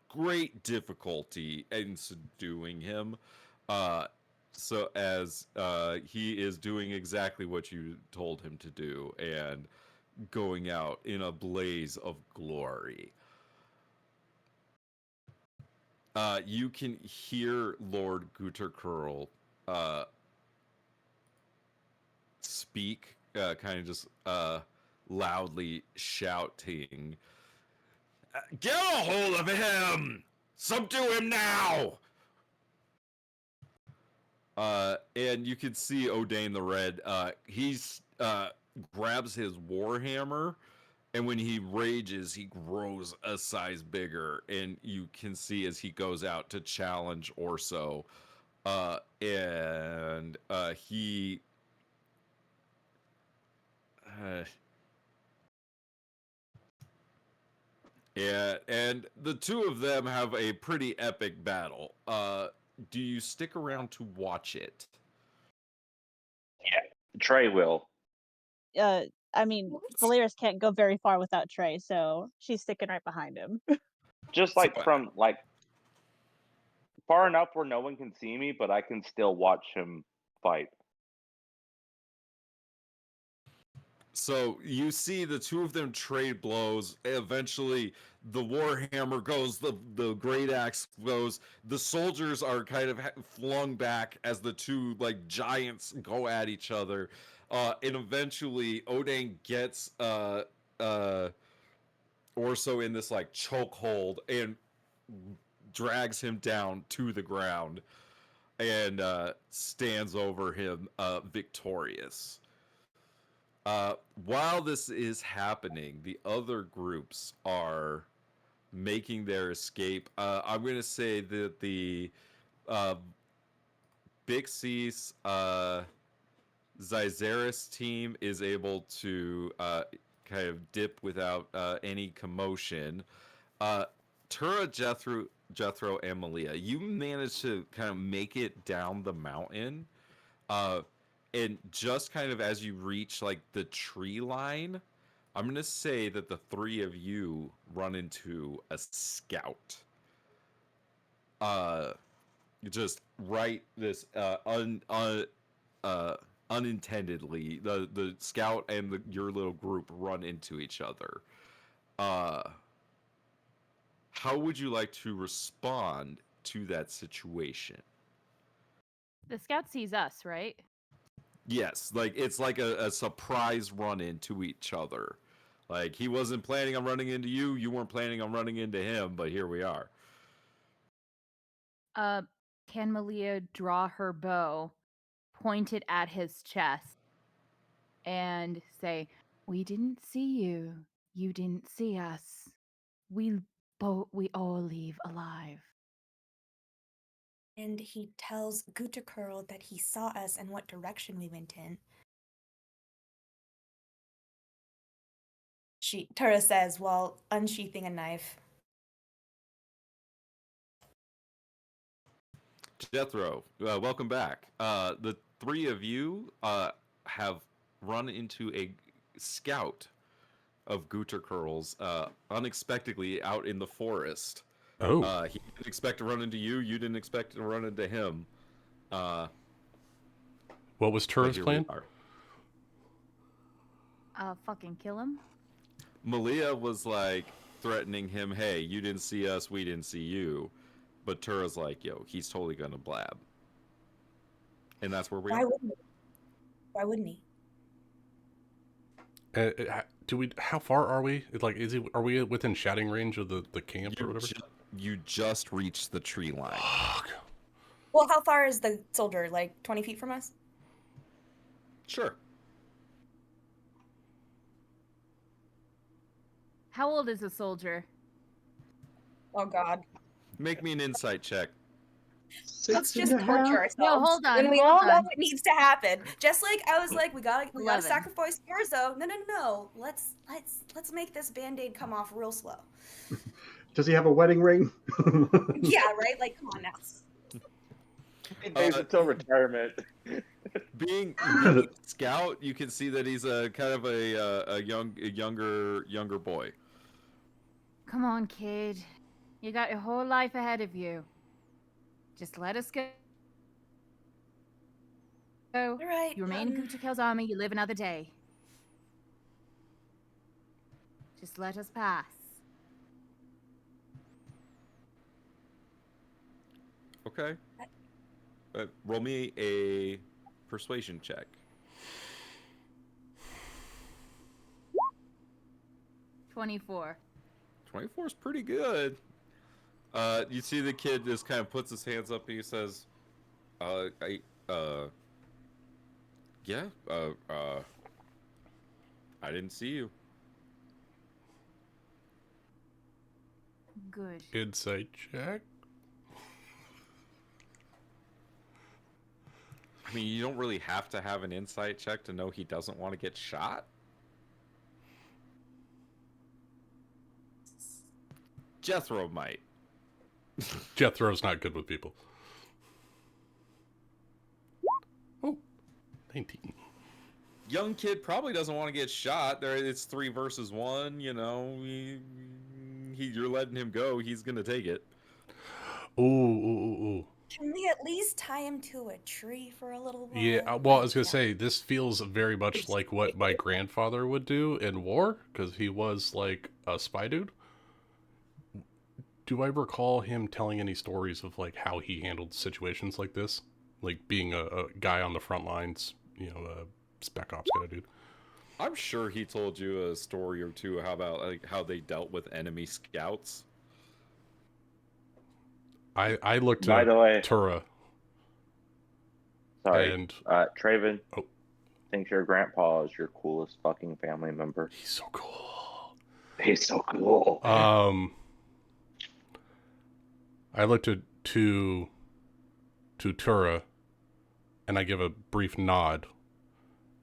great difficulty in subduing him. So as he is doing exactly what you told him to do and going out in a blaze of glory. You can hear Lord Guterkurl speak, kind of just loudly shouting, "Get a hold of him! Subdue him now!" And you can see O'Dane the Red. He's grabs his warhammer, and when he rages, he grows a size bigger. And you can see as he goes out to challenge Orso, and he. Yeah, and the two of them have a pretty epic battle. Do you stick around to watch it? Yeah, Trey will. I mean, Valeris can't go very far without Trey, so she's sticking right behind him. Just like from like far enough where no one can see me, but I can still watch him fight. So you see the two of them trade blows. Eventually, the warhammer goes, the great axe goes. The soldiers are kind of flung back as the two like giants go at each other, and eventually Odin gets Orso in this like chokehold and drags him down to the ground and stands over him victorious. While this is happening, the other groups are making their escape. I'm going to say that the Bixis Zyzeris team is able to kind of dip without any commotion. Tura, Jethro, and Malia, you managed to kind of make it down the mountain. And just kind of as you reach like the tree line, I'm gonna say that the three of you run into a scout. Just right this unintendedly, the scout and your little group run into each other. How would you like to respond to that situation? The scout sees us, right? Yes, like it's like a surprise run into each other. Like he wasn't planning on running into you, you weren't planning on running into him, but here we are. Can Malia draw her bow, point it at his chest, and say, "We didn't see you. You didn't see us. We all leave alive." And he tells Gutakurl that he saw us and what direction we went in. Tura says while unsheathing a knife. Jethro, welcome back. The three of you have run into a scout of Gutakurl's unexpectedly out in the forest. Oh. He didn't expect to run into you. You didn't expect to run into him. What was Tura's plan? Fucking kill him. Malia was like threatening him, "Hey, you didn't see us, we didn't see you." But Tura's like, "Yo, he's totally gonna blab." And that's where we are. Why wouldn't he? How far are we? Are we within shouting range of the camp or whatever? You just reached the tree line. Well, how far is the soldier? Like 20 feet from us? Sure. How old is a soldier? Oh God. Make me an insight check. Let's just torture ourselves. No, hold on. When we hold all on. know what needs to happen. Just like I was like, we gotta 11. sacrifice Orzo. No. Let's make this band-aid come off real slow. Does he have a wedding ring? Yeah, right? Like, come on now. Days until retirement. Being scout, you can see that he's a kind of a younger boy. Come on, kid. You got your whole life ahead of you. Just let us go. All right. You remain in Gutakel's army. You live another day. Just let us pass. Okay. Roll me a persuasion check. 24. 24 is pretty good. You see the kid just kind of puts his hands up and he says, yeah, I didn't see you. Good. Insight check. I mean, you don't really have to have an insight check to know he doesn't want to get shot. Jethro might. Jethro's not good with people. Oh, 19. Young kid probably doesn't want to get shot. It's 3 versus 1. You know, you're letting him go. He's gonna take it. Ooh. Can we at least tie him to a tree for a little while? Yeah, well, I was gonna say this feels very much like what my grandfather would do in war because he was like a spy dude. Do I recall him telling any stories of like how he handled situations like this, like being a guy on the front lines, you know, a spec ops kind of dude? I'm sure he told you a story or two about like how they dealt with enemy scouts. I looked By the way, Tura. Sorry, And Traven. Oh. Thinks your grandpa is your coolest fucking family member. He's so cool. He's so cool. I looked to Tura, and I give a brief nod,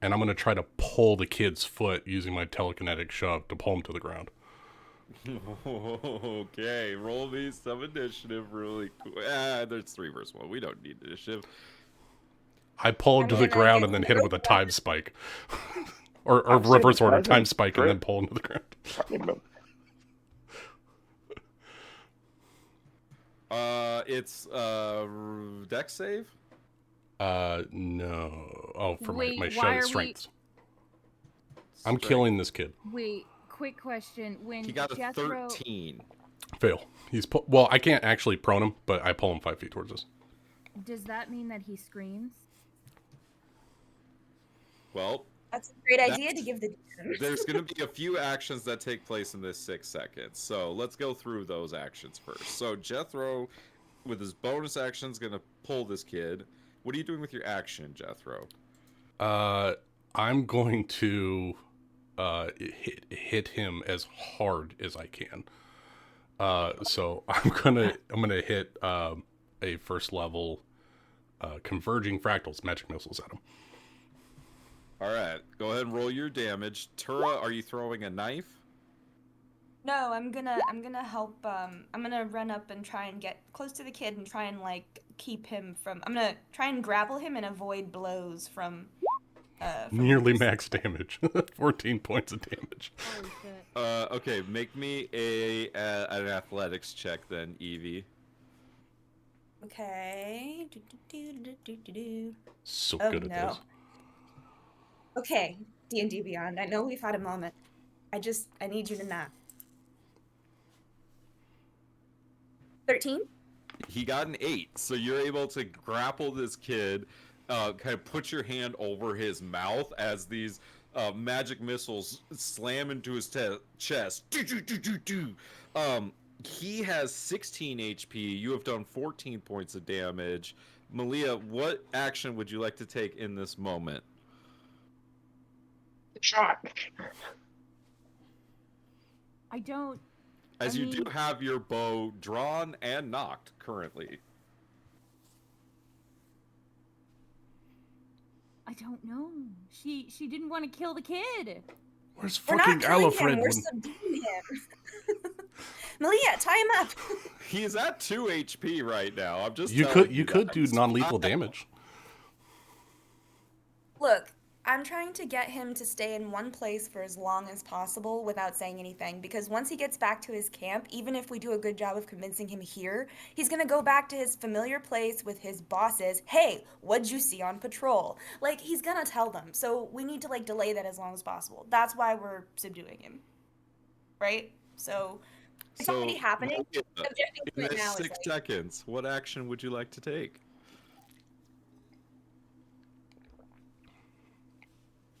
and I'm gonna try to pull the kid's foot using my telekinetic shove to pull him to the ground. Okay, roll me some initiative really quick. There's 3 versus 1. We don't need initiative. I pull him to the ground and then hit him with a time spike. or reverse order, time spike, and then pull him to the ground. It's dex save? No. Oh, for Wait, my why shove are strength. I'm killing this kid. Wait, quick question. When He got a Jethro... 13. Fail. Well, I can't actually prone him, but I pull him 5 feet towards us. Does that mean that he screams? Well, that's a great idea to give the. There's going to be a few actions that take place in this 6 seconds. So let's go through those actions first. So Jethro, with his bonus action, is going to pull this kid. What are you doing with your action, Jethro? I'm going to hit him as hard as I can. So I'm gonna hit a first level converging fractals magic missiles at him. All right, go ahead and roll your damage. Tura, are you throwing a knife? No, I'm gonna help. I'm gonna run up and try and get close to the kid and try and like keep him from. I'm gonna try and grapple him and avoid blows from. Nearly max damage. 14 points of damage. Holy shit. Okay, make me an athletics check then, Evie. Okay. So oh, good at no. this. Okay, D&D Beyond. I know we've had a moment. I need you to not. 13? He got an 8, so you're able to grapple this kid, kind of put your hand over his mouth as these magic missiles slam into his chest. He has 16 HP. You have done 14 points of damage. Malia, what action would you like to take in this moment? Shot. I don't... As you do have your bow drawn and knocked currently. I don't know. She didn't want to kill the kid. Where's We're not fucking killing Alfred? him. We're subduing him. Malia, tie him up. He's at 2 HP right now. I'm just You could do non-lethal damage. damage. Look, I'm trying to get him to stay in one place for as long as possible without saying anything, because once he gets back to his camp, even if we do a good job of convincing him here, he's gonna go back to his familiar place with his bosses. Hey, what'd you see on patrol? Like, he's gonna tell them, so we need to, like, delay that as long as possible. That's why we're subduing him. Right? So, it's already happening. Subjecting In him this now is 6 like, seconds, what action would you like to take?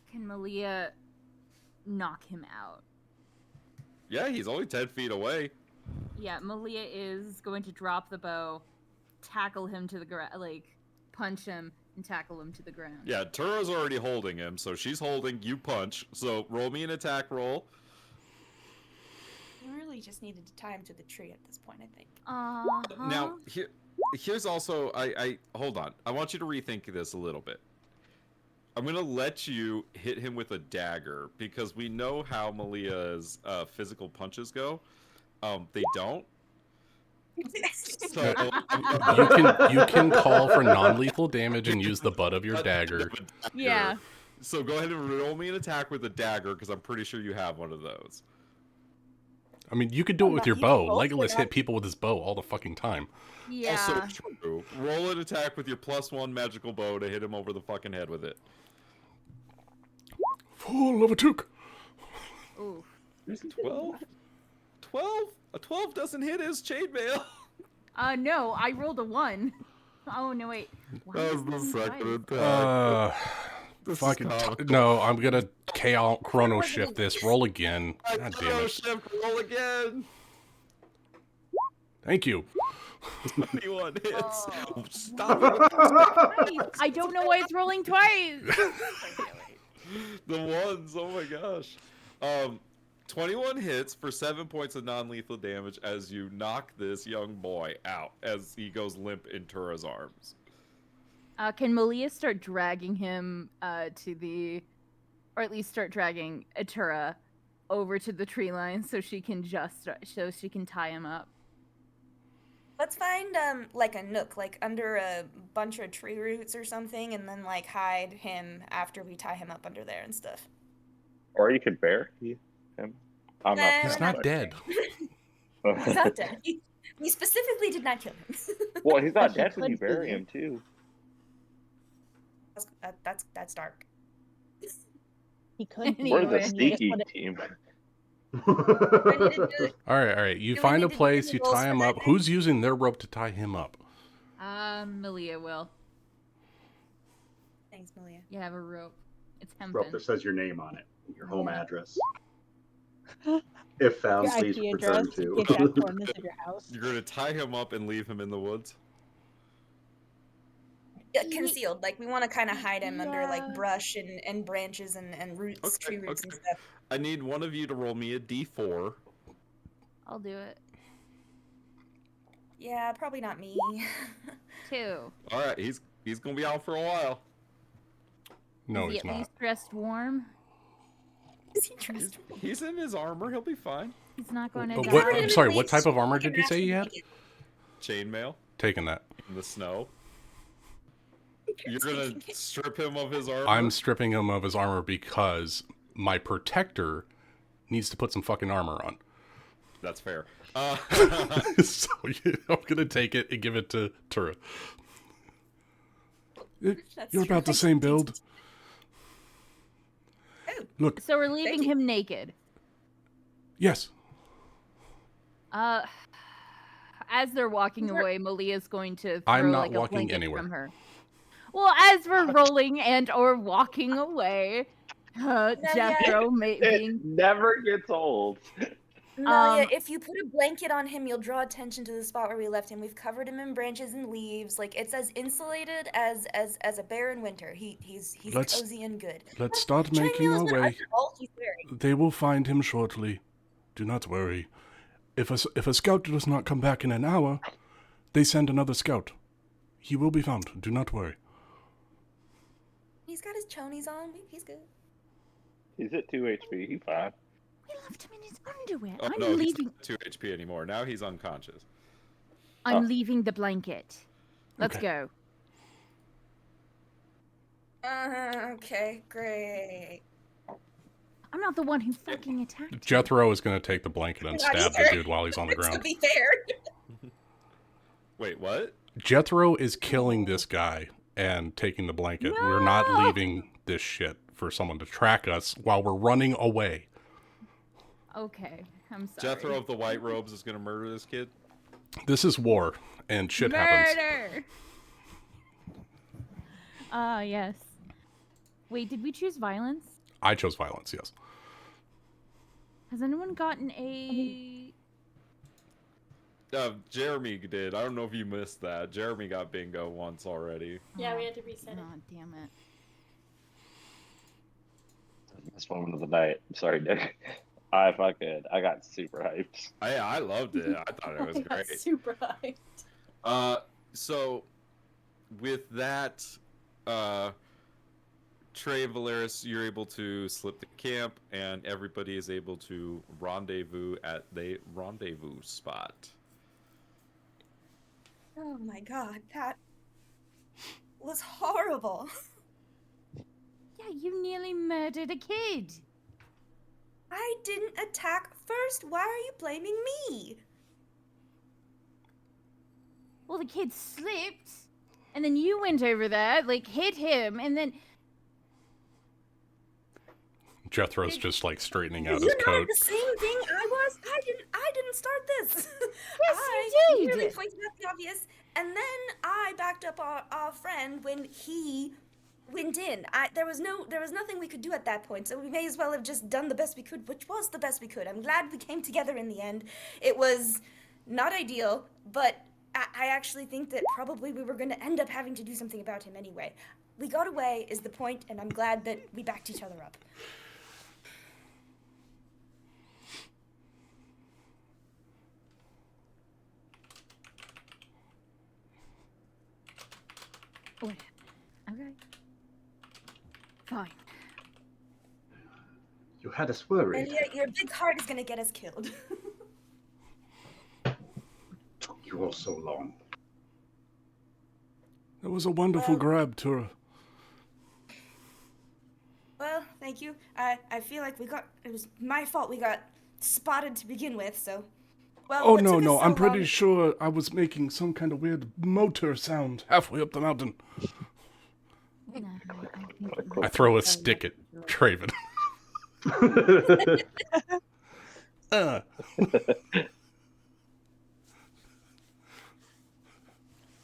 Can Malia knock him out? Yeah, he's only 10 feet away. Yeah, Malia is going to drop the bow, tackle him to the ground, like, punch him and tackle him to the ground. Yeah, Tura's already holding him, so she's holding, you punch. So roll me an attack roll. we really just needed to tie him to the tree at this point, I think. Now, here's also, I hold on. I want you to rethink this a little bit. I'm going to let you hit him with a dagger, because we know how Malia's physical punches go. They don't. So, you can call for non-lethal damage and use the butt of your dagger. Yeah. So go ahead and roll me an attack with a dagger, because I'm pretty sure you have one of those. I mean, you could do it with your You can bow. both Legolas hit hit people with his bow all the fucking time. Yeah. Also true. Roll an attack with your +1 magical bow to hit him over the fucking head with it. Full of a took. Ooh. 12? 12? A 12 doesn't hit his chainmail. No, I rolled a 1. Oh, no, wait. Why That is was this the twice? second attack. Fucking no, I'm gonna chrono shift this. Roll again. God damn Chrono it. shift, roll again. Thank you. 21 hits. Oh. Stop Twice. I don't know why it's rolling twice. the ones. Oh my gosh. 21 hits for 7 points of non-lethal damage as you knock this young boy out as he goes limp in Tura's arms. Can Malia start dragging him to the, or at least start dragging Atura over to the tree line so she can tie him up? Let's find like a nook, like under a bunch of tree roots or something, and then like hide him after we tie him up under there and stuff. Or you could bury him. I'm not. He's not dead. He's not dead. We specifically did not kill him. Well, he's not dead when you bury him too. That's dark. He could be. We're the and you just sneaky wanna- team. All right. You Do we find a need to do place, any you rolls tie for him that up. then? Who's using their rope to tie him up? Malia will. Thanks, Malia. You have a rope. It's Rope hempen. that says your name on it, your home Yeah. address. If found, Your please IP return address, to. the exact coordinates of your house. You're gonna tie him up and leave him in the woods? Yeah, concealed. Like we want to kind of hide him under Yeah. like brush and branches and roots, tree roots and stuff. I need one of you to roll me a d4. I'll do it. Yeah, probably not me. 2. All right, he's gonna be out for a while. No, Is he he's at not. least dressed warm? Is he dressed? He's in his armor. He'll be fine. He's not going to But die. what? I'm sorry. What type of armor did you say he had? Chainmail Taking that. in the snow. You're gonna strip him of his armor. I'm stripping him of his armor because my protector needs to put some fucking armor on. That's fair. So I'm gonna take it and give it to Tura. You're about the same build. Look, So we're leaving him naked. yes. As they're walking away, Malia's going to throw I'm not like a walking blanket anywhere. from her. Well, as we're rolling and or walking away, Jethro It being never gets old. No, if you put a blanket on him, you'll draw attention to the spot where we left him. We've covered him in branches and leaves. Like it's as insulated as a bear in winter. He's Let's- cozy and good. Let's start Chainmail making is our not way. under all he's wearing. They will find him shortly. Do not worry. If a scout does not come back in an hour, they send another scout. He will be found. Do not worry. He's got his chonies on. He's good. He's at 2 HP. He's fine. we left him in his underwear. Oh, I'm no, he's leaving. not 2 HP anymore. Now he's unconscious. I'm leaving the blanket. Let's Okay. go. Okay, great. I'm not the one who fucking attacked him. Jethro is going to take the blanket and Not stab the either. dude while he's on the To ground. be fair. Wait, what? Jethro is killing this guy and taking the blanket. We're not No! leaving this shit for someone to track us while we're running away. Okay, I'm sorry. Jethro of the White Robes is gonna murder this kid? This is war, and shit happens. Murder! Yes. Wait, did we choose violence? I chose violence, yes. Has anyone gotten a... Jeremy did. I don't know if you missed that. Jeremy got bingo once already. Yeah, we had to reset it. Oh, damn it. This moment of the night. I'm sorry, Nick. I got super hyped. I loved it. I thought it was I got great. super hyped. So with that, Trey Valeris, you're able to slip the camp, and everybody is able to rendezvous at the rendezvous spot. Oh my god, that was horrible. Yeah, you nearly murdered a kid. I didn't attack first. Why are you blaming me? Well, the kid slipped, and then you went over there, like, hit him, and then... Jethro's just, like, straightening out You're his not coat. the same thing I was. I didn't start this. Yes, you did. Really pointed out the obvious, and then I backed up our friend when he went in. There was nothing we could do at that point, so we may as well have just done the best we could, which was the best we could. I'm glad we came together in the end. It was not ideal, but I actually think that probably we were going to end up having to do something about him anyway. We got away is the point, and I'm glad that we backed each other up. Whatever. Okay. Fine. You had us worried. And your big heart is going to get us killed. You all so long. That was a wonderful grab, Tura. Well, thank you. I feel like it was my fault we got spotted to begin with, so... Well, Oh, what no, took us no, so I'm pretty long- sure I was making some kind of weird motor sound halfway up the mountain. No, I think it I might throw be a stick at Traven.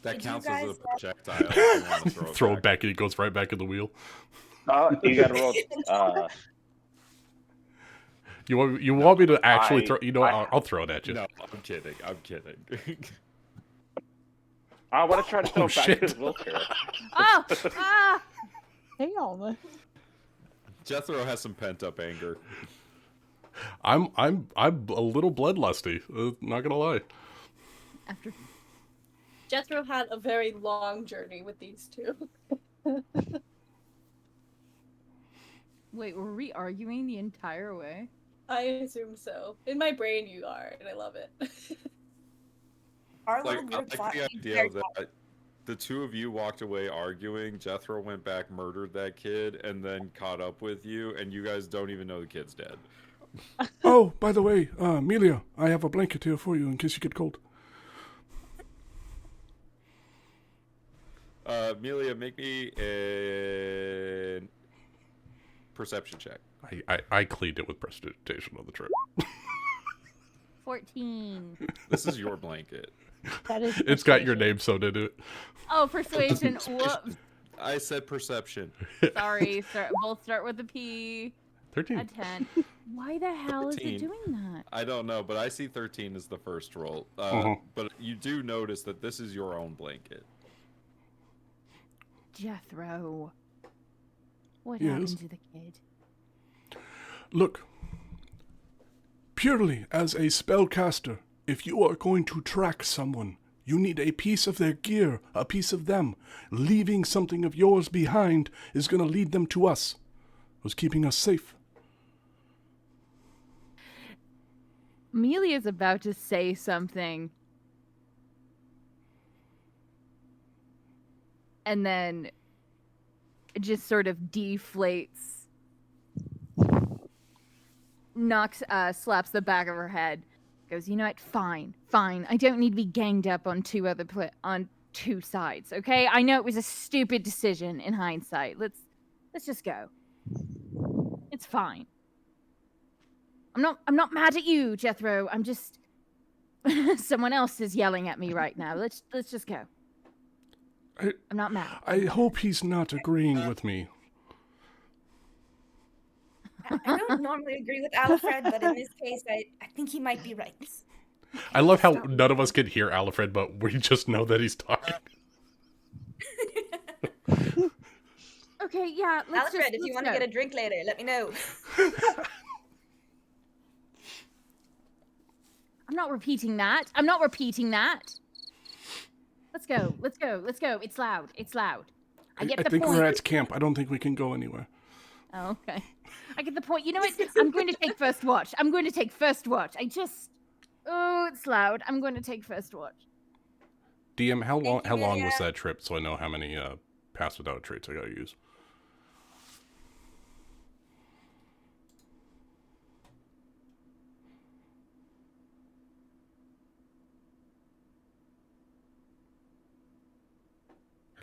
That Did you counts as a guys- projectile. If you want to Throw it back and it goes right back in the wheel. You gotta roll. You want me to actually I- throw? You know, what, I- I'll throw it at you. No, I'm kidding. I'm kidding. I want to try to throw Oh, it back shit. to his wheelchair. Oh! Ah! Hang on. Jethro has some pent up anger. I'm a little bloodlusty. Not gonna lie. After... Jethro had a very long journey with these two. Wait, were we arguing the entire way? I assume so. In my brain, you are, and I love it. Our Like, little I group like fought the the idea entire that the two of you walked away arguing. Jethro went back, murdered that kid, and then caught up with you, and you guys don't even know the kid's dead. Oh, by the way, Amelia, I have a blanket here for you in case you get cold. Amelia, make me a perception check. I cleaned it with prestidigitation on the trip. 14. This is your blanket. That is. It's got your name sewn into it. Oh, persuasion. Whoops. I said perception. Sorry. Both start with a P. 13. A 10. Why the hell is 13. it doing that? I don't know, but I see 13 as the first roll. But you do notice that this is your own blanket. Jethro. What Yes? happened to the kid? Look, purely as a spellcaster, if you are going to track someone, you need a piece of their gear, a piece of them. Leaving something of yours behind is going to lead them to us. It was keeping us safe. Amelia's about to say something. And then it just sort of deflates. Slaps the back of her head. Goes, you know what? Fine. I don't need to be ganged up on on two sides, okay? I know it was a stupid decision in hindsight. Let's just go. It's fine. I'm not mad at you, Jethro. I'm just someone else is yelling at me right now. Let's just go. I'm not mad. I hope he's not agreeing with me. I don't normally agree with Alfred, but in this case, I think he might be right. I love how none of us can hear Alfred, but we just know that he's talking. Okay, yeah, Alfred, if you want to get a drink later, let me know. I'm not repeating that. Let's go. It's loud. I get I the think point. we're at camp. I don't think we can go anywhere. Oh, okay. I get the point. You know what? I'm going to take first watch. Oh, it's loud. I'm going to take first watch. DM, how long was that trip so I know how many pass without traits I gotta use?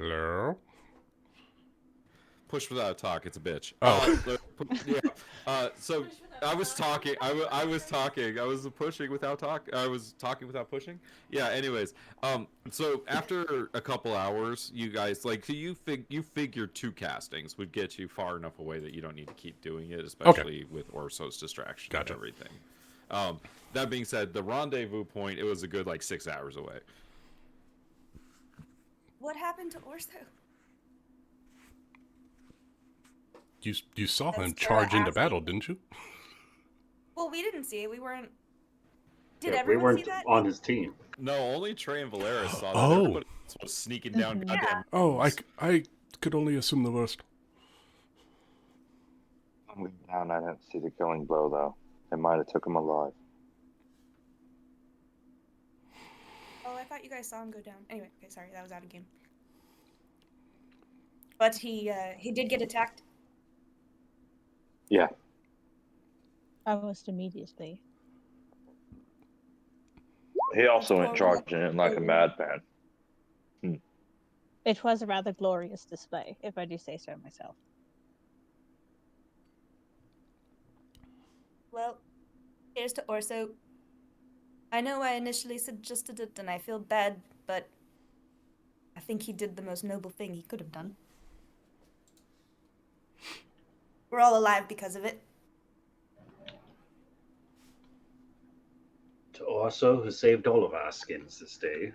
Hello? Push without a talk. It's a bitch. Oh. Yeah. So I was talking. I was talking. I was pushing without talk. I was talking without pushing. Yeah. Anyways. So after a couple hours, you guys you figure 2 castings would get you far enough away that you don't need to keep doing it, especially with Orso's distraction and everything. That being said, the rendezvous point, it was a good 6 hours away. What happened to Orzo? You saw him That's charge into asking. battle, didn't you? Well, we didn't see it. We weren't. Did Yeah, we everyone weren't see that? on his team. No, only Trey and Valeris saw that. Oh. Everybody else was sneaking down goddamn. Oh, I could only assume the worst. On the way down, I didn't see the killing blow, though. It might have took him alive. Oh, I thought you guys saw him go down. Anyway, okay, sorry, that was out of game. But he did get attacked. Yeah. Almost immediately. He also went charging in like a madman. It was a rather glorious display, if I do say so myself. Well, here's to Orso. I know I initially suggested it and I feel bad, but I think he did the most noble thing he could have done. We're all alive because of it. To Orso, who saved all of our skins this day.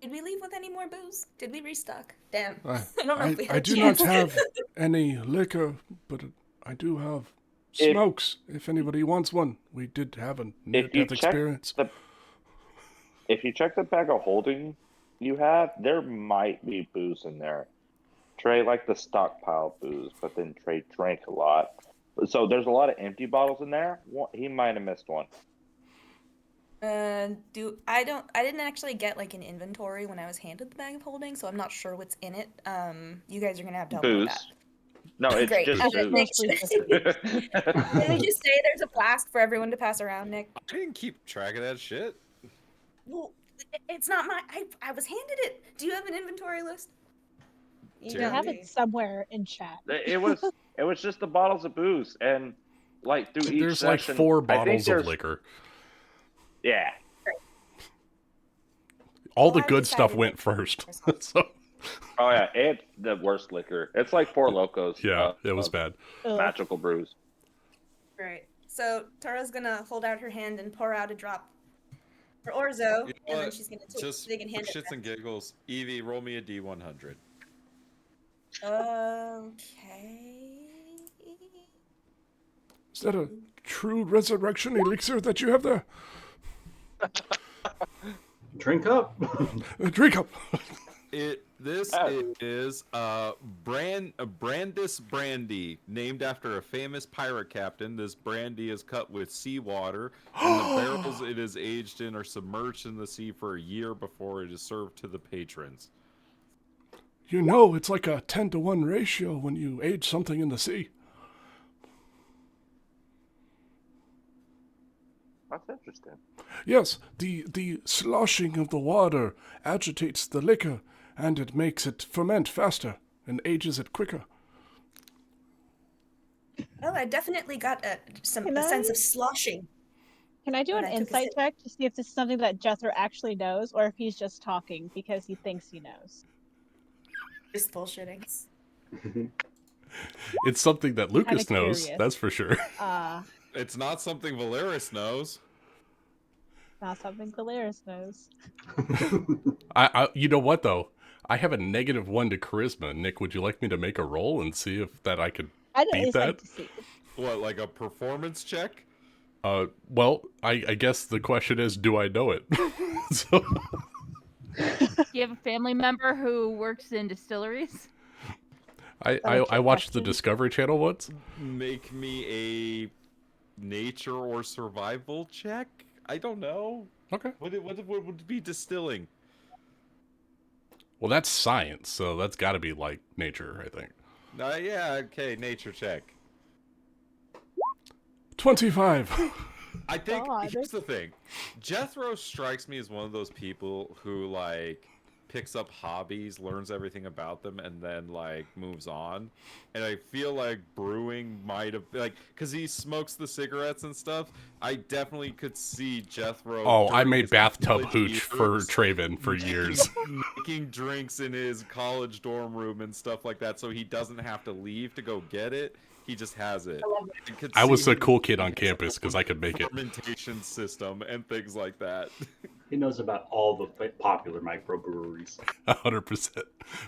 Did we leave with any more booze? Did we restock? Damn. I don't know if we had I a do not chance. have any liquor, but I do have smokes. If anybody wants one, we did have a near-death experience. If you check the bag of holding you have, there might be booze in there. Trey liked the stockpile booze, but then Trey drank a lot. So there's a lot of empty bottles in there. He might have missed one. I didn't actually get like an inventory when I was handed the bag of holding, so I'm not sure what's in it. You guys are gonna have to help me with that. No, it's Great. just booze. Can we just say there's a flask for everyone to pass around, Nick? I didn't keep track of that shit. Well, it's not my. I was handed it. Do you have an inventory list? You have it somewhere in chat. It was just the bottles of booze, and like through each There's session, like 4 I think bottles of there's- liquor. Yeah. All the good stuff went first. So. Oh yeah, it's the worst liquor. It's like 4 Locos. Yeah, it was bad. Magical brews. Right. So Tara's gonna hold out her hand and pour out a drop for Orzo, and then she's gonna take Just they can for hand it shits back. and giggles, Evie, roll me a D100. Okay. Is that a true resurrection elixir that you have there? Drink up. Drink up. This is Brandis brandy, named after a famous pirate captain. This brandy is cut with seawater, and the barrels it is aged in are submerged in the sea for a year before it is served to the patrons. You know, it's like a 10-to-1 ratio when you age something in the sea. That's interesting. Yes, the sloshing of the water agitates the liquor, and it makes it ferment faster and ages it quicker. Oh, I definitely got a sense of sloshing. Can I do an insight check to see if this is something that Jethro actually knows, or if he's just talking because he thinks he knows? Just bullshitting. It's something that Lucas Kinda knows, curious. that's for sure. It's not something Valeris knows. Not something Valeris knows. I you know what though? I have a -1 to charisma. Nick, would you like me to make a roll and see if I could I'd at beat least that? like to see. What, like a performance check? Well, I guess the question is, do I know it? So Do you have a family member who works in distilleries? I watched the Discovery Channel once. Make me a nature or survival check? I don't know. Okay. What would be distilling? Well, that's science, so that's got to be like nature, I think. Yeah, okay, nature check. 25. I think God. here's the thing. Jethro strikes me as one of those people who like picks up hobbies, learns everything about them, and then like moves on. And I feel like brewing might have like because he smokes the cigarettes and stuff. I definitely could see Jethro. Oh, I during made his bathtub college hooch for years Traven for years. making drinks in his college dorm room and stuff like that, so he doesn't have to leave to go get it. He just has it. I was see a him cool kid on using campus because I could make it. fermentation system and things like that. He knows about all the popular microbreweries. 100%.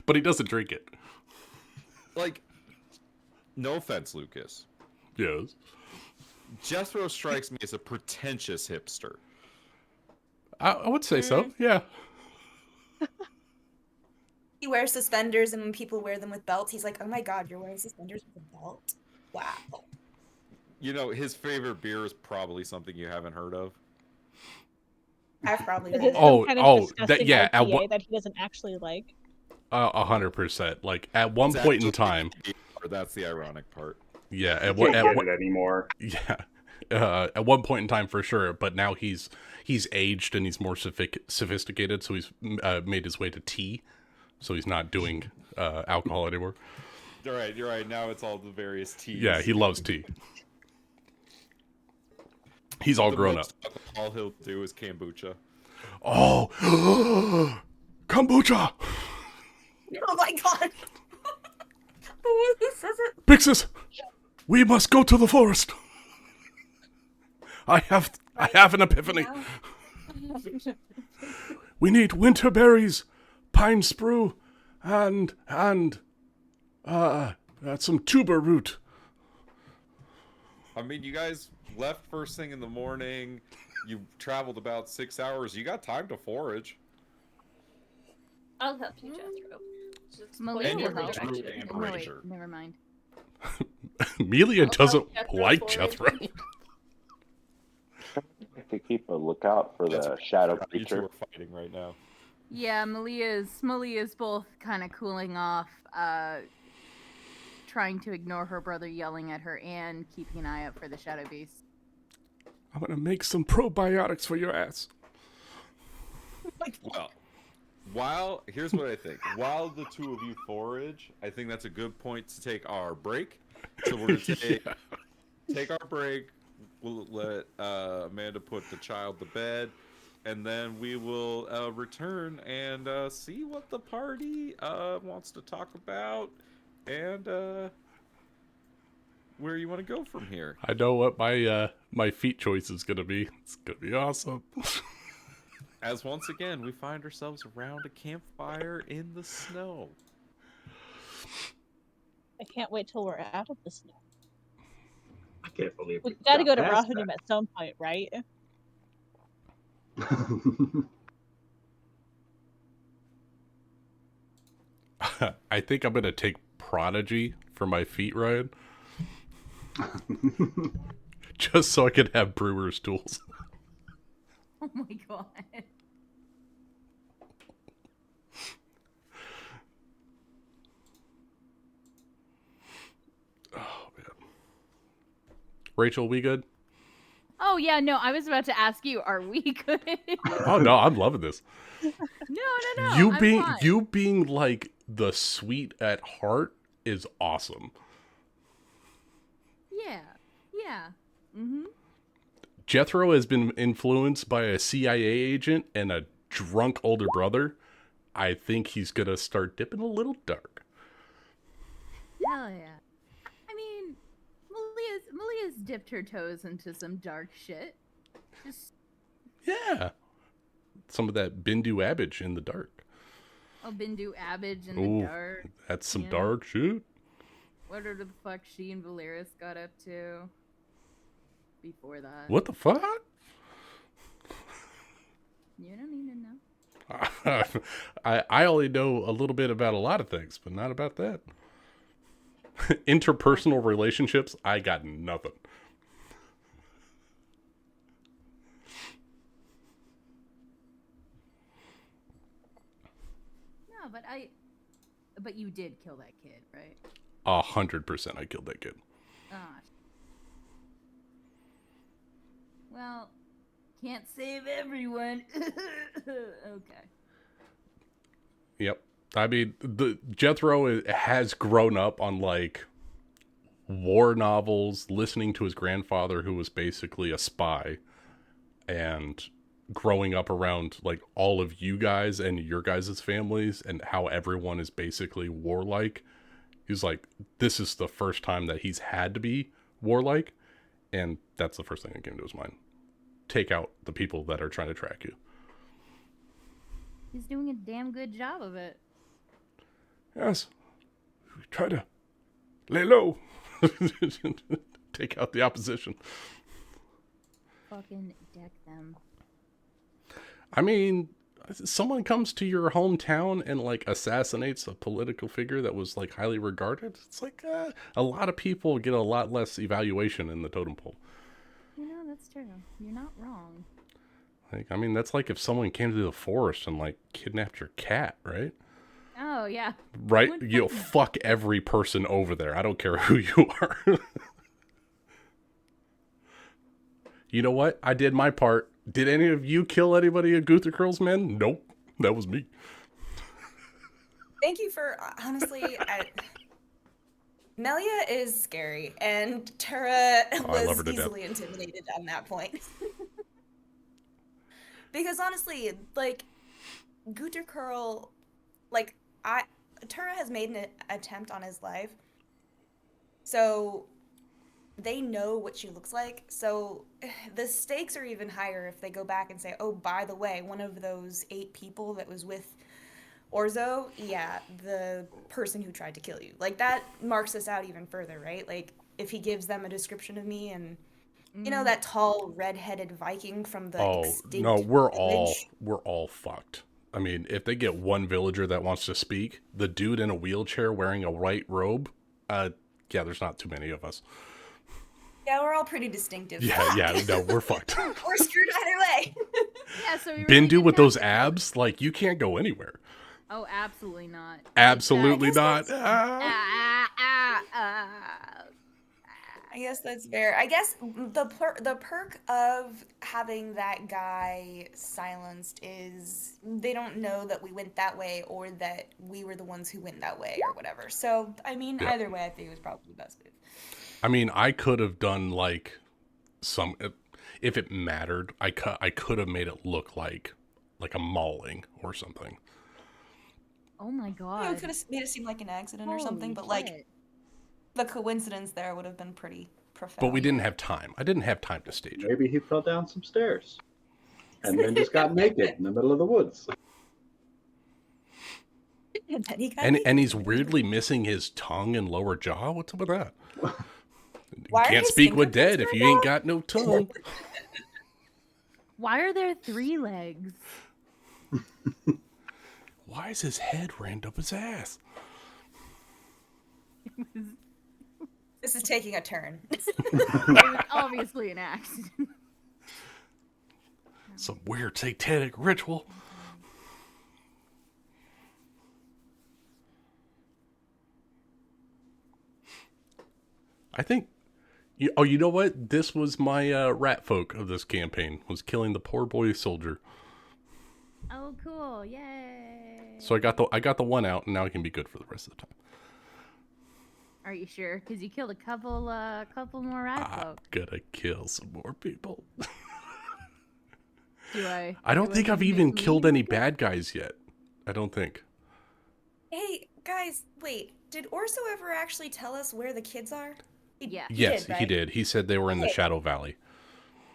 But he doesn't drink it. Like, no offense, Lucas. Yes. Jethro strikes me as a pretentious hipster. I would say so, yeah. He wears suspenders, and when people wear them with belts, he's like, "Oh my god, you're wearing suspenders with a belt? Wow." You know, his favorite beer is probably something you haven't heard of. I've probably Is heard it it. some kind of that disgusting yeah. At IPA that he doesn't actually like? 100%. Like at one It's point in actually- time. That's the ironic part. Yeah. At Can't what? get it anymore. Yeah. At one point in time for sure, but now he's aged and he's more sophisticated, so he's made his way to tea, so he's not doing alcohol anymore. You're right. Now it's all the various teas. Yeah, he loves tea. He's all grown up. All he'll do is kombucha. Oh, kombucha! Oh my god. Who says it? Pixis, we must go to the forest. I have an epiphany. We need winter berries, pine sprue, and some tuber root. I mean, you guys left first thing in the morning. You traveled about 6 hours. You got time to forage. I'll help you, Jethro. Just Malia And will you're help. Jethro Actually. and Oh, no, wait, Ranger. never mind. Melia I'll doesn't help Jethro like forage. Jethro. To keep a lookout for the shadow You two creature. are fighting right now. Yeah, Malia's both kind of cooling off, trying to ignore her brother yelling at her and keeping an eye out for the shadow beast. I'm gonna make some probiotics for your ass. Well, here's what I think. While the two of you forage, I think that's a good point to take our break. So we're gonna take our break. We'll let Amanda put the child to bed, and then we will return and see what the party wants to talk about, and where you want to go from here. I know what my feat choice is gonna be. It's gonna be awesome. As once again, we find ourselves around a campfire in the snow. I can't wait till we're out of the snow. I can't believe We we gotta go to got past Rahunim at some point, right? I think I'm gonna take Prodigy for my feat, Ryan. Just so I could have brewer's tools. Oh my god. Oh man. Rachel, we good? Oh yeah, no, I was about to ask you, are we good? Oh no, I'm loving this. No. You being like the sweet at heart is awesome. Yeah. Mm-hmm. Jethro has been influenced by a CIA agent and a drunk older brother. I think he's gonna start dipping a little dark. Hell yeah. I mean, Malia's dipped her toes into some dark shit. Just Yeah. Some of that Bindu Abbage in the dark. Bindu Abbage in Ooh, the dark. that's some Yeah. dark shit. Whatever the fuck she and Valeris got up to before that. What the fuck? You don't need to know. I only know a little bit about a lot of things, but not about that. Interpersonal relationships, I got nothing. No, but you did kill that kid, right? 100% I killed that kid. Ah. Well, can't save everyone. Okay. Yep. I mean, the Jethro has grown up on like war novels, listening to his grandfather, who was basically a spy, and growing up around like all of you guys and your guys' families and how everyone is basically warlike. He's like, this is the first time that he's had to be warlike, and that's the first thing that came to his mind. Take out the people that are trying to track you. He's doing a damn good job of it. Yes. Try to lay low. Take out the opposition. Fucking deck them. I mean, someone comes to your hometown and like assassinates a political figure that was like highly regarded. It's like a lot of people get a lot less evaluation in the totem pole. You know, that's true. You're not wrong. Like, I mean, that's like if someone came to the forest and like kidnapped your cat, right? Oh, yeah. Right? You'll fuck every person over there. I don't care who you are. You know what? I did my part. Did any of you kill anybody at Gunther Curl's men? Nope. That was me. Thank you for, honestly, Melia is scary, and Tara was easily intimidated on that point. Because honestly, like, Gunther Curl, like, Tara has made an attempt on his life, so they know what she looks like, so the stakes are even higher if they go back and say, oh, by the way, one of those 8 people that was with Orzo, yeah, the person who tried to kill you. Like, that marks us out even further, right? Like, if he gives them a description of me and, you know, that tall, red-headed Viking from the extinct no, we're village. all fucked. I mean, if they get one villager that wants to speak, the dude in a wheelchair wearing a white robe, yeah, there's not too many of us. Yeah, we're all pretty distinctive. Yeah, no, we're fucked. We're screwed either way. Yeah, so we Bindu with those abs, like, you can't go anywhere. Oh, absolutely not. Absolutely not. I guess that's fair. I guess the perk of having that guy silenced is they don't know that we went that way or that we were the ones who went that way or whatever. So, I mean, either way, I think it was probably the best move. I mean, I could have done like some, if it mattered, I could have made it look like a mauling or something. Oh my god. You know, it could have made it seem like an accident or something, but like the coincidence there would have been pretty profound. But we didn't have time. I didn't have time to stage it. Maybe he fell down some stairs and then just got naked in the middle of the woods. And he's weirdly missing his tongue and lower jaw. What's up with that? Why can't speak with dead if you ain't got no tongue. Why are there 3 legs? Why is his head rammed up his ass? This is taking a turn. It was obviously an accident. Some weird satanic ritual. I think, you know what? This was my rat folk of this campaign, was killing the poor boy soldier. Oh, cool! Yay! So I got the one out, and now I can be good for the rest of the time. Are you sure? Because you killed a couple more rat folk. Gonna kill some more people. I don't think I've even killed any bad guys yet. I don't think. Hey, guys, wait. Did Orzo ever actually tell us where the kids are? Yeah. Yes, he did. He said they were in the Shadow Valley.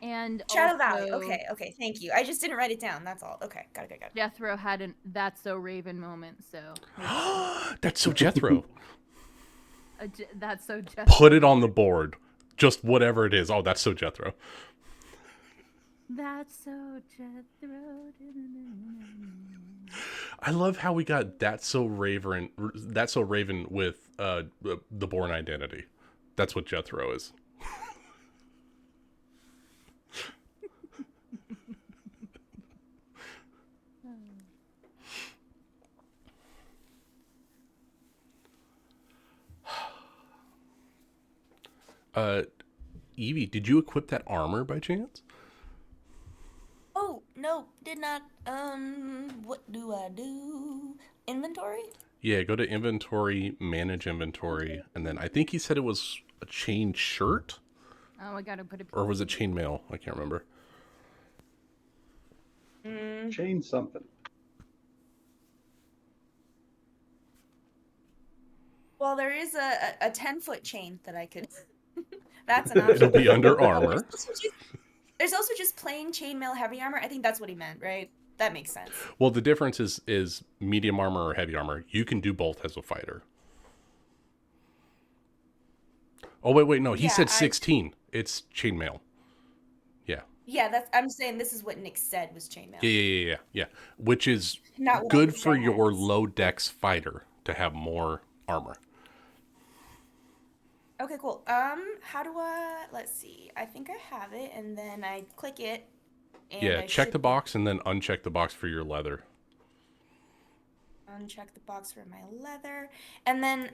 And Shadow Valley. Okay, thank you. I just didn't write it down. That's all. Okay, got it. Jethro had an "That's so Raven" moment, so. That's so Jethro. That's so Jethro. Put it on the board. Just whatever it is. Oh, that's so Jethro. That's so Jethro. I love how we got That's so Raven with the Born Identity. That's what Jethro is. Evie, did you equip that armor by chance? Nope, did not. What do I do? Inventory? Yeah, go to inventory, manage inventory, and then I think he said it was a chain shirt, Oh, I gotta put a. or was it chain mail? I can't remember. Chain something. Well, there is a 10-foot chain that I could. That's an option. It'll be under armor. There's also just plain chainmail heavy armor. I think that's what he meant, right? That makes sense. Well, the difference is medium armor or heavy armor. You can do both as a fighter. Oh, wait, no. He said 16. It's chainmail. Yeah. Yeah, I'm saying this is what Nick said was chainmail. Yeah. Which is Not what good he for says. your low dex fighter to have more armor. Okay, cool. How do I? Let's see. I think I have it, and then I click it. And Yeah, I check the box and then uncheck the box for your leather. Uncheck the box for my leather, and then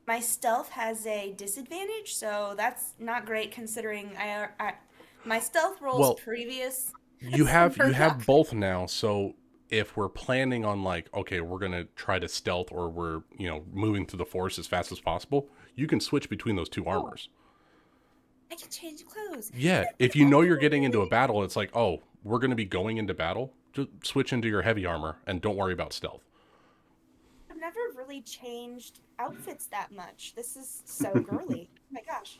my stealth has a disadvantage, so that's not great considering my stealth rolls previous. You have both now, so if we're planning on like, okay, we're gonna try to stealth or we're moving through the forest as fast as possible, you can switch between those two armors. I can change clothes. Yeah, if you know you're getting into a battle, it's like, oh, we're gonna be going into battle, just switch into your heavy armor and don't worry about stealth. I've never really changed outfits that much. This is so girly. Oh my gosh.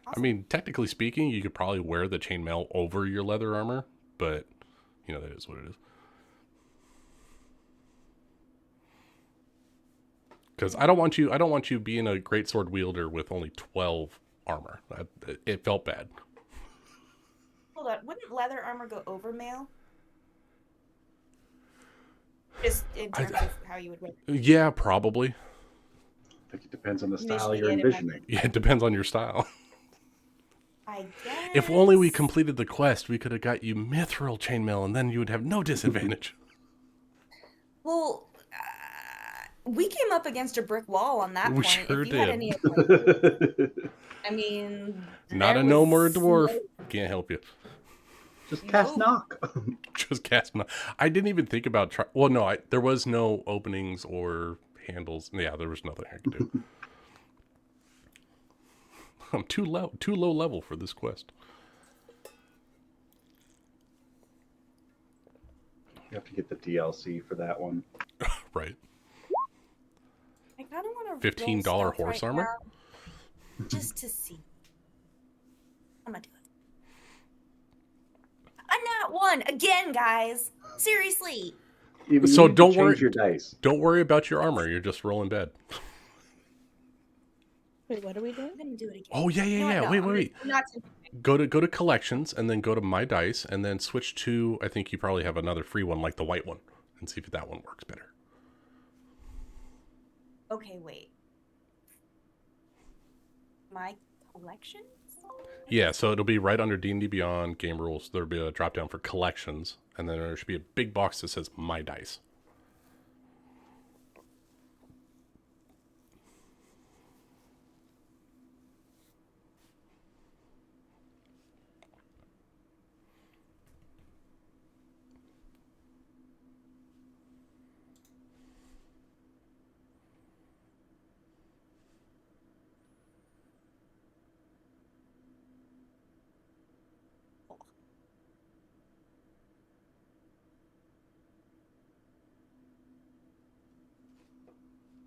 Awesome. I mean, technically speaking, you could probably wear the chainmail over your leather armor, but that is what it is. Because I don't want you being a greatsword wielder with only 12 armor. It felt bad. Hold on, wouldn't leather armor go over mail? Just in terms of how you would wear it. Yeah, probably. I think it depends on the style you're envisioning. Yeah, it depends on your style. I guess. If only we completed the quest, we could have got you mithril chainmail, and then you would have no disadvantage. Well, we came up against a brick wall on that We point. sure if you did. Had any I mean, Not a gnome or a dwarf. Can't help you. Just cast knock. Just cast knock. I didn't even think about there was no openings or handles. Yeah, there was nothing I could do. I'm too low level for this quest. You have to get the DLC for that one. Right. I kind of want to $15 horse armor? now, just to see. I'm gonna do it. I'm not one again, guys. Seriously. So don't worry. Change your dice. Don't worry about your armor. You're just rolling bad. Wait, what are we doing? I'm gonna do it again. Oh yeah. No, Wait. I'm not. Go to collections and then go to my dice and then switch to, I think you probably have another free one like the white one, and see if that one works better. Okay, wait. My collections? Yeah, so it'll be right under D&D Beyond game rules. There'll be a drop down for collections, and then there should be a big box that says my dice.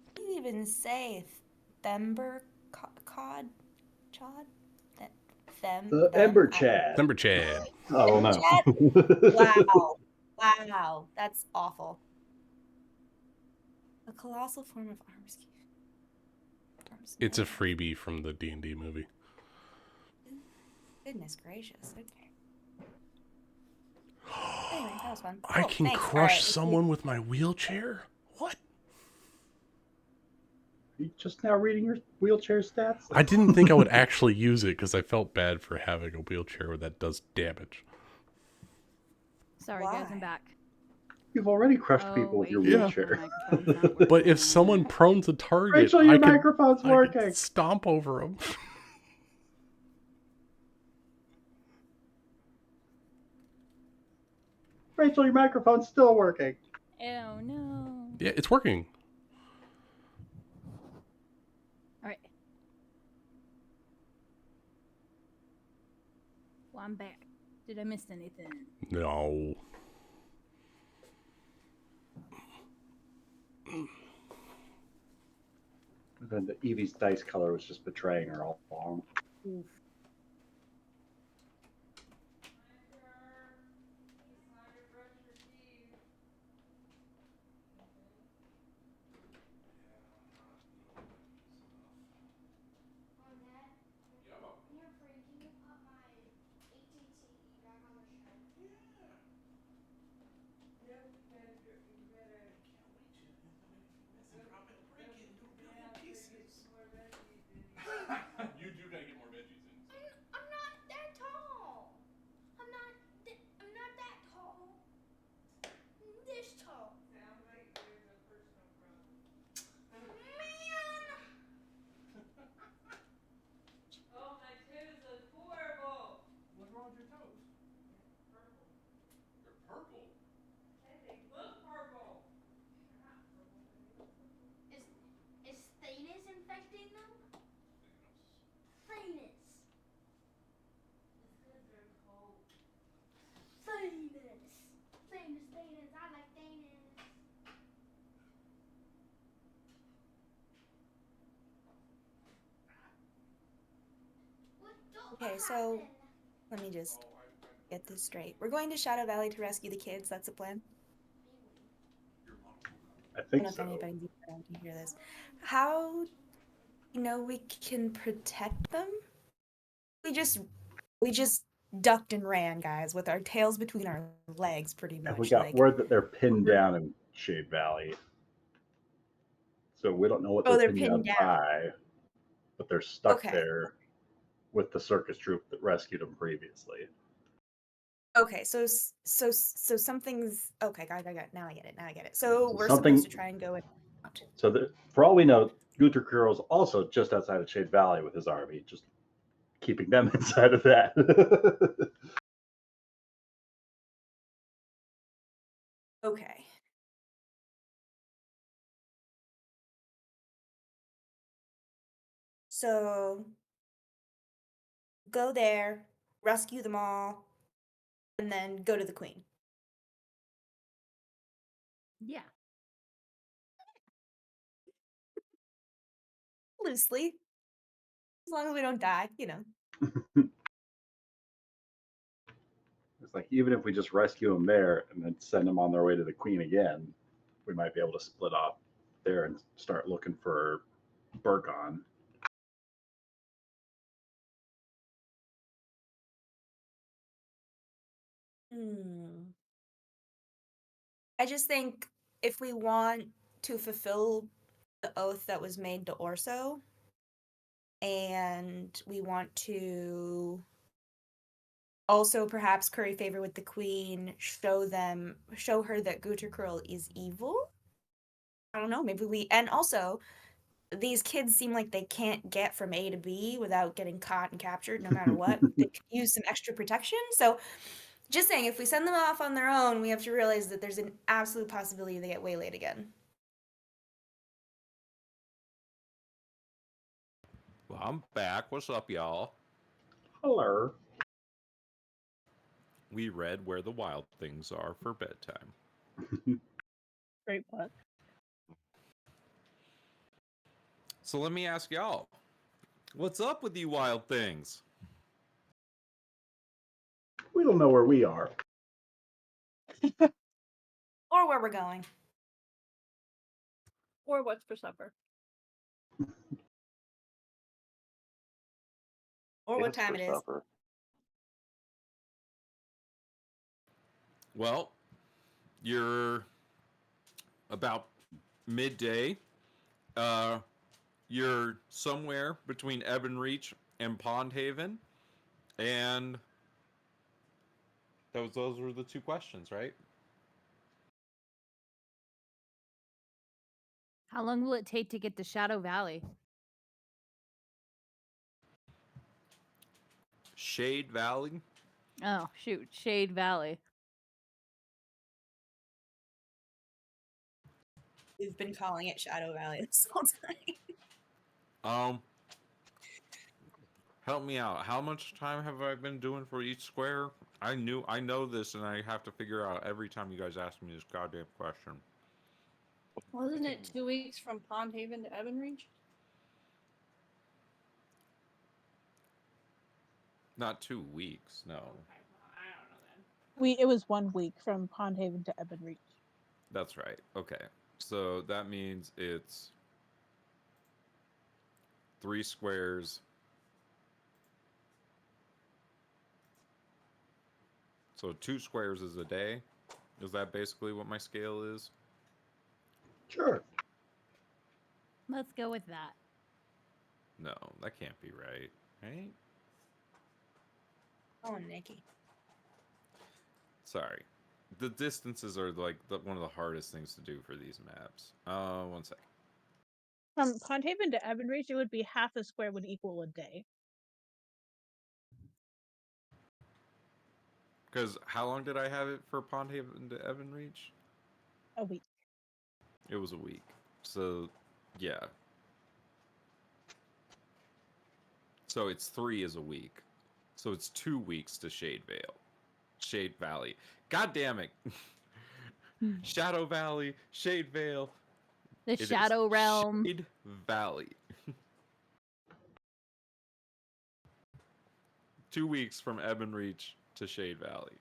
What do you even say? Thember cod? Chod? The Ember Chad. Ember Chad. Oh no. Wow. That's awful. A colossal form of arms. It's a freebie from the D&D movie. Goodness gracious. Okay. Anyway, that was fun. I Cool, can thanks. crush Alright, someone with my wheelchair? What? You just now reading your wheelchair stats? I didn't think I would actually use it because I felt bad for having a wheelchair that does damage. Sorry, guys, I'm back. You've already crushed people with your wheelchair. But if someone prones a target, Rachel, your I could- microphone's I working. could stomp over them. Rachel, your microphone's still working. Oh no. Yeah, it's working. All right. Well, I'm back. Did I miss anything? No. Then the Evie's dice color was just betraying her all along. Oof. You do gotta get more veggies in. I'm not that tall. I'm not that tall. I'm this tall. Sounds like there's a personal problem. Man! Oh, my toes look horrible. What's wrong with your toes? Purple. They're purple. They look purple. Is Thanos infecting them? Thanos. It's because they're cold. Thanos. Thanos. I like Thanos. What Okay, so let me just get this straight. We're going to Shadow Valley to rescue the kids. That's the plan. I I think don't know so. if anybody's around to hear this. How we can protect them? We just ducked and ran, guys, with our tails between our legs, pretty much. And we got like, word that they're pinned down in Shade Valley. So we don't know what they're pinned down by, but they're stuck there with the circus troupe that rescued them previously. Okay, so something's okay. Got. Now I get it. So we're supposed to try and go. So for all we know, Gunther Kurl's also just outside of Shade Valley with his army, just keeping them inside of that. Okay. So go there, rescue them all, and then go to the queen. Yeah. Loosely. As long as we don't die, It's like, even if we just rescue them there and then send them on their way to the queen again, we might be able to split off there and start looking for Burgon. I just think if we want to fulfill the oath that was made to Orzo, and we want to also perhaps curry favor with the queen, show her that Guterkurl is evil. I don't know, and also these kids seem like they can't get from A to B without getting caught and captured no matter what. They could use some extra protection. So just saying, if we send them off on their own, we have to realize that there's an absolute possibility they get waylaid again. Well, I'm back. What's up, y'all? Hello. We read Where the Wild Things Are for bedtime. Great book. So let me ask y'all, what's up with you wild things? We don't know where we are. Or where we're going. Or what's for supper. Or what time it is. Well, you're about midday. You're somewhere between Ebonreach and Pondhaven, and those were the two questions, right? How long will it take to get to Shadow Valley? Shade Valley. Oh, shoot. Shade Valley. We've been calling it Shadow Valley this whole time. Help me out. How much time have I been doing for each square? I know this, and I have to figure out every time you guys ask me this goddamn question. Wasn't it 2 weeks from Pond Haven to Ebenreach? Not 2 weeks, no. It was 1 week from Pondhaven to Ebenreach. That's right. Okay. So that means it's 3 squares. So 2 squares is a day? Is that basically what my scale is? Sure. Let's go with that. No, that can't be right. Right? Oh, Nikki. Sorry. The distances are like one of the hardest things to do for these maps. 1 second. From Pondhaven to Ebenreach, it would be half a square would equal a day. Because how long did I have it for Pondhaven to Ebenreach? A week. It was a week. So, yeah. So it's 3 is a week. So it's 2 weeks to Shade Valley. God damn it. Shadow Valley, Shade Vale. The It is Shadow Realm. Shade Valley. 2 weeks from Ebenreach to Shade Valley.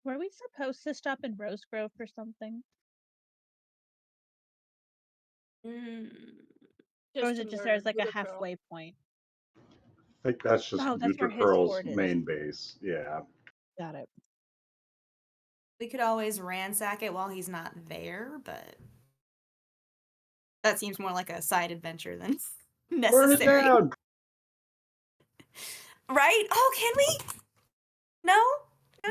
Were we supposed to stop in Rose Grove for something? Or is it just there's like a halfway point? I think that's just that's where Guter his Curl's fort is. main base. Yeah. Got it. We could always ransack it while he's not there, but that seems more like a side adventure than Burn it necessary. down. Right? Oh, can we? No?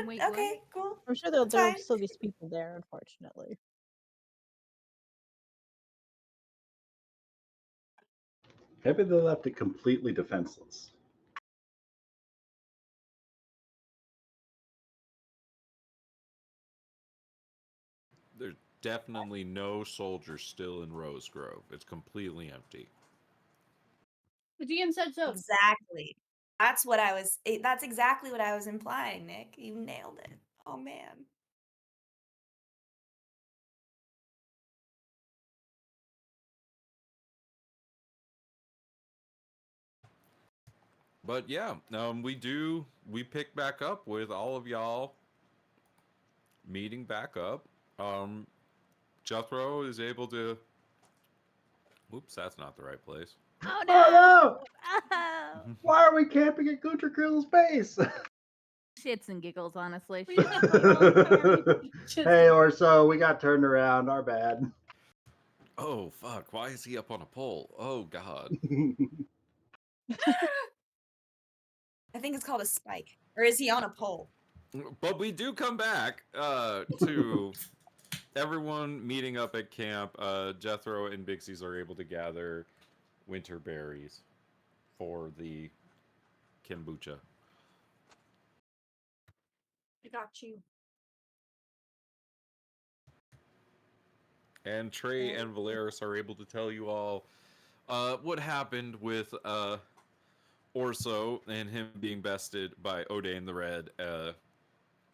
Wait, okay, cool. I'm sure That's there'll fine. still be people there, unfortunately. Maybe they left it completely defenseless. There's definitely no soldiers still in Rose Grove. It's completely empty. The GM said so. Exactly. That's exactly what I was implying, Nick. You nailed it. Oh man. But yeah, we pick back up with all of y'all meeting back up. Jethro is able to. Oops, that's not the right place. Oh no! Oh, no! Oh. Why are we camping at Guter Curl's base? Shits and giggles, honestly. Hey, Orzo, we got turned around. Our bad. Oh fuck! Why is he up on a pole? Oh god. I think it's called a spike. Or is he on a pole? But we do come back to everyone meeting up at camp. Jethro and Bixies are able to gather winter berries for the kombucha. I got you. And Trey and Valeris are able to tell you all what happened with Orzo and him being bested by Odain the Red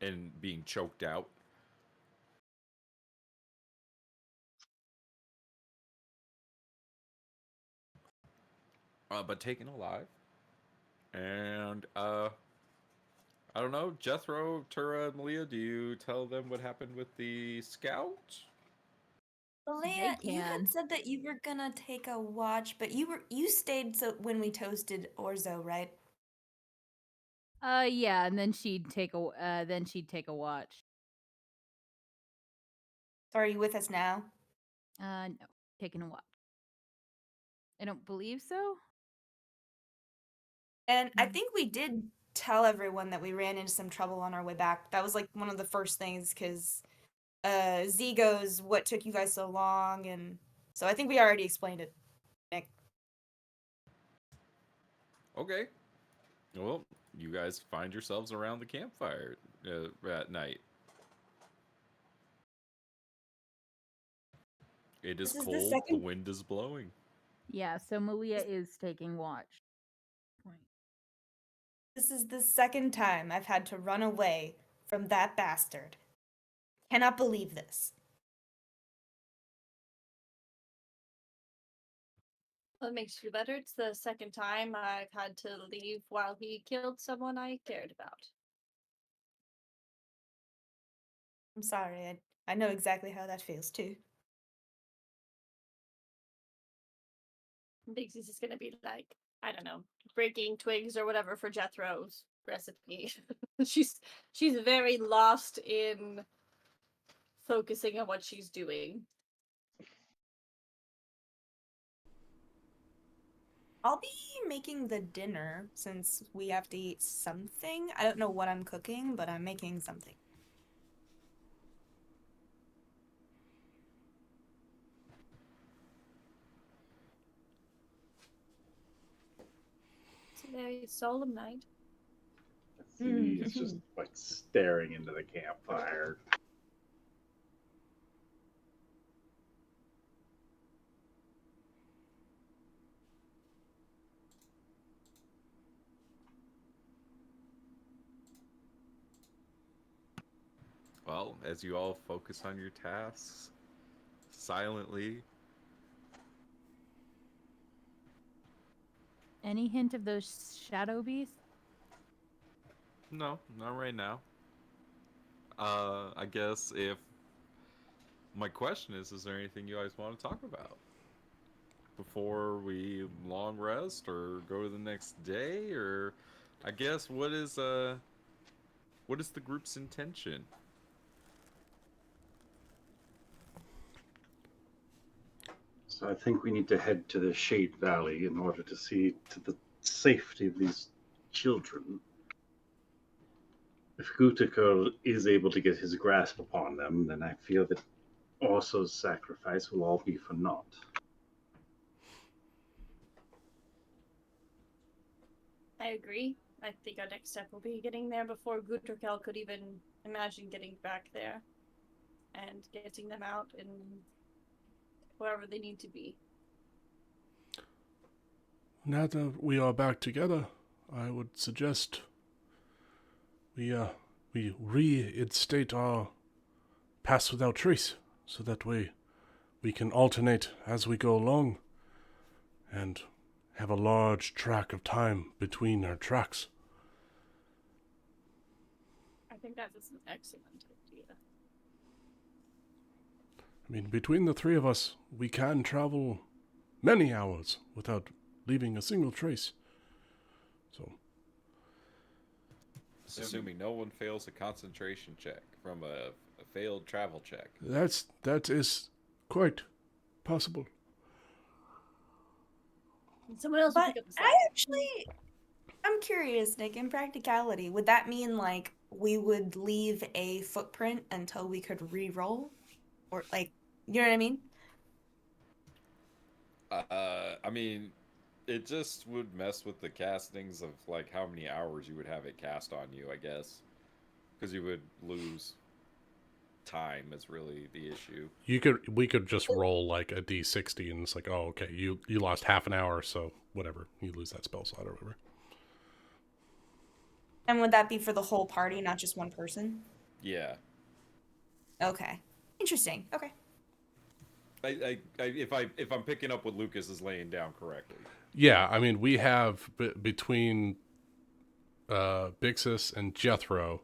and being choked out. But taken alive. And I don't know, Jethro, Tura, and Malia, do you tell them what happened with the scout? Leia, you had said that you were gonna take a watch, but you stayed when we toasted Orzo, right? Yeah, and then she'd take a watch. So are you with us now? No, taking a watch. I don't believe so. And I think we did tell everyone that we ran into some trouble on our way back. That was like one of the first things, because Z goes, "What took you guys so long?" And so I think we already explained it, Nick. Okay. Well, you guys find yourselves around the campfire at night. It is This is the cold, the second- wind is blowing. Yeah, so Malia is taking watch. Point. This is the second time I've had to run away from that bastard. Cannot believe this. Well, it makes you better. It's the second time I've had to leave while he killed someone I cared about. I'm sorry. I know exactly how that feels too. Thinks this is gonna be like, I don't know, breaking twigs or whatever for Jethro's recipe. she's very lost in focusing on what she's doing. I'll be making the dinner since we have to eat something. I don't know what I'm cooking, but I'm making something. It's a very solemn night. He's just like staring into the campfire. Well, as you all focus on your tasks, silently, Any hint of those shadow beasts? no, not right now. I guess if my question is there anything you guys want to talk about before we long rest or go to the next day, or I guess what is the group's intention? So I think we need to head to the Shade Valley in order to see to the safety of these children. If Gutico is able to get his grasp upon them, then I feel that Orso's sacrifice will all be for naught. I agree. I think our next step will be getting there before Guterkel could even imagine getting back there and getting them out and wherever they need to be. Now that we are back together, I would suggest we reinstate our pass without trace, so that way we can alternate as we go along and have a large track of time between our tracks. I think that is an excellent idea. I mean, between the three of us, we can travel many hours without leaving a single trace. So, Assuming no one fails a concentration check from a failed travel check. that is quite possible. And someone else will But pick up the slack. I'm curious, Nick, in practicality, would that mean like we would leave a footprint until we could re-roll? Or like, you know what I mean? I mean, it just would mess with the castings of like how many hours you would have it cast on you, I guess, because you would lose time is really the issue. We could just roll like a d60 and it's like, oh, okay, you lost half an hour, so whatever, you lose that spell slot or whatever. And would that be for the whole party, not just one person? Yeah. Okay. Interesting. Okay. If I'm picking up what Lucas is laying down correctly. Yeah, I mean, we have between Bixus and Jethro,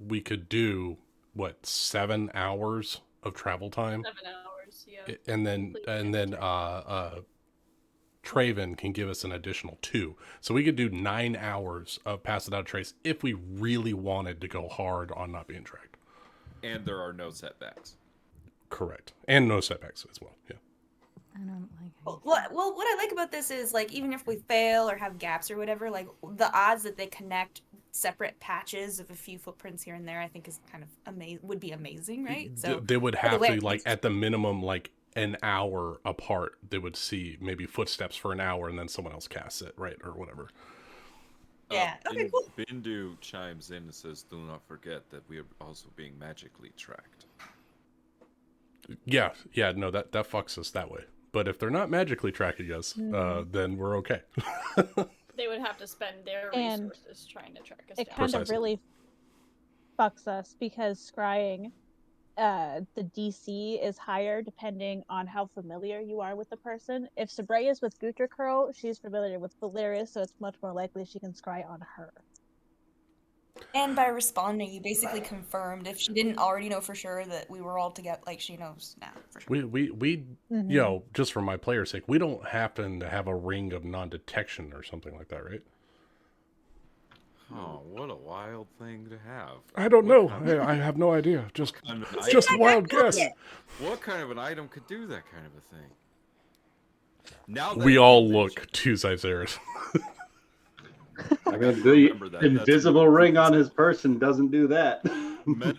we could do what, 7 hours of travel time, 7 hours, yeah. and then Traven can give us an additional 2, so we could do 9 hours of Pass Without Trace if we really wanted to go hard on not being tracked. And there are no setbacks. Correct, and no setbacks as well. Yeah. I don't like Well, what I like about this is like even if we fail or have gaps or whatever, like the odds that they connect separate patches of a few footprints here and there, I think is kind of would be amazing, right? So They would have to, like, at the minimum, like an hour apart. They would see maybe footsteps for an hour, and then someone else casts it, right, or whatever. Yeah. Okay, cool. Bindu chimes in and says, "Do not forget that we are also being magically tracked." Yeah, no, that fucks us that way. But if they're not magically tracking us, then we're okay. They would have to spend their And resources trying to track us it down. kind of Precisely. really fucks us because scrying, the DC is higher depending on how familiar you are with the person. If Sabraya is with Guter Curl, she's familiar with Valeris, so it's much more likely she can scry on her. And by responding, you basically confirmed if she didn't already know for sure that we were all together. Like she knows now for sure. We you know, just for my player's sake, we don't happen to have a ring of non-detection or something like that, right? Oh, what a wild thing to have. I don't know. I have no idea. Just a wild guess. What kind of an item could do that kind of a thing? Now that We all look to Zyzeris. I mean, the invisible ring on his person doesn't do that.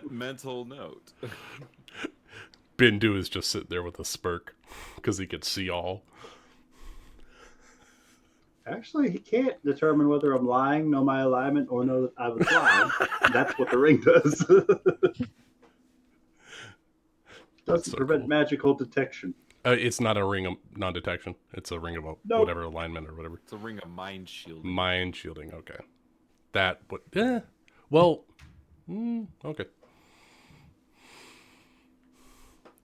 Mental note. Bindu is just sitting there with a smirk because he can see all. Actually, he can't determine whether I'm lying, know my alignment, or know that I was lying. That's what the ring does. Doesn't prevent magical detection. It's not a ring of non-detection. It's a ring of whatever alignment or whatever. It's a ring of mind shielding. Mind shielding, okay. That, well, okay.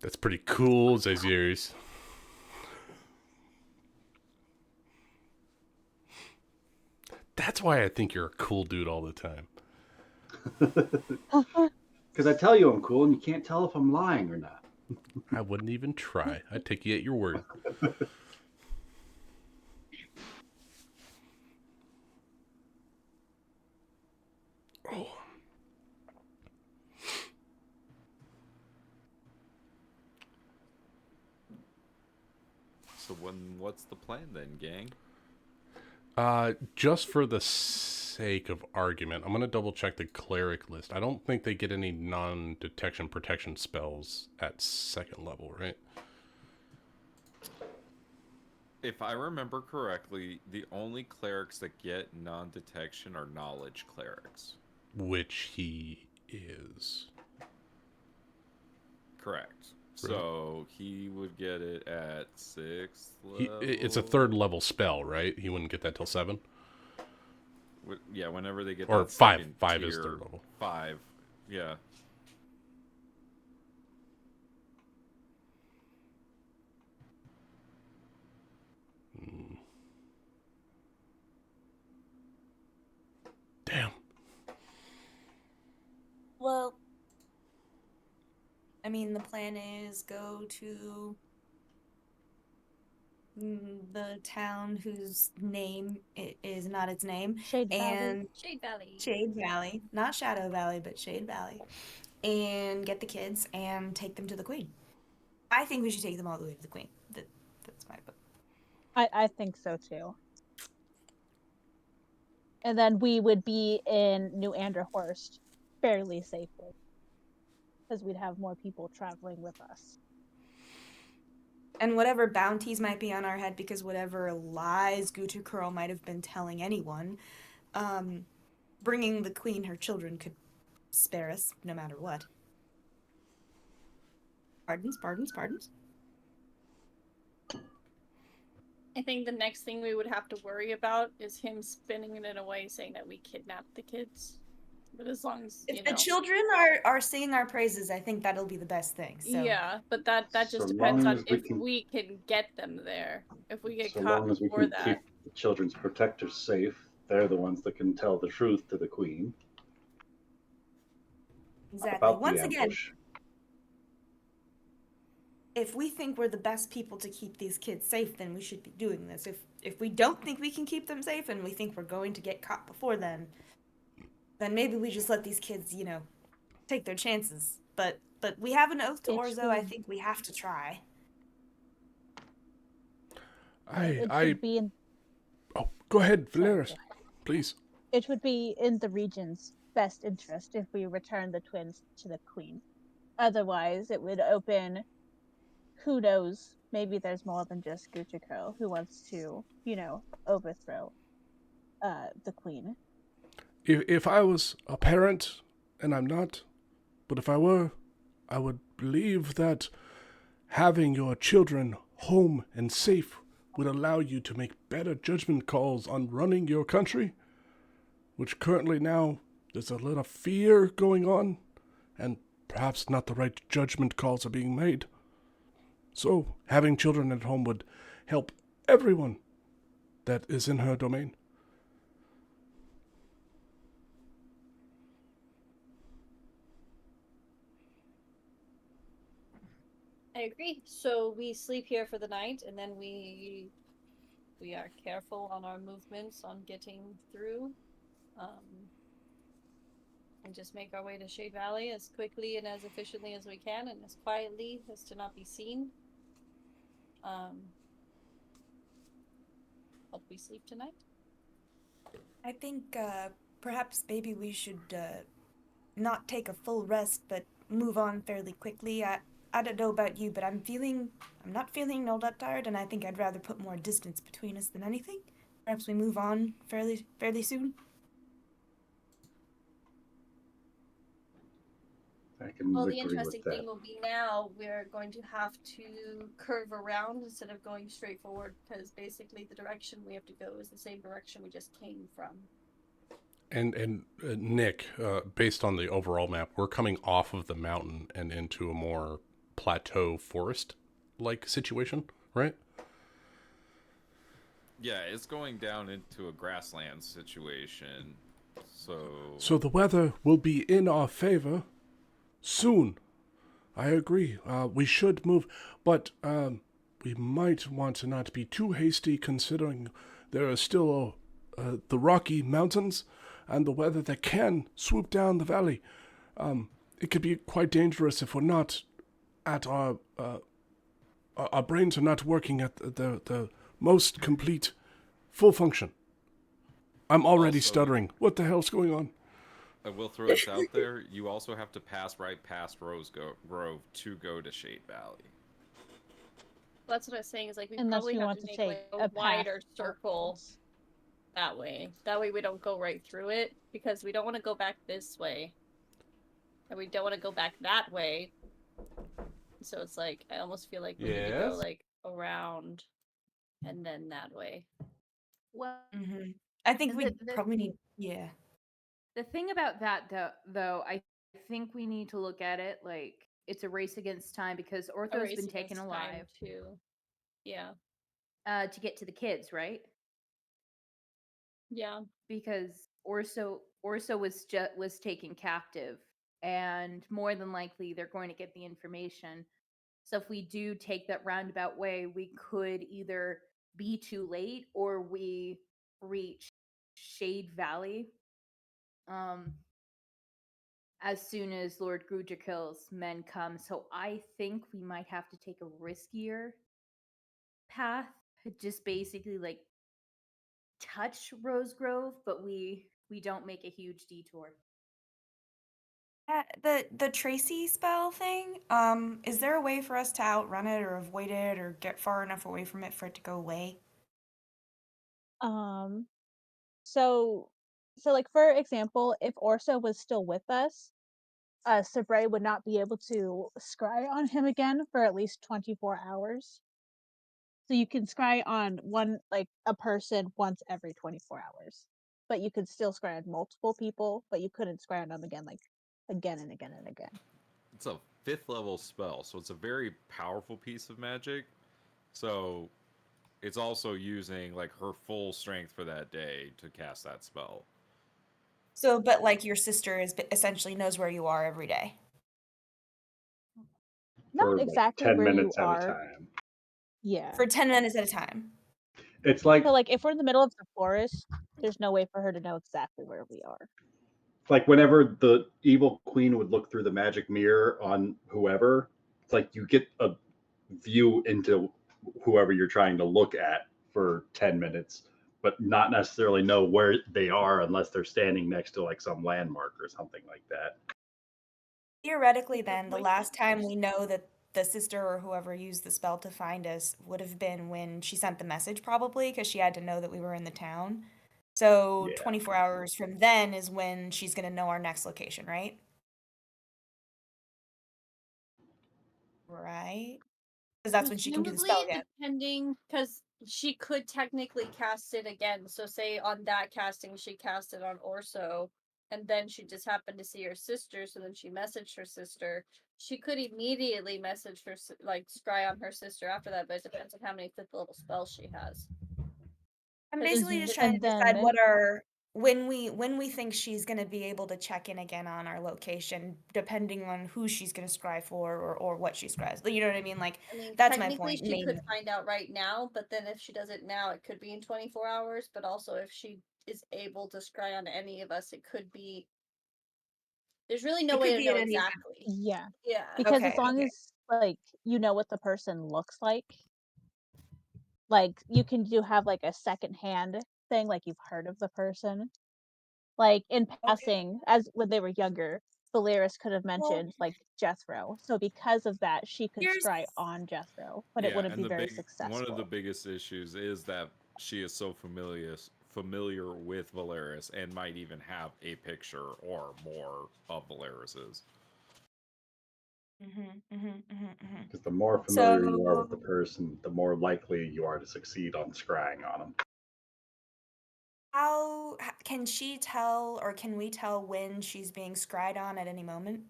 That's pretty cool, Zyzeris. That's why I think you're a cool dude all the time. Because I tell you I'm cool, and you can't tell if I'm lying or not. I wouldn't even try. I'd take you at your word. Oh. So what's the plan then, gang? Just for the sake of argument, I'm going to double check the cleric list. I don't think they get any non-detection protection spells at 2nd level, right? If I remember correctly, the only clerics that get non-detection are knowledge clerics. Which he is. Correct. Right. So he would get it at 6th level. It's a 3rd level spell, right? He wouldn't get that till 7? Yeah, whenever they get or that 5. second 5 tier, is 3rd level. 5, yeah. Damn. Well, I mean, the plan is go to the town whose name is not its name. Shade Valley. Shade Valley. Shade Valley. Not Shadow Valley, but Shade Valley. And get the kids and take them to the Queen. I think we should take them all the way to the Queen. That's my book. I think so too. And then we would be in New Anderhorst fairly safely. Because we'd have more people traveling with us. And whatever bounties might be on our head, because whatever lies Gutu Curl might have been telling anyone, bringing the Queen her children could spare us no matter what. Pardons? I think the next thing we would have to worry about is him spinning it in a way saying that we kidnapped the kids. But as long as if the children are singing our praises, I think that'll be the best thing. So. Yeah, but that just depends on if we can get them there. If we get caught before that. Keep the children's protectors safe, they're the ones that can tell the truth to the Queen. Exactly. Once again, if we think we're the best people to keep these kids safe, then we should be doing this. If we don't think we can keep them safe and we think we're going to get caught before then maybe we just let these kids, take their chances. But we have an oath to Orzo. I think we have to try. Oh, go ahead, Valeris, please. It would be in the region's best interest if we return the twins to the Queen. Otherwise, it would open, who knows, maybe there's more than just Guccico who wants to, overthrow the Queen. if I was a parent, and I'm not, but if I were, I would believe that having your children home and safe would allow you to make better judgment calls on running your country, which currently now there's a lot of fear going on, and perhaps not the right judgment calls are being made. So having children at home would help everyone that is in her domain. I agree. So we sleep here for the night, and then we are careful on our movements on getting through, and just make our way to Shade Valley as quickly and as efficiently as we can, and as quietly as to not be seen. Hope we sleep tonight. I think perhaps maybe we should not take a full rest, but move on fairly quickly. I don't know about you, but I'm not feeling all that tired, and I think I'd rather put more distance between us than anything. Perhaps we move on fairly soon. I can Well, the agree interesting with that. thing will be now we're going to have to curve around instead of going straight forward, because basically the direction we have to go is the same direction we just came from. And Nick, based on the overall map, we're coming off of the mountain and into a more plateau forest-like situation, right? Yeah, it's going down into a grassland situation. So the weather will be in our favor soon. I agree. We should move, but we might want to not be too hasty, considering there are still the Rocky Mountains and the weather that can swoop down the valley. It could be quite dangerous if we're not at our brains are not working at the most complete full function. I'm already stuttering. What the hell's going on? I will throw this out there. You also have to pass right past Rose Grove to go to Shade Valley. Well, that's what I was saying, is like we Unless probably we have want to to make take like a a wider path circle that way. That way we don't go right through it, because we don't want to go back this way. And we don't want to go back that way. So it's like, I almost feel like we need to go like around and then that way. Well, I think we probably need, yeah. The thing about that, though, I think we need to look at it like it's a race against time, because Ortho's been taken alive too. Yeah. To get to the kids, right? Yeah. Because Orzo was taken captive, and more than likely they're going to get the information. So if we do take that roundabout way, we could either be too late or we reach Shade Valley as soon as Lord Grudrakill's men come. So I think we might have to take a riskier path, just basically like touch Rose Grove, but we don't make a huge detour. The Tracy spell thing, is there a way for us to outrun it or avoid it or get far enough away from it for it to go away? So like for example, if Orso was still with us, Sabre would not be able to scry on him again for at least 24 hours. So you can scry on a person once every 24 hours. But you could still scry on multiple people, but you couldn't scry on them again, again and again and again. It's a 5th level spell, so it's a very powerful piece of magic. So it's also using like her full strength for that day to cast that spell. So, but like your sister essentially knows where you are every day. Not exactly 10 where minutes you at are. a time. Yeah. For 10 minutes at a time. It's like, so if we're in the middle of the forest, there's no way for her to know exactly where we are. It's like whenever the evil queen would look through the magic mirror on whoever, it's like you get a view into whoever you're trying to look at for 10 minutes, but not necessarily know where they are unless they're standing next to like some landmark or something like that. Theoretically, then, the last time we know that the sister or whoever used the spell to find us would have been when she sent the message, probably, because she had to know that we were in the town. So Yeah. 24 hours from then is when she's going to know our next location, right? Right? Because that's when she can do the spell Presumably, again. depending, because she could technically cast it again. So, say on that casting, she cast it on Orso, and then she just happened to see her sister, so then she messaged her sister. She could immediately message her, like, scry on her sister after that, but it depends on how many fifth level spells she has. I'm Because basically just trying to And decide then what our when we think she's going to be able to check in again on our location, depending on who she's going to scry for or what she scries. You know what I mean? Like I mean, that's my technically, point. she could Maybe. find out right now, but then if she does it now, it could be in 24 hours. But also, if she is able to scry on any of us, it could be. There's really no It way could to be know at any time. exactly. yeah, Yeah. because as Okay. long Okay. as like you know what the person looks like you can have like a secondhand thing, like you've heard of the person. Like in Okay. passing, as when they were younger, Valeris could have Well, mentioned like Jethro. So because of that, she could here's scry on Jethro, but it Yeah, wouldn't and be the very one of the successful. biggest issues is that she is so familiar with Valeris and might even have a picture or more of Valeris's. Because the more familiar you are with the person, the more likely you are to succeed on scrying on them. How can she tell, or can we tell when she's being scried on at any moment?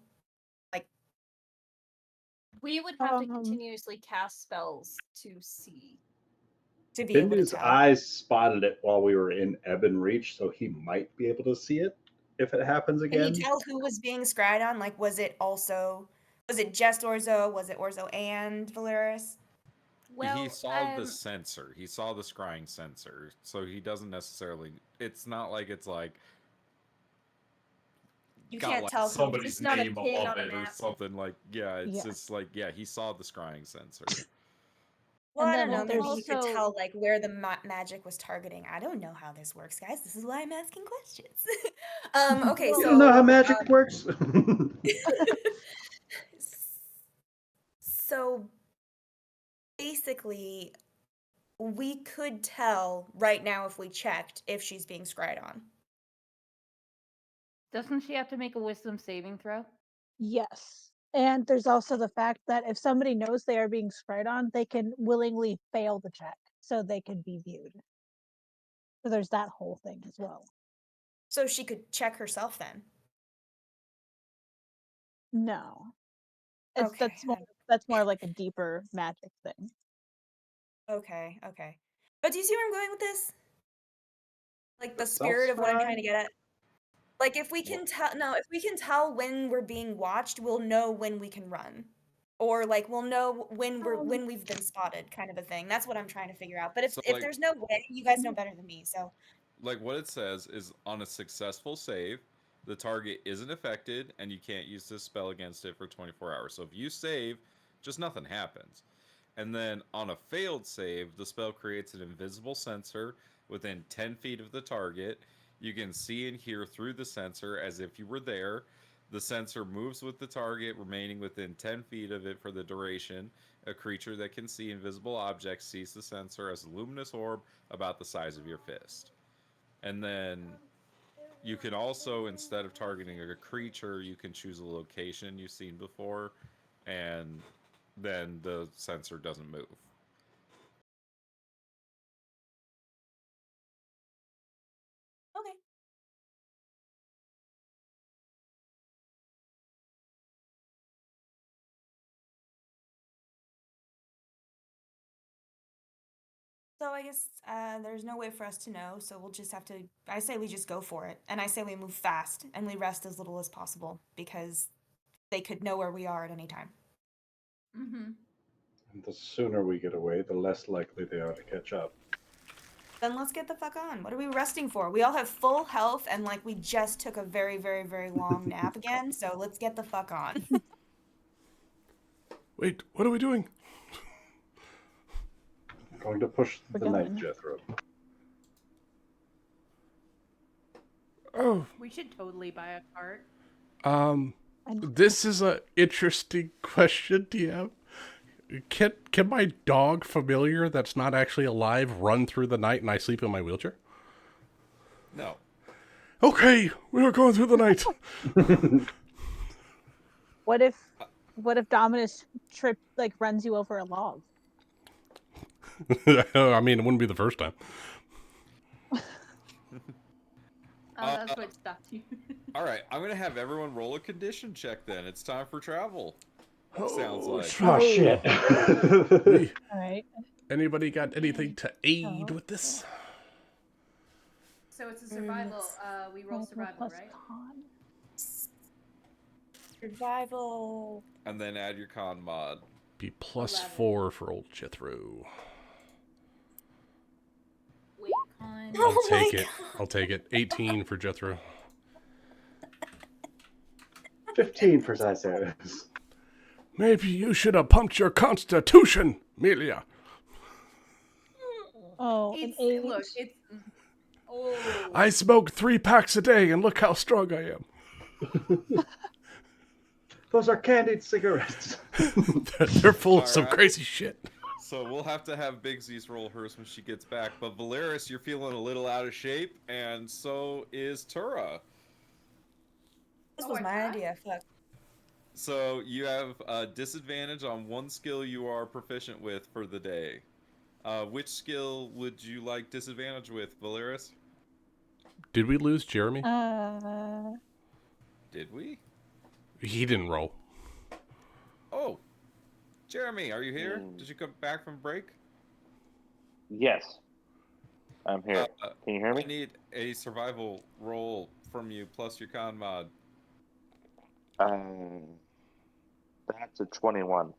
Like, We would have to continuously cast spells to see. to be able to Bindu's tell. eyes spotted it while we were in Ebon Reach, so he might be able to see it if it happens Can again. you tell who was being scried on? Like, was it just Orzo? Was it Orzo and Valeris? Well, he saw the sensor. He saw the scrying sensor, so he doesn't necessarily. It's not like it's like You got can't like tell somebody's It's not a name pin above on a it or map. something like. Yeah, it's Yeah. just like he saw the scrying sensor. Well, And I don't then know. there's Maybe he could also- tell like where the magic was targeting. I don't know how this works, guys. This is why I'm asking questions. Okay, You so don't know how magic works? so basically, we could tell right now if we checked if she's being scried on. Doesn't she have to make a wisdom saving throw? Yes. And there's also the fact that if somebody knows they are being scried on, they can willingly fail the check so they can be viewed. So there's that whole thing as well. So she could check herself then. No. Okay. That's more like a deeper magic thing. Okay. But do you see where I'm going with this? Like the The spirit of what I'm trying to self-scry? get at. Like if we can tell when we're being watched, we'll know when we can run. Or like we'll know when we've been spotted, kind of a thing. That's what I'm trying to figure out. But if So, if like- there's no way, you guys know better than me, so Like what it says is on a successful save, the target isn't affected and you can't use this spell against it for 24 hours. So if you save, just nothing happens. And then on a failed save, the spell creates an invisible sensor within 10 feet of the target. You can see and hear through the sensor as if you were there. The sensor moves with the target, remaining within 10 feet of it for the duration. A creature that can see invisible objects sees the sensor as a luminous orb about the size of your fist. And then you can also, instead of targeting a creature, you can choose a location you've seen before, and then the sensor doesn't move. okay. So I guess there's no way for us to know, so we'll just have to. I say we just go for it, and I say we move fast and we rest as little as possible because they could know where we are at any time. Mm-hmm. And the sooner we get away, the less likely they are to catch up. Then let's get the fuck on. What are we resting for? We all have full health, and like we just took a very, very, very long nap again. So let's get the fuck on. Wait, what are we doing? Going to push We're the knife, going. Jethro. Oh, We should totally buy a cart. this is a interesting question, DM. Can my dog familiar that's not actually alive run through the night and I sleep in my wheelchair? No. Okay, we are going through the night. What if Dominus runs you over a log? I mean, it wouldn't be the first time. That's what stopped you. All right, I'm gonna have everyone roll a condition check. Then it's time for travel. Sounds like. Oh shit. All right. Anybody got anything to aid with this? So it's a survival. We roll survival, right? Survival. And then add your con mod. Be +4 for old Jethro. Wait, con. I'll take it. I'll take it. 18 for Jethro. 15 for Zizos. Maybe you should have pumped your constitution, Melia. Oh, It's, an 8. look, it's. Oh. I smoke 3 packs a day, and look how strong I am. Those are candied cigarettes. They're full of some Alright. crazy shit. So we'll have to have Big Z's roll hers when she gets back. But Valeris, you're feeling a little out of shape, and so is Tura. This was my idea. Fuck. So you have a disadvantage on one skill you are proficient with for the day. Which skill would you like disadvantage with, Valeris? Did we lose Jeremy? Did we? He didn't roll. Oh, Jeremy, are you here? Did you come back from break? Yes. I'm here. Can you hear I me? need a survival roll from you plus your con mod. That's a 21.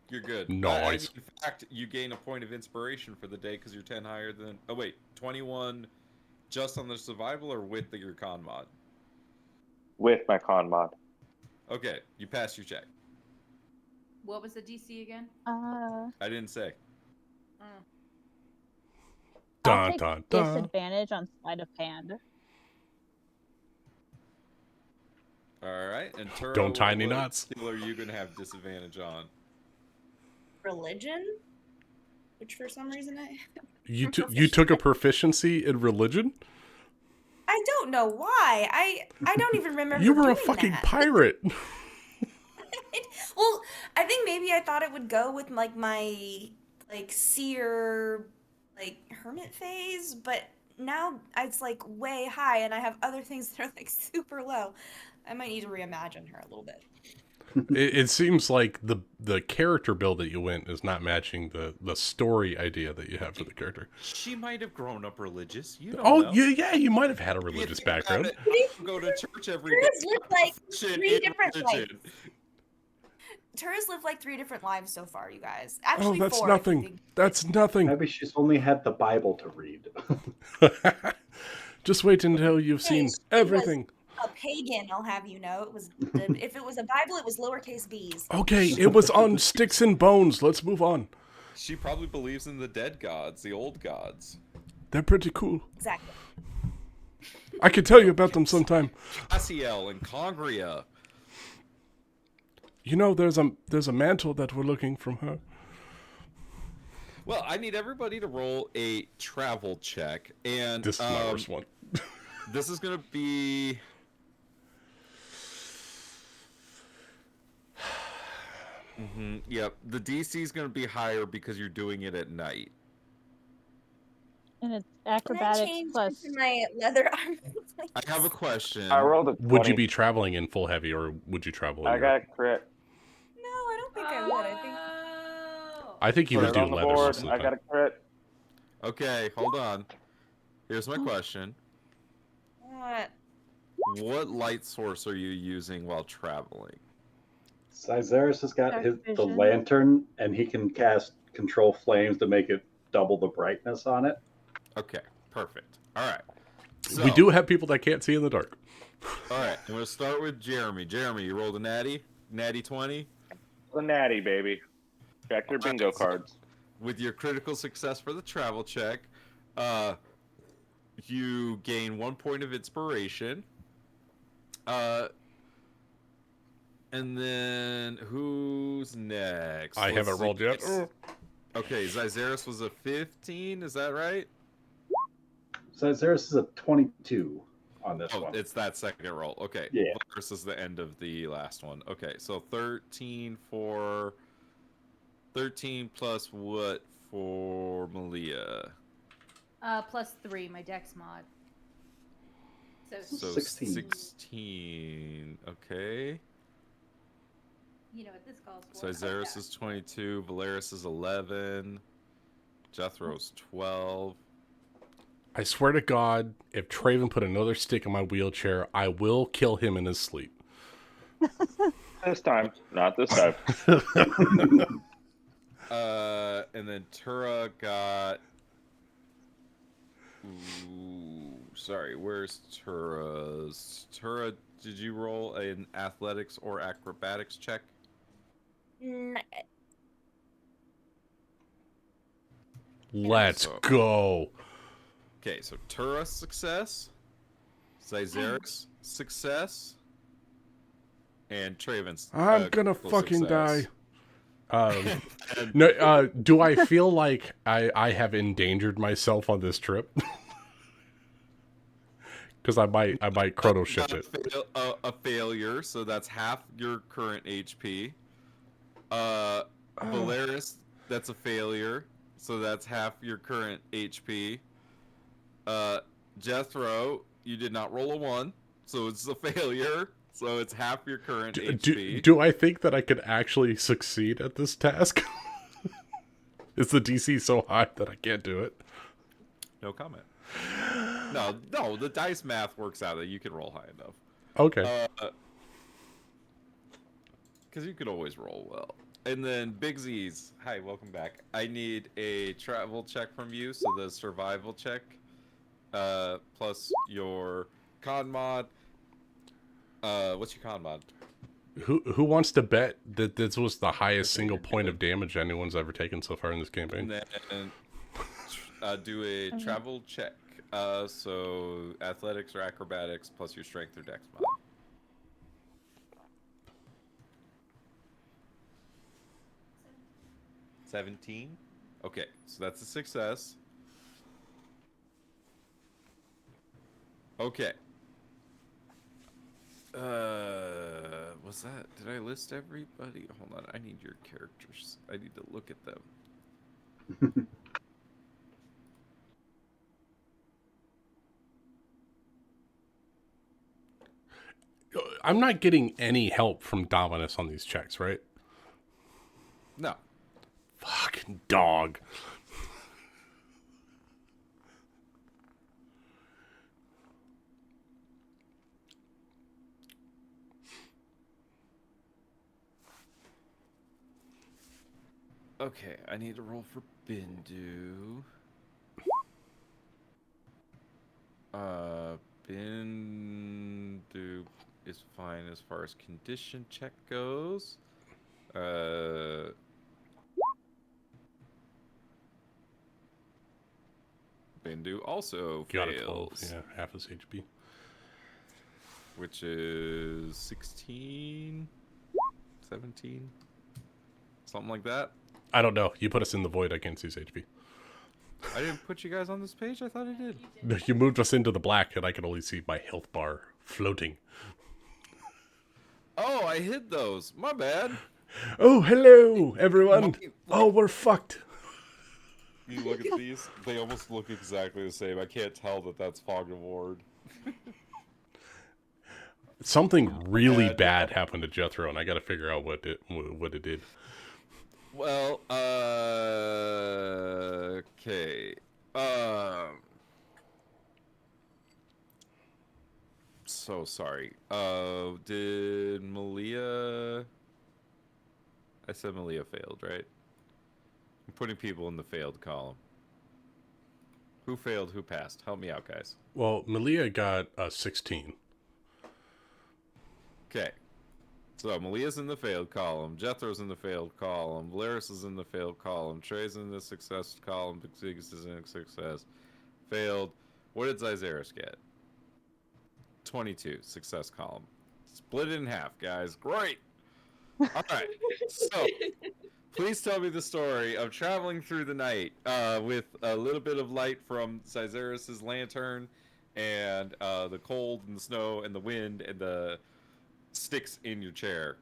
You're good. Nice. In fact, you gain a point of inspiration for the day because you're 10 higher than... Oh, wait. 21 just on the survival or with your con mod? With my con mod. Okay, you passed your check. What was the DC again? I didn't say. I'll take disadvantage on sleight of hand. All right, and Turo, Don't tie any what knots. skill are you going to have disadvantage on? Religion? Which for some reason I... You took a proficiency in religion? I don't know why. I don't even remember. You were a doing fucking that. pirate. Well, I think maybe I thought it would go with like my seer hermit phase, but now it's like way high and I have other things that are like super low. I might need to reimagine her a little bit. It seems like the character build that you went is not matching the story idea that you have for the character. She might have grown up religious. You don't Oh, know. yeah, you might have had a religious background. Go to church every day. Tura's lived like Shit, 3 in different religion. lives. Tura's lived like 3 different lives so far, you guys. Actually, Oh, that's 4. nothing. That's nothing. Maybe she's only had the Bible to read. Just wait until you've seen she everything. A pagan, I'll have you know. It was if it was a Bible, it was lowercase b's. Okay, it was on sticks and bones. Let's move on. She probably believes in the dead gods, the old gods. They're pretty cool. Exactly. I could tell you about them sometime. Cassiel and Congria. You know, there's a mantle that we're looking from her. Well, I need everybody to roll a travel check, and This is my worst one. This is gonna be. Yep, the DC is gonna be higher because you're doing it at night. And it's Can I acrobatics change plus. into my leather armor? I have a question. I rolled a 20. Would you be traveling in full heavy, or would you travel in I got a crit. No, I don't think I would. I think you would Put do it on the leather board. most of the I got time. a crit. Okay, hold on. Here's my question. What? What light source are you using while traveling? Caesarus has got Dark the vision. lantern, and he can cast control flames to make it double the brightness on it. Okay, perfect. All right. We do have people that can't see in the dark. All right, I'm going to start with Jeremy. Jeremy, you rolled a natty? Natty 20? The natty, baby. Check your bingo cards. With your critical success for the travel check, you gain 1 point of inspiration. And then who's next? I haven't rolled yet. Okay, Zyzerus was a 15, is that right? So Zeros is a 22 on this one. It's that second roll. Okay. Yeah. Versus the end of the last one. Okay, so 13 for 13 plus what for Malia? +3, my dex mod. So 16. 16. Okay. You know what this calls for. So Zeros is 22, Valeris is 11, Jethro's 12. I swear to God, if Traven put another stick in my wheelchair, I will kill him in his sleep. This time, not this time. And then Tura got. Ooh, sorry, where's Tura's? Tura, did you roll an athletics or acrobatics check? Let's go. Okay, so Tura success, Xyzerix success, and Traven's. I'm gonna fucking success. die. No, do I feel like I have endangered myself on this trip? Because I might chrono ship it. A failure, so that's half your current HP. Valeris, that's a failure, so that's half your current HP. Jethro, you did not roll a 1, so it's a failure, so it's half your current HP. Do I think that I could actually succeed at this task? Is the DC so high that I can't do it? No comment. No, the dice math works out that you can roll high enough. Okay. Because you could always roll well. And then Big Z's, hi, welcome back. I need a travel check from you, so the survival check, plus your con mod. What's your con mod? Who wants to bet that this was the highest single point of damage anyone's ever taken so far in this campaign? And then do a travel check. So athletics or acrobatics plus your strength or dex mod. $17. Okay, so that's a success. Okay. Was that? Did I list everybody? Hold on, I need your characters. I need to look at them. I'm not getting any help from Dominus on these checks, right? No. Fucking dog. Okay, I need to roll for Bindu. Bindu is fine as far as condition check goes. Bindu also Got a fails. 12, yeah, half his HP. Which is 16, 17, something like that. I don't know. You put us in the void. I can't see his HP. I didn't put you guys on this page? I thought I did. No, you moved us into the black, and I can only see my health bar floating. Oh, I hid those. My bad. Oh, hello, everyone. Oh, we're fucked. You look at these, they almost look exactly the same. I can't tell that that's Fog of Ward. Something really bad happened to Jethro, and I got to figure out what it did. Well, okay. So sorry. Did Malia... I said Malia failed, right? I'm putting people in the failed column. Who failed, who passed? Help me out, guys. Well, Malia got a 16. Okay. So Malia's in the failed column, Jethro's in the failed column, Valeris is in the failed column, Trey's in the success column, Bixigis is in success. Failed. What did Xyzerus get? 22, success column. Split it in half, guys. Great! Alright, so please tell me the story of traveling through the night with a little bit of light from Caesarus' lantern and the cold and the snow and the wind and the sticks in your chair.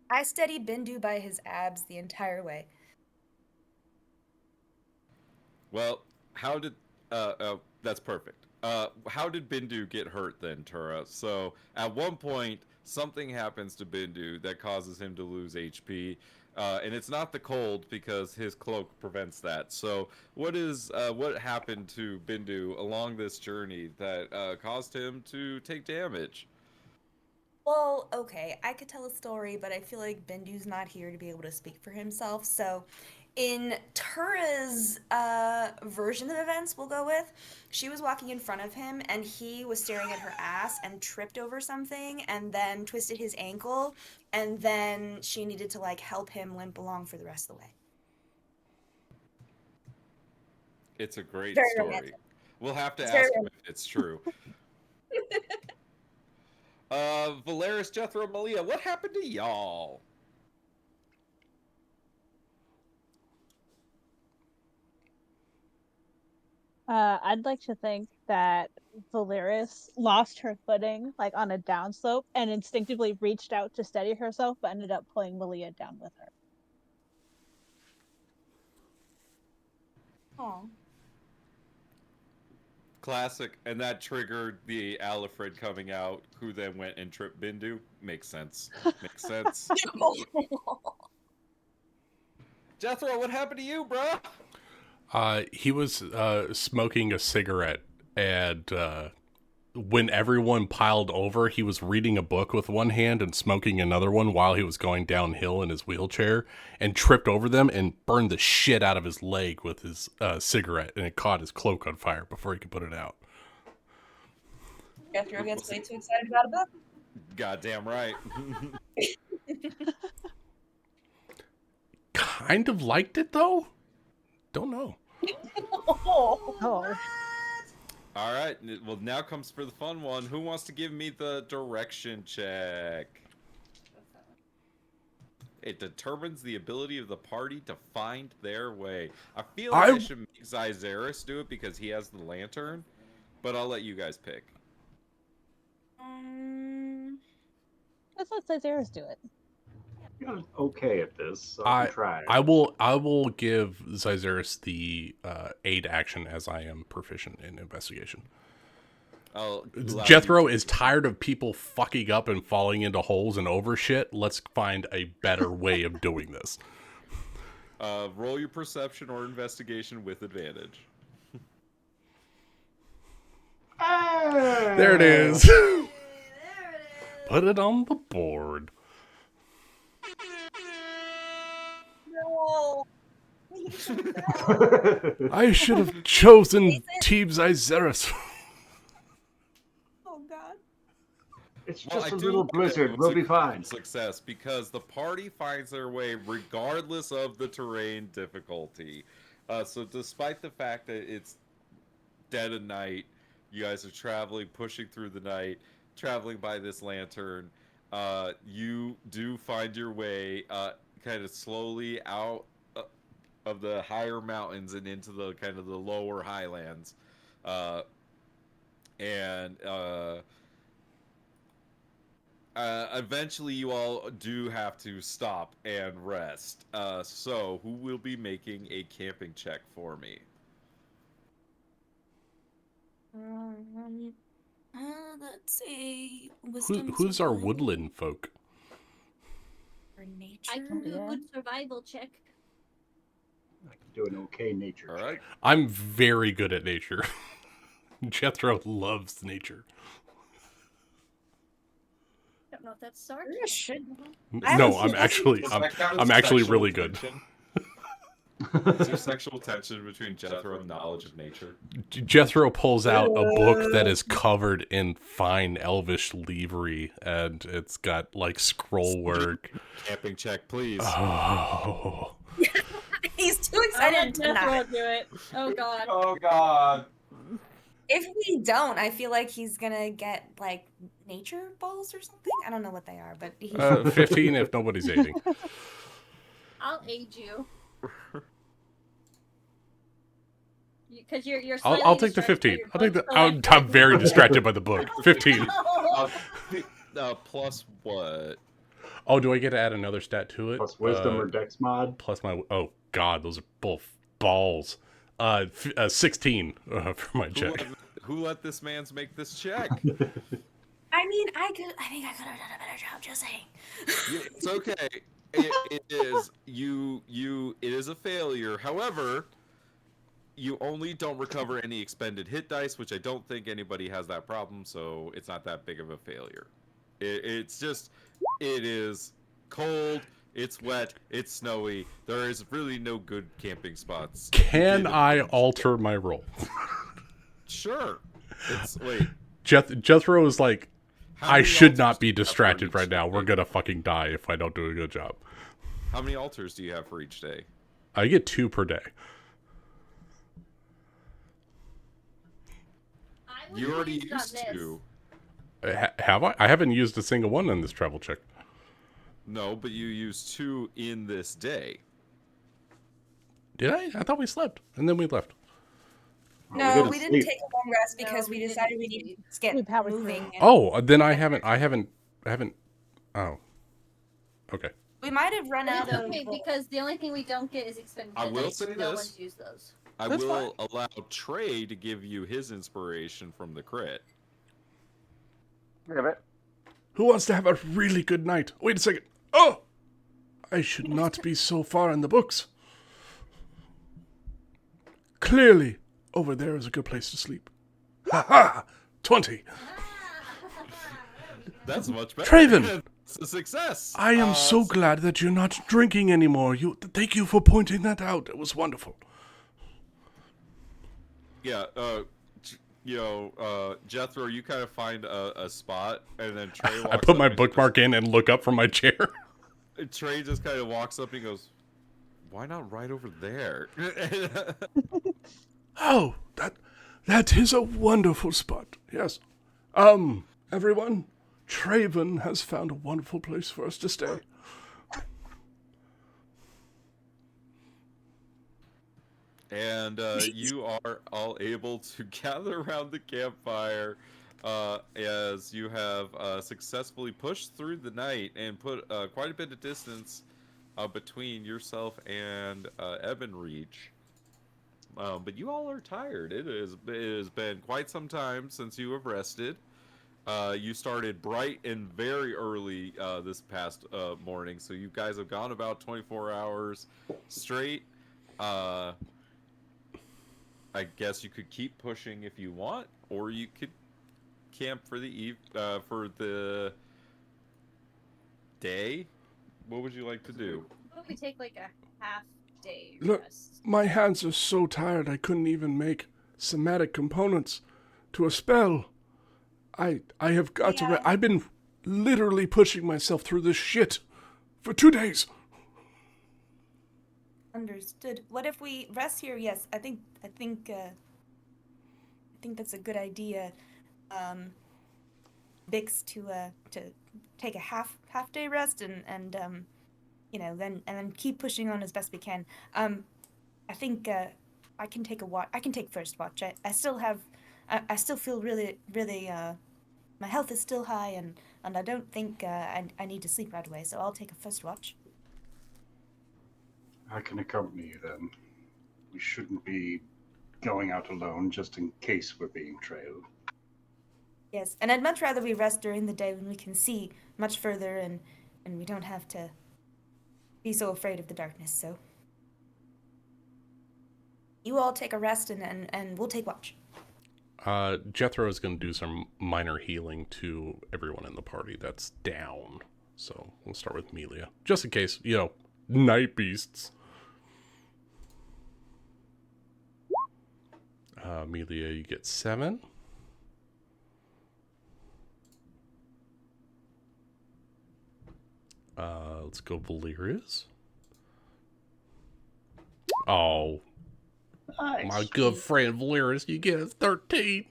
I steadied Bindu by his abs the entire way. Well, how did that's perfect. How did Bindu get hurt then, Tura? So at one point, something happens to Bindu that causes him to lose HP, and it's not the cold because his cloak prevents that. So what happened to Bindu along this journey that caused him to take damage? Well, okay, I could tell a story, but I feel like Bindu's not here to be able to speak for himself. So, in Tura's version of events, we'll go with, she was walking in front of him, and he was staring at her ass and tripped over something, and then twisted his ankle, and then she needed to like help him limp along for the rest of the way. It's a great Very story. romantic. We'll have to It's ask very him if it's true. Valeris, Jethro, Malia, what happened to y'all? I'd like to think that Valeris lost her footing, like on a downslope, and instinctively reached out to steady herself, but ended up pulling Malia down with her. Aw. Classic, and that triggered the Alfred coming out, who then went and tripped Bindu. Makes sense. Makes sense. Jethro, what happened to you, bro? He was smoking a cigarette, and when everyone piled over, he was reading a book with one hand and smoking another one while he was going downhill in his wheelchair, and tripped over them and burned the shit out of his leg with his cigarette, and it caught his cloak on fire before he could put it out. Jethro gets way too excited about a book. Goddamn right. Kind of liked it, though? Don't know. Oh. All right, well, now comes for the fun one. Who wants to give me the direction check? It determines the ability of the party to find their way. I feel like I should make Zyzaris do it because he has the lantern, but I'll let you guys pick. Let's let Zyzaris do it. You're okay at this, so I can try. I will give Zyzaris the aid action as I am proficient in investigation. Jethro is tired of people fucking up and falling into holes and over shit. Let's find a better way of doing this. Roll your perception or investigation with advantage. There it is. Put it on the board. No. I should have chosen Team Zyzaris. Oh God. It's just a little blizzard. We'll be fine. Success, because the party finds their way regardless of the terrain difficulty. So despite the fact that it's dead of night, you guys are traveling, pushing through the night, traveling by this lantern. You do find your way kind of slowly out of the higher mountains and into the kind of the lower highlands. Eventually you all do have to stop and rest. So who will be making a camping check for me? Let's see. Who's our woodland folk? For nature. I can do a good survival check. I can do an okay nature. All right. I'm very good at nature. Jethro loves nature. I don't know if that's sarcasm. No, I'm actually really good. Is there sexual tension between Jethro and knowledge of nature? Jethro pulls out a book that is covered in fine elvish livery, and it's got like scroll work. Camping check, please. Oh. He's too excited to not do it. Oh God. Oh God. If we don't, I feel like he's gonna get like nature balls or something. I don't know what they are, but 15 if nobody's aiding. I'll aid you. Because you're I'll slightly take the distracted by 15. your I'll take book the. I'm collection. very distracted by the book. 15. Plus what? Oh, do I get to add another stat to it? Plus wisdom or dex mod. Plus my. Oh God, those are both balls. 16 for my check. Who let this man's make this check? I mean, I think I could have done a better job. Just saying. Yeah, it's okay. It is It is a failure. However, you only don't recover any expended hit dice, which I don't think anybody has that problem. So it's not that big of a failure. It's just it is cold. It's wet. It's snowy. There is really no good camping spots. Can I alter my roll? Sure. Wait. Jethro is like, How I many should altars not do be you have for distracted each right now. day? We're gonna fucking die if I don't do a good job. How many altars do you have for each day? I get 2 per day. You already used 2. Have I? I haven't used a single one in this travel check. No, but you used 2 in this day. Did I? I thought we slept and then we left. No, we didn't take a long rest because we decided we needed to get moving. And Oh, then I haven't. Oh, okay. we might have run out It's of. okay, because the only thing we don't get is expended I hit will dice, say and no this. one's used those. I That's will allow Trey to give you his inspiration from the crit. Give it. Who wants to have a really good night? Wait a second. Oh! I should not be so far in the books. Clearly, over there is a good place to sleep. Ha ha! 20. That's much better. Traven! It's a success. I am so glad that you're not drinking anymore. Thank you for pointing that out. It was wonderful. Yeah, Jethro, you kind of find a spot, and then Trey walks I put up my and bookmark in and look up from my chair. Trey just kind of walks up and goes, "Why not right over there?" Oh, that is a wonderful spot. Yes. Everyone, Traven has found a wonderful place for us to stay. And you are all able to gather around the campfire as you have successfully pushed through the night and put quite a bit of distance between yourself and Eben Reach. But you all are tired. It has been quite some time since you have rested. You started bright and very early this past morning, so you guys have gone about 24 hours straight. I guess you could keep pushing if you want, or you could camp for the day. What would you like to do? We take like a half day Look, rest. my hands are so tired I couldn't even make somatic components to a spell. I have got to. I've been literally pushing myself through this shit for 2 days. Understood. What if we rest here? Yes, I think that's a good idea. Bix to take a half day rest and then keep pushing on as best we can. I think I can take a watch. I can take first watch. I still feel really my health is still high and I don't think I need to sleep right away. So I'll take a first watch. I can accompany you then. We shouldn't be going out alone just in case we're being trailed. Yes, and I'd much rather we rest during the day when we can see much further and we don't have to be so afraid of the darkness, so. You all take a rest and we'll take watch. Jethro is going to do some minor healing to everyone in the party that's down. So we'll start with Melia. Just in case, night beasts. Melia, you get 7. Let's go Valerius. Oh, Nice. my good friend Valerius, you get a 13.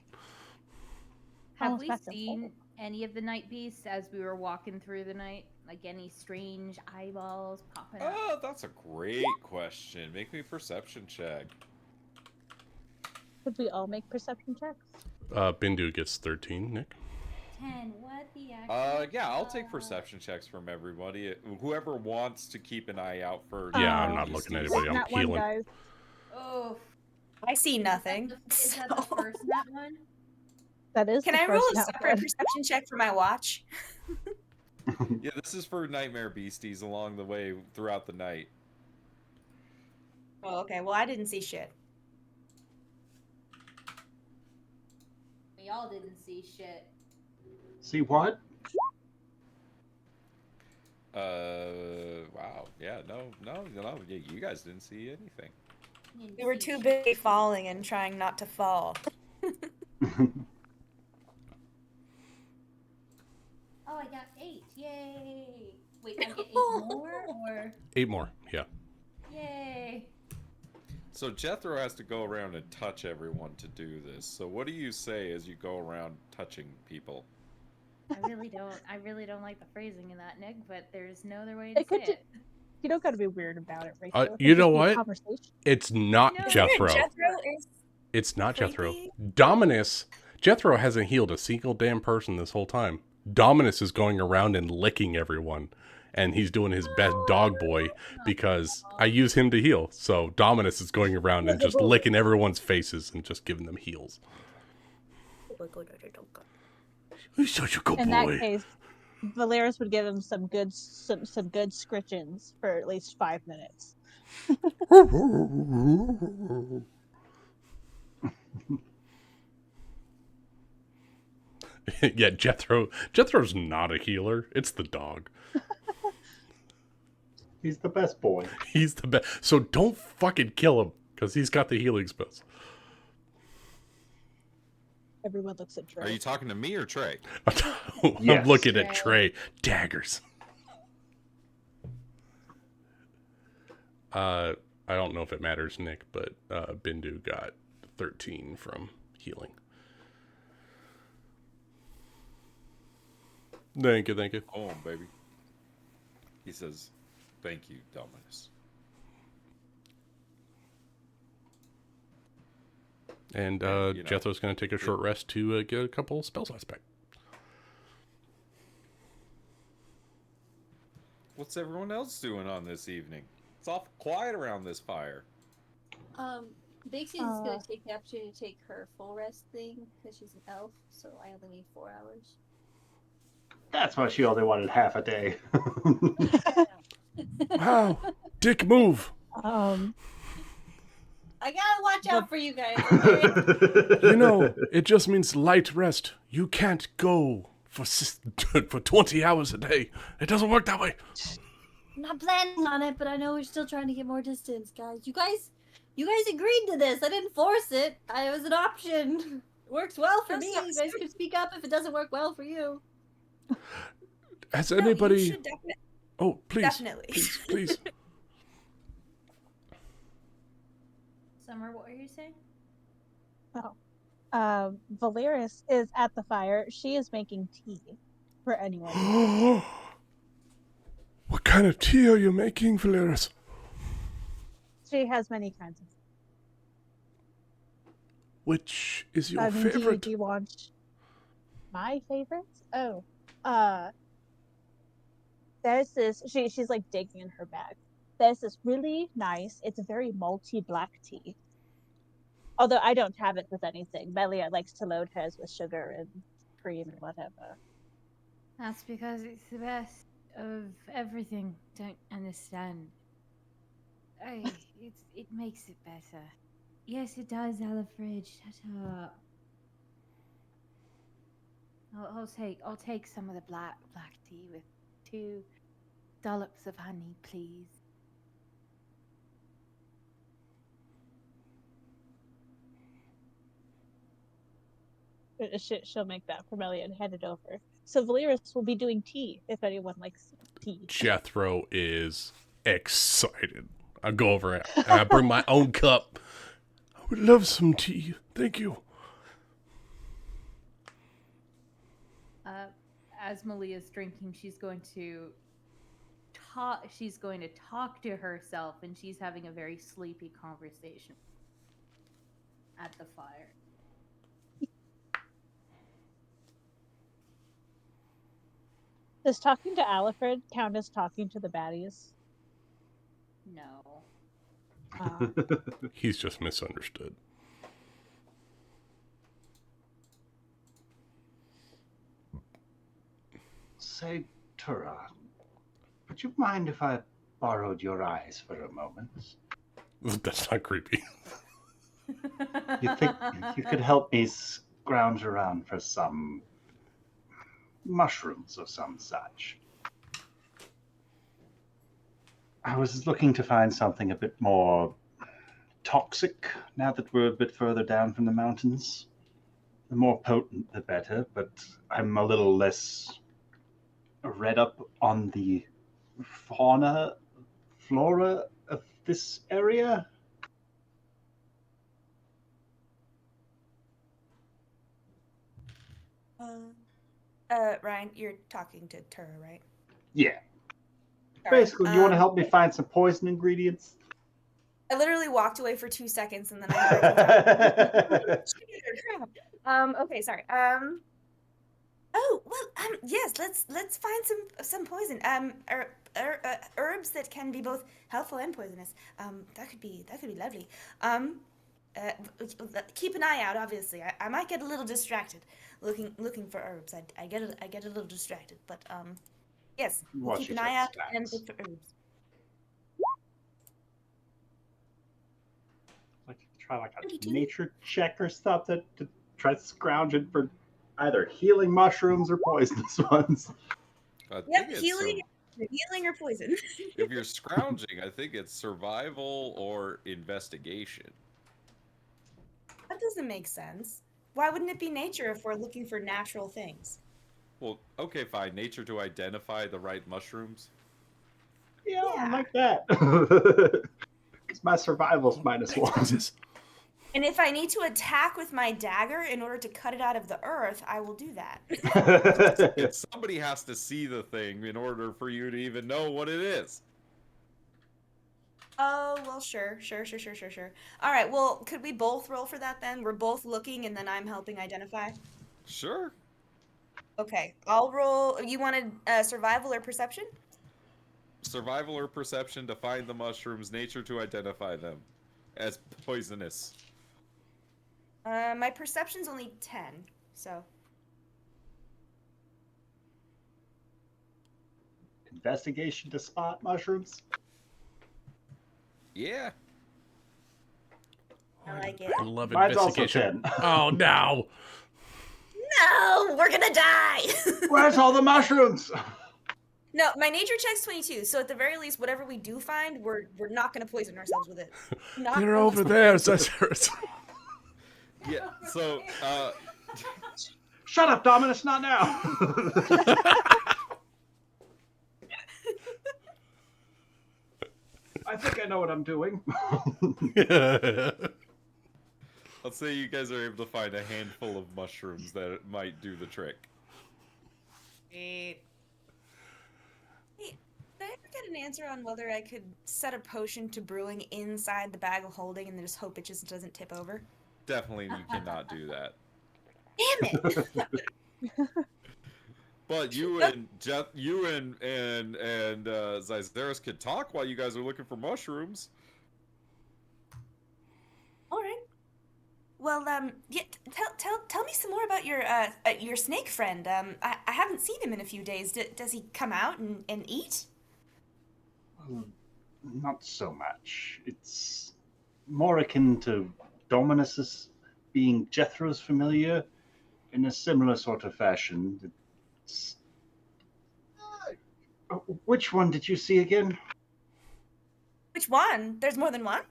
Have Oh, we that's a seen any of the night beasts as we were walking through the night? Like any strange eyeballs popping up? Oh, that's a great question. Make me a perception check. Would we all make perception checks? Bindu gets 13, Nick. 10. What the actual? Yeah, I'll take perception checks from everybody. Whoever wants to keep an eye out for. Yeah, I'm not looking at anybody. I'm Nat one, healing. guys. Oh, I see nothing. is that the first nat one? That is. Can the I roll first a nat separate one. perception check for my watch? Yeah, this is for nightmare beasties along the way throughout the night. Oh, okay. Well, I didn't see shit. We all didn't see shit. See what? Wow. Yeah, no, you guys didn't see anything. We were too busy falling and trying not to fall. Oh, I got 8. Yay! Wait, I get 8 more, or 8 more, yeah. yay? So Jethro has to go around and touch everyone to do this. So what do you say as you go around touching people? I really don't like the phrasing in that, Nick. But there's no other way to It could say it. You don't got to be weird about it, right? You know what? Conversation. It's not No. Jethro. Jethro is It's not Jethro. creepy. Dominus. Jethro hasn't healed a single damn person this whole time. Dominus is going around and licking everyone. And he's doing his best dog boy because I use him to heal. So Dominus is going around and just licking everyone's faces and just giving them heals. He's such a good In boy. that case, Valeris would give him some good scritchins for at least 5 minutes. Yeah, Jethro's not a healer. It's the dog. He's the best boy. He's the best. So don't fucking kill him because he's got the healing spells. Everyone looks at Trey. Are you talking to me or Trey? I'm Yes. looking at Trey. Daggers. I don't know if it matters, Nick, but Bindu got 13 from healing. Thank you. Go on, baby. He says, "Thank you, Dominus." And you know, Jethro's going to take a short rest to get a couple spell slots back. What's everyone else doing on this evening? It's awful quiet around this fire. Bixie's is going to take the opportunity to take her full rest thing because she's an elf, so I only need 4 hours. That's why she only wanted half a day. Wow. Dick move. I gotta watch out for you guys. Okay? You know, it just means light rest. You can't go for 20 hours a day. It doesn't work that way. I'm not planning on it, but I know we're still trying to get more distance, guys. You guys agreed to this. I didn't force it. It was an option. It works well for me. You guys can speak up if it doesn't work well for you. Has No, anybody... you should Oh, please. definitely. Please. Summer, what were you saying? Valeris is at the fire. She is making tea for anyone. What kind of tea are you making, Valeris? She has many kinds of. Which is your I mean, favorite? Do you want my favorites? Oh, there's this. She's like digging in her bag. There's this really nice. It's a very malty black tea. Although I don't have it with anything. Melia likes to load hers with sugar and cream and whatever. That's because it's the best of everything. Don't understand. It makes it better. Yes, it does, Alfred. Shut up. I'll take some of the black tea with 2 dollops of honey, please. She'll make that for Melia and hand it over. So Valeris will be doing tea if anyone likes tea. Jethro is excited. I go over and I bring my own cup. I would love some tea. Thank you. as Malia's drinking, she's going to talk to herself, and she's having a very sleepy conversation at the fire. Does talking to Alfred count as talking to the baddies? No. He's just misunderstood. Say, Tura, would you mind if I borrowed your eyes for a moment? That's not creepy. You think you could help me scrounge around for some mushrooms or some such? I was looking to find something a bit more toxic now that we're a bit further down from the mountains. The more potent, the better, but I'm a little less read up on the flora of this area. Ryan, you're talking to Tura, right? Yeah. Sorry. Basically, you want to help me find some poison ingredients? I literally walked away for 2 seconds and then I heard okay, sorry. Yes, let's find some poison. Herbs that can be both helpful and poisonous. That could be lovely. Keep an eye out. Obviously, I might get a little distracted looking for herbs. I get a little distracted, but yes, we'll keep an eye out and look for herbs. Like try like a nature check or something to try scrounging for either healing mushrooms or poisonous ones. Yep, healing or poison. If you're scrounging, I think it's survival or investigation. That doesn't make sense. Why wouldn't it be nature if we're looking for natural things? Well, okay, fine. Nature to identify the right mushrooms. Yeah. I like that. Because my survival's -1. And if I need to attack with my dagger in order to cut it out of the earth, I will do that. And somebody has to see the thing in order for you to even know what it is. Oh, well, sure. All right, well, could we both roll for that then? We're both looking and then I'm helping identify? Sure. Okay, I'll roll. You wanted survival or perception? Survival or perception to find the mushrooms, nature to identify them as poisonous. My perception's only 10, so. Investigation to spot mushrooms? Yeah. I like it. I love Mine's also investigation. 10. Oh, no. No, we're gonna die. Where's all the mushrooms? No, my nature check's 22, so at the very least, whatever we do find, we're not gonna poison ourselves with it. They're over there, Zazarus. Yeah, so, Shut up, Dominus, not now. I think I know what I'm doing. let's say you guys are able to find a handful of mushrooms that might do the trick. Hey, did I ever get an answer on whether I could set a potion to brewing inside the bag of holding and then just hope it just doesn't tip over? Definitely you cannot do that. Damn it! But you and Zyzeris could talk while you guys are looking for mushrooms. All right. Well, yeah. Tell me some more about your snake friend. I haven't seen him in a few days. Does he come out and eat? Not so much. It's more akin to Dominus's being Jethro's familiar in a similar sort of fashion. It's... which one did you see again? Which one? There's more than one?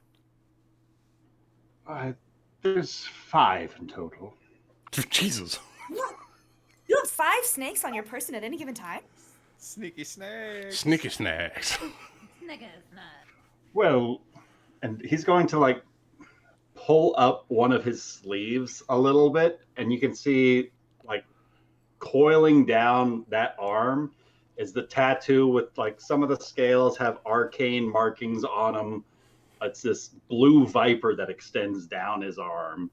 There's 5 in total. Jesus. You have 5 snakes on your person at any given time? Sneaky snakes. Sneaky snacks. Well, and he's going to like pull up one of his sleeves a little bit, and you can see like coiling down that arm is the tattoo with like some of the scales have arcane markings on them. It's this blue viper that extends down his arm.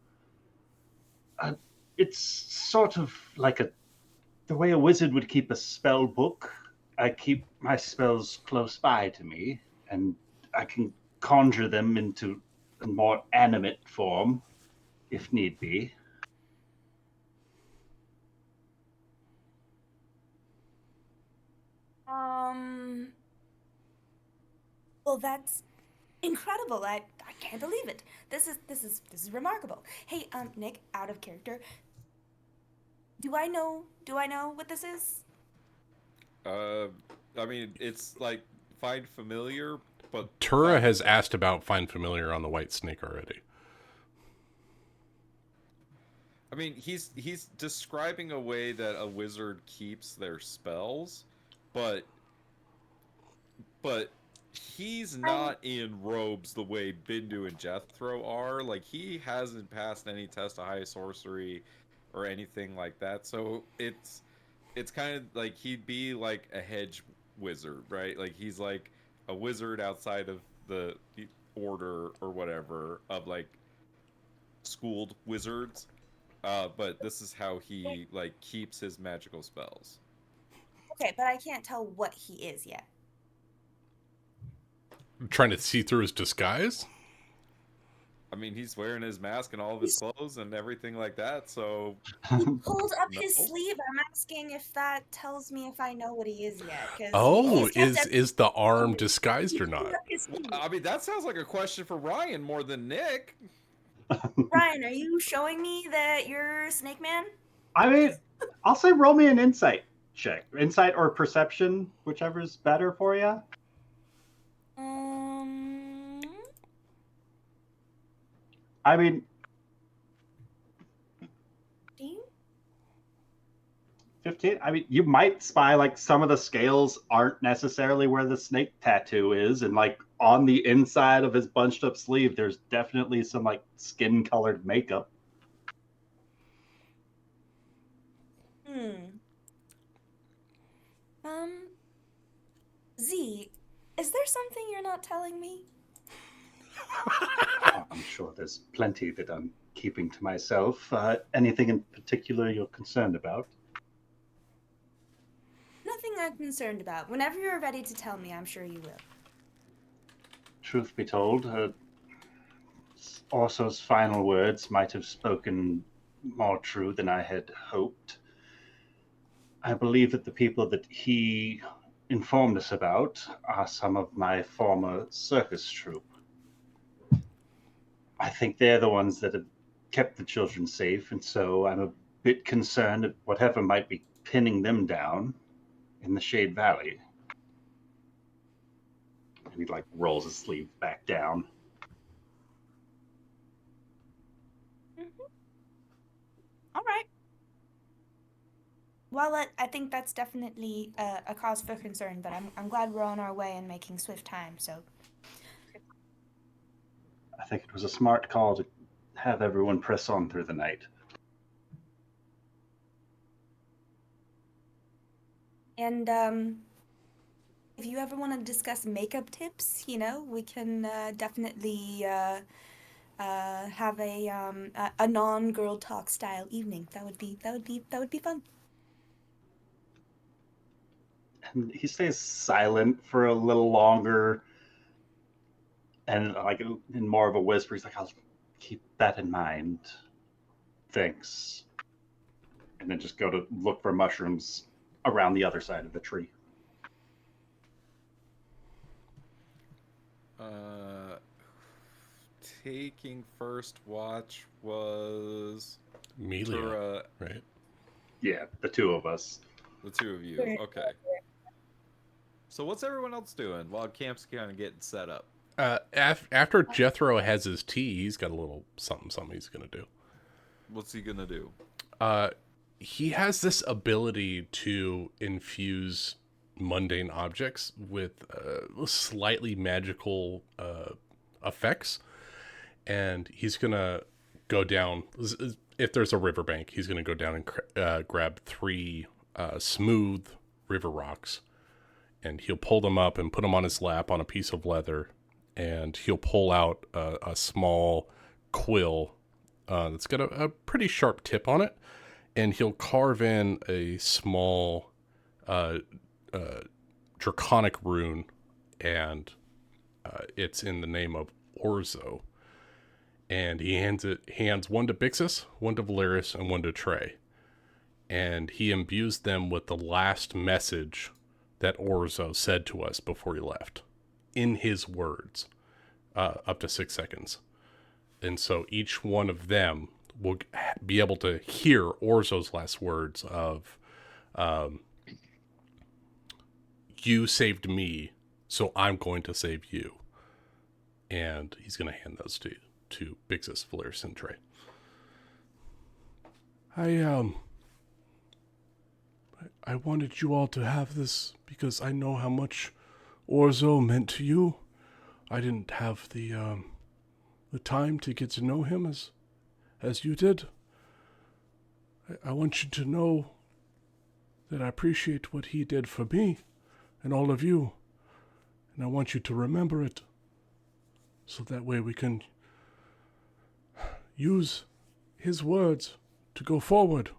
It's sort of like the way a wizard would keep a spell book. I keep my spells close by to me, and I can conjure them into a more animate form if need be. Well, that's incredible. I can't believe it. This is remarkable. Hey, Nick, out of character. Do I know what this is? I mean, it's like find familiar, but Tura has asked about find familiar on the white snake already. I mean, he's describing a way that a wizard keeps their spells, but he's not in robes the way Bindu and Jethro are. Like, he hasn't passed any test of high sorcery or anything like that. So it's kind of like he'd be like a hedge wizard, right? Like, he's like a wizard outside of the order or whatever of like schooled wizards. But this is how he like keeps his magical spells. Okay, but I can't tell what he is yet. Trying to see through his disguise? I mean, he's wearing his mask and all of his clothes and everything like that, so... Pulled up his sleeve. I'm asking if that tells me if I know what he is yet. Oh, is the arm disguised or not? I mean, that sounds like a question for Ryan more than Nick. Ryan, are you showing me that you're Snake Man? I mean, I'll say roll me an insight check. Insight or perception, whichever's better for you. I mean, 15? I mean, you might spy like some of the scales aren't necessarily where the snake tattoo is, and like on the inside of his bunched up sleeve, there's definitely some like skin colored makeup. Z, is there something you're not telling me? I'm sure there's plenty that I'm keeping to myself. Anything in particular you're concerned about? Nothing I'm concerned about. Whenever you're ready to tell me, I'm sure you will. Truth be told, Orso's final words might have spoken more true than I had hoped. I believe that the people that he informed us about are some of my former circus troupe. I think they're the ones that have kept the children safe, and so I'm a bit concerned at whatever might be pinning them down in the Shade Valley. And he like rolls his sleeve back down. All right. Well, I think that's definitely a cause for concern, but I'm glad we're on our way and making swift time, so... I think it was a smart call to have everyone press on through the night. And if you ever want to discuss makeup tips, you know, we can definitely have a non-girl talk style evening. That would be fun. And he stays silent for a little longer, and like in more of a whisper, he's like, "I'll keep that in mind. Thanks." And then just go to look for mushrooms around the other side of the tree. Taking first watch was Melia, right? Yeah, the two of us. The two of you. Okay. So what's everyone else doing while camp's kind of getting set up? After Jethro has his tea, he's got a little something he's gonna do. What's he gonna do? He has this ability to infuse mundane objects with slightly magical effects, and he's gonna go down. if there's a riverbank, he's going to go down and grab 3 smooth river rocks, and he'll pull them up and put them on his lap on a piece of leather, and he'll pull out a small quill that's got a pretty sharp tip on it, and he'll carve in a small draconic rune, and it's in the name of Orzo. And he hands one to Bixus, one to Valeris, and one to Trey. And he imbues them with the last message that Orzo said to us before he left, in his words, up to 6 seconds. And so each one of them will be able to hear Orzo's last words of, you saved me, so I'm going to save you. And he's going to hand those to Bixus, Valeris, and Trey. I wanted you all to have this because I know how much Orzo meant to you. I didn't have the time to get to know him as you did. I want you to know that I appreciate what he did for me and all of you. And I want you to remember it, so that way we can use his words to go forward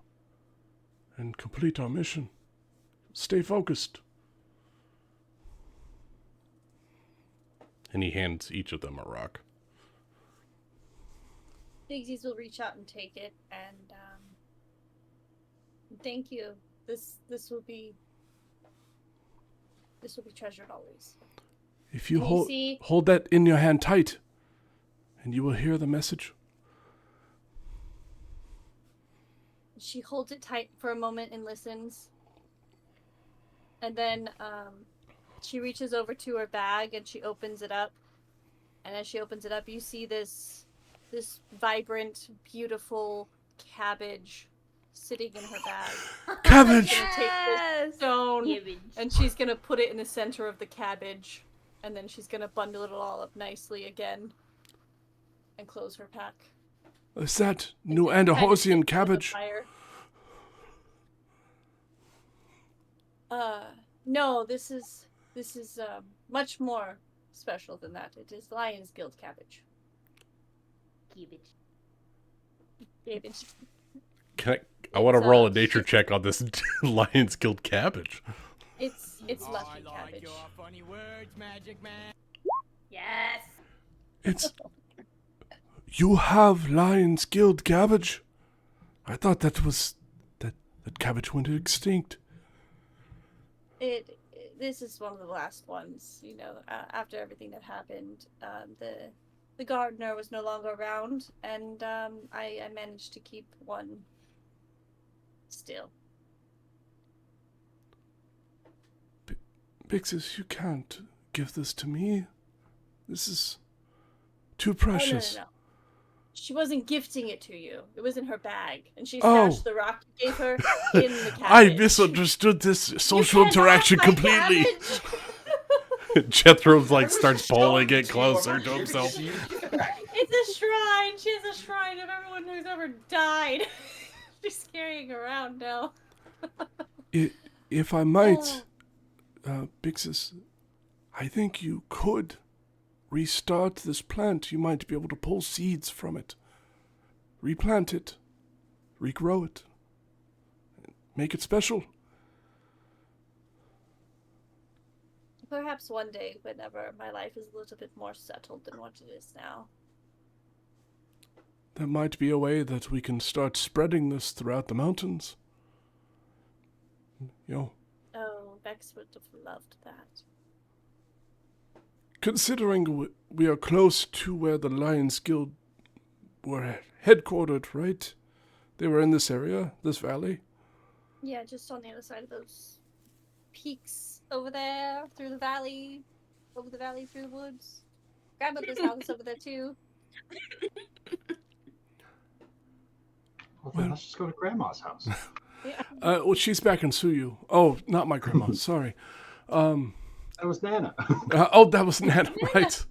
and complete our mission. Stay focused. And he hands each of them a rock. Bigsies will reach out and take it, and thank you. This will be treasured always. If you see? hold that in your hand tight, and you will hear the message. She holds it tight for a moment and listens. And then she reaches over to her bag and she opens it up. And as she opens it up, you see this vibrant, beautiful cabbage sitting in her bag. Cabbage! She's gonna take this stone and she's gonna put it in the center of the cabbage. And then she's gonna bundle it all up nicely again and close her pack. Is that new Andahosian cabbage? No, this is much more special than that. It is Lions Guild cabbage. Cabbage. I want to roll a nature check on this Lions Guild cabbage. It's lucky cabbage. Funny words, Magic Man. Yes. It's... You have Lions Guild cabbage? I thought that cabbage went extinct. This is one of the last ones, you know, after everything that happened. The gardener was no longer around, and I managed to keep one still. Bixus, you can't give this to me. This is too precious. Oh, no. She wasn't gifting it to you. It was in her bag, and she stashed the rock you gave her in the cabbage. I misunderstood this social interaction completely. Jethro starts pulling it closer to himself. It's a shrine. She has a shrine of everyone who's ever died. She's carrying around now. If I might, Bixus, I think you could restart this plant. You might be able to pull seeds from it, replant it, regrow it, make it special. Perhaps one day, whenever my life is a little bit more settled than what it is now. There might be a way that we can start spreading this throughout the mountains. You know. Oh, Vex would have loved that. Considering we are close to where the Lions Guild were headquartered, right? They were in this area, this valley. Yeah, just on the other side of those peaks over there, through the valley, over the valley, through the woods. Grandmother's house over there too. Well, then let's just go to Grandma's house. Yeah. Well, she's back in Suyu. Oh, not my grandma. Sorry. That was Nana. That was Nana, right?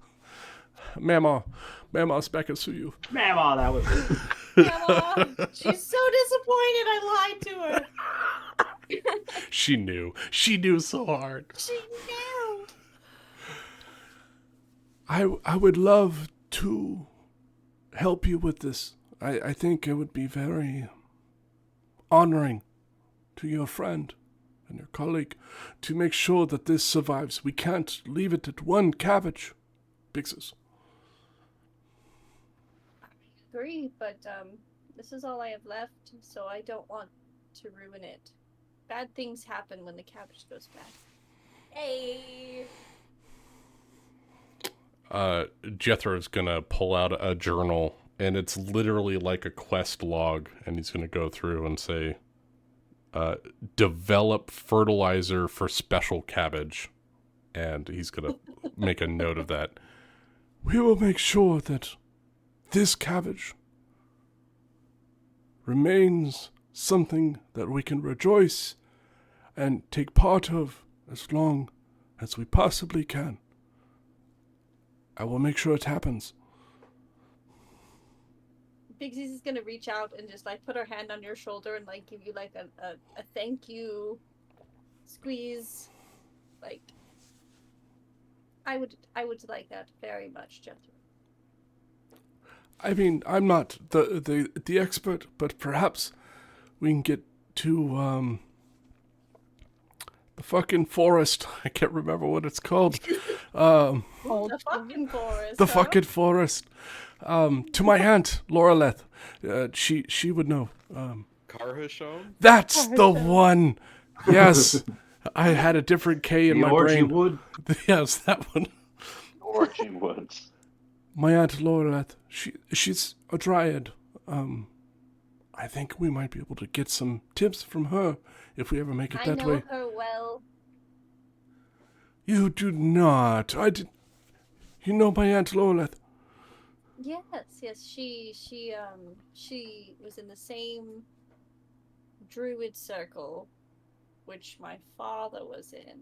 Mama's back in Suyu. Mama, that was it. Grandma. She's so disappointed I lied to her. She knew. She knew so hard. She knew. I would love to help you with this. I think it would be very honoring to your friend and your colleague to make sure that this survives. We can't leave it at one cabbage. Pixis. I agree, but this is all I have left, so I don't want to ruin it. Bad things happen when the cabbage goes bad. Hey. Jethro's gonna pull out a journal, and it's literally like a quest log, and he's gonna go through and say, develop fertilizer for special cabbage. And he's gonna make a note of that. We will make sure that this cabbage remains something that we can rejoice and take part of as long as we possibly can. I will make sure it happens. Pixies is gonna reach out and just like put her hand on your shoulder and like give you like a thank you squeeze. Like I would like that very much, Jethro. I mean, I'm not the expert, but perhaps we can get to the fucking forest. I can't remember what it's called. The fucking forest. The fucking forest. To my aunt, Laureleth. She would know. Carhashone? That's the one. Yes. I had a different K in my brain. Wood. Yes, that one. Orgy Woods. My aunt Laureleth. She's a dryad. I think we might be able to get some tips from her if we ever make it that way. I know her well. You do not. You know my aunt Laureleth. Yes. She was in the same druid circle which my father was in,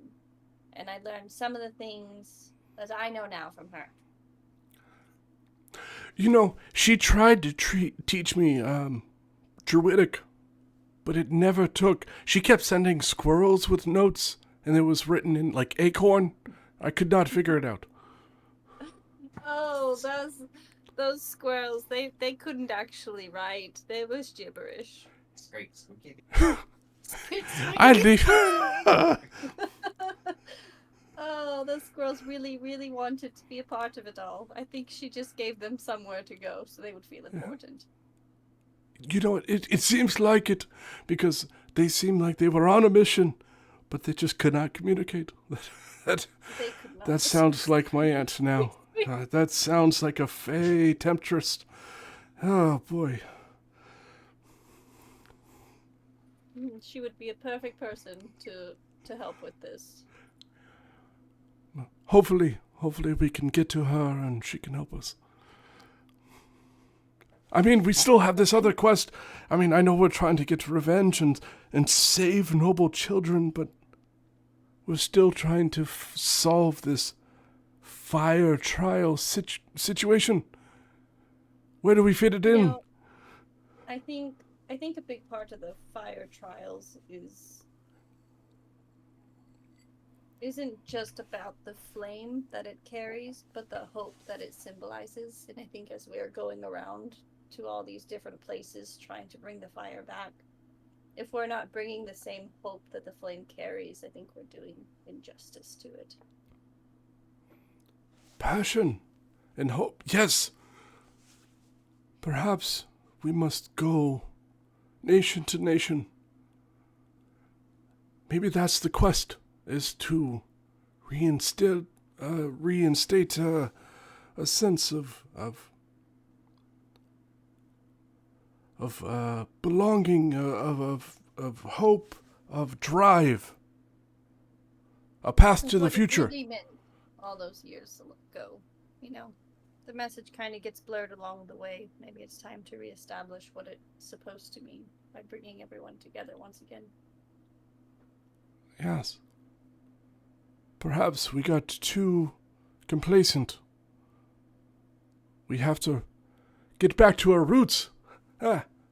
and I learned some of the things that I know now from her. You know, she tried to teach me druidic, but it never took. She kept sending squirrels with notes, and it was written in like acorn. I could not figure it out. Oh, those squirrels, they couldn't actually write. They was gibberish. I leave. Oh, those squirrels really wanted to be a part of it all. I think she just gave them somewhere to go so they would feel important. You know, it seems like it, because they seem like they were on a mission, but they just could not communicate. That sounds like my aunt now. That sounds like a fey temptress. Oh, boy. She would be a perfect person to help with this. Hopefully we can get to her and she can help us. I mean, we still have this other quest. I mean, I know we're trying to get revenge and save noble children, but we're still trying to solve this fire trial situation. Where do we fit it in? You know, I think a big part of the fire trials isn't just about the flame that it carries, but the hope that it symbolizes. And I think as we're going around to all these different places trying to bring the fire back, if we're not bringing the same hope that the flame carries, I think we're doing injustice to it. Passion and hope. Yes. Perhaps we must go nation to nation. Maybe that's the quest, is to reinstate a sense of belonging, of hope, of drive, a path to the future. Really meant all those years ago, you know. The message kind of gets blurred along the way. Maybe it's time to reestablish what it's supposed to mean by bringing everyone together once again. Yes. Perhaps we got too complacent. We have to get back to our roots.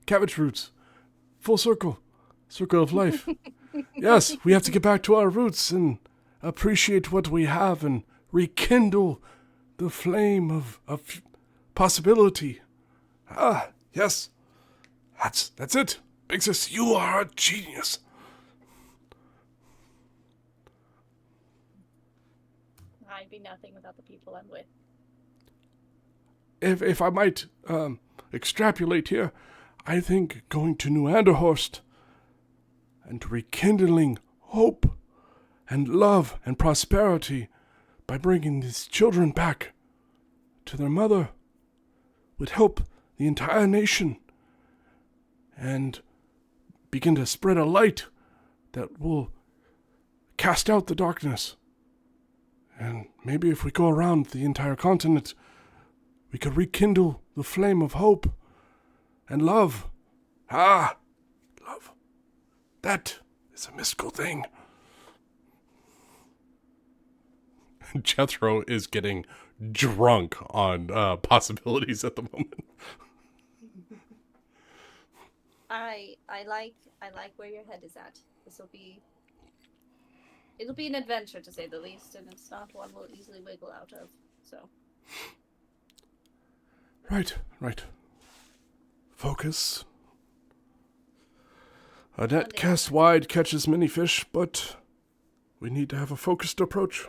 cabbage roots. Full circle. Circle of life. Yes, we have to get back to our roots and appreciate what we have and rekindle the flame of possibility. Ah, yes. That's it. Big Sis, you are a genius. I'd be nothing without the people I'm with. If I might extrapolate here, I think going to New Anderhorst and rekindling hope and love and prosperity by bringing these children back to their mother would help the entire nation and begin to spread a light that will cast out the darkness. And maybe if we go around the entire continent, we could rekindle the flame of hope and love. Ah, love. That is a mystical thing. Jethro is getting drunk on possibilities at the moment. I like where your head is at. It'll be an adventure to say the least, and it's not one we'll easily wiggle out of. So. Right. Focus. A net cast wide catches many fish, but we need to have a focused approach.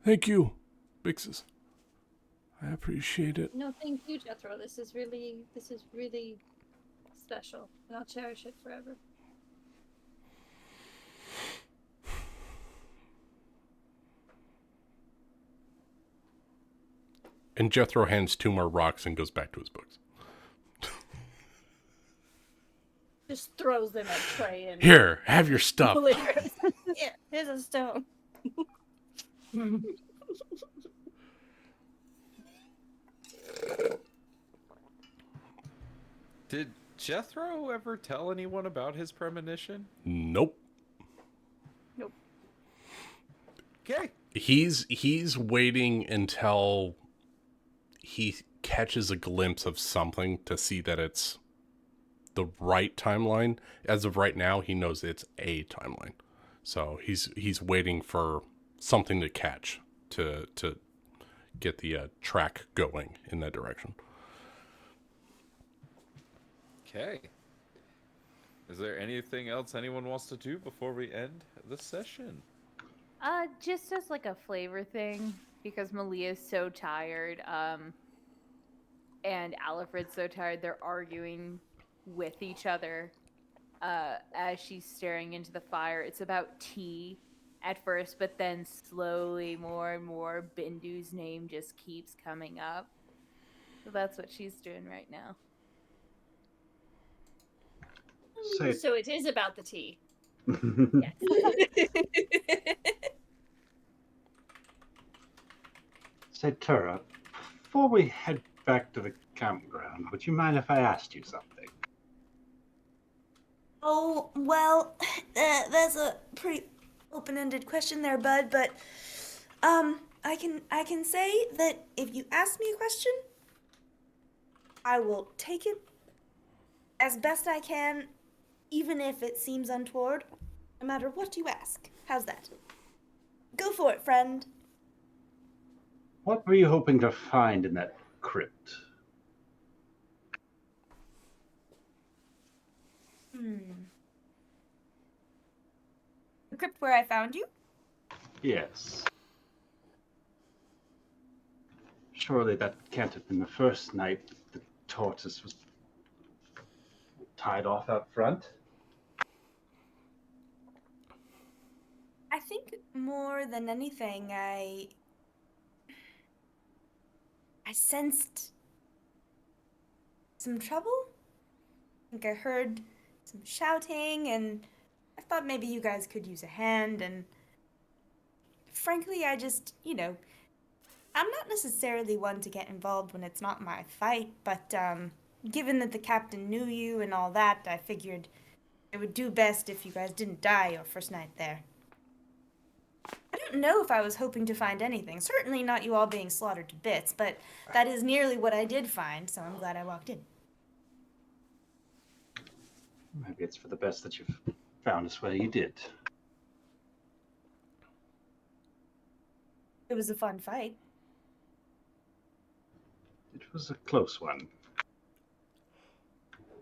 Thank you, Bixes. I appreciate it. No, thank you, Jethro. This is really special, and I'll cherish it forever. And Jethro hands 2 more rocks and goes back to his books. Just throws them at Trey and Here, have your stuff. Yeah, here's a stone. Did Jethro ever tell anyone about his premonition? Nope. Okay. He's waiting until he catches a glimpse of something to see that it's the right timeline. As of right now, he knows it's a timeline. So he's waiting for something to catch to get the track going in that direction. Okay. Is there anything else anyone wants to do before we end the session? Just as like a flavor thing, because Malia's so tired, and Alfred's so tired, they're arguing with each other as she's staring into the fire. It's about tea at first, but then slowly more and more Bindu's name just keeps coming up. So that's what she's doing right now. So it is about the tea. Yes. Say, Tura, before we head back to the campground, would you mind if I asked you something? Oh, well, that's a pretty open-ended question there, bud, but I can say that if you ask me a question, I will take it as best I can, even if it seems untoward, no matter what you ask. How's that? Go for it, friend. What were you hoping to find in that crypt? The crypt where I found you? Yes. Surely that can't have been the first night the tortoise was tied off out front. I think more than anything, I sensed some trouble. I think I heard some shouting, and I thought maybe you guys could use a hand, and frankly, I just, I'm not necessarily one to get involved when it's not my fight, but given that the captain knew you and all that, I figured it would do best if you guys didn't die your first night there. I don't don't know if I was hoping to find anything. Certainly not you all being slaughtered to bits, but that is nearly what I did find, so I'm glad I walked in. Maybe it's for the best that you've found us where you did. It was a fun fight. It was a close one.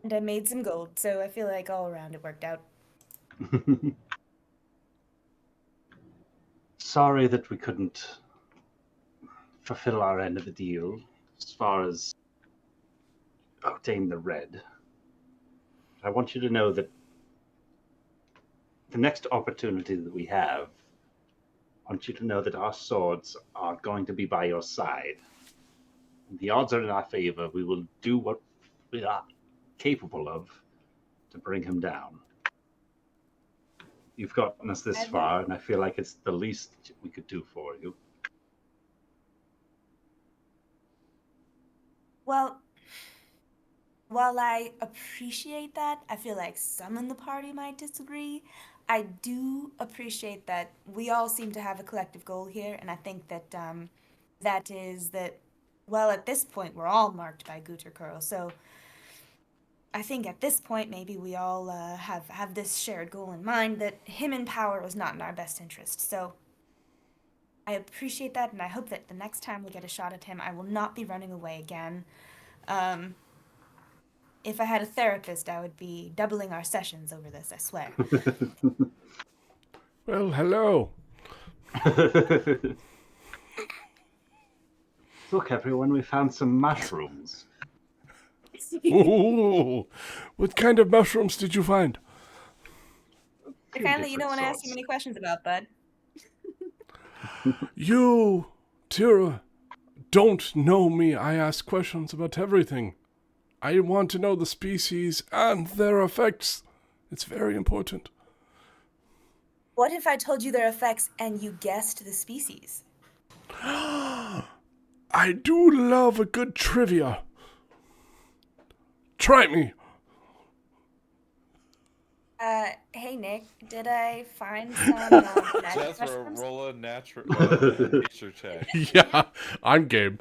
And I made some gold, so I feel like all around it worked out. Sorry that we couldn't fulfill our end of the deal as far as obtain the red. I want you to know that the next opportunity that we have, I want you to know that our swords are going to be by your side. The odds are in our favor. We will do what we are capable of to bring him down. You've gotten us this far, and I feel like it's the least we could do for you. Well, while I appreciate that, I feel like some in the party might disagree. I do appreciate that we all seem to have a collective goal here, and I think that that is that, well, at this point, we're all marked by Guter Curl, so I think at this point, maybe we all have this shared goal in mind, that him in power was not in our best interest. So I appreciate that, and I hope that the next time we get a shot at him, I will not be running away again. If I had a therapist, I would be doubling our sessions over this, I swear. Well, hello. Look, everyone, we found some mushrooms. Ooh, what kind of mushrooms did you find? The kind that you don't want to ask too many questions about, bud. You, Tira, don't know me. I ask questions about everything. I want to know the species and their effects. It's very important. What if I told you their effects and you guessed the species? I do love a good trivia. Try me. Hey Nick, did I find some magic mushrooms? Roll a nature check. Yeah, I'm game.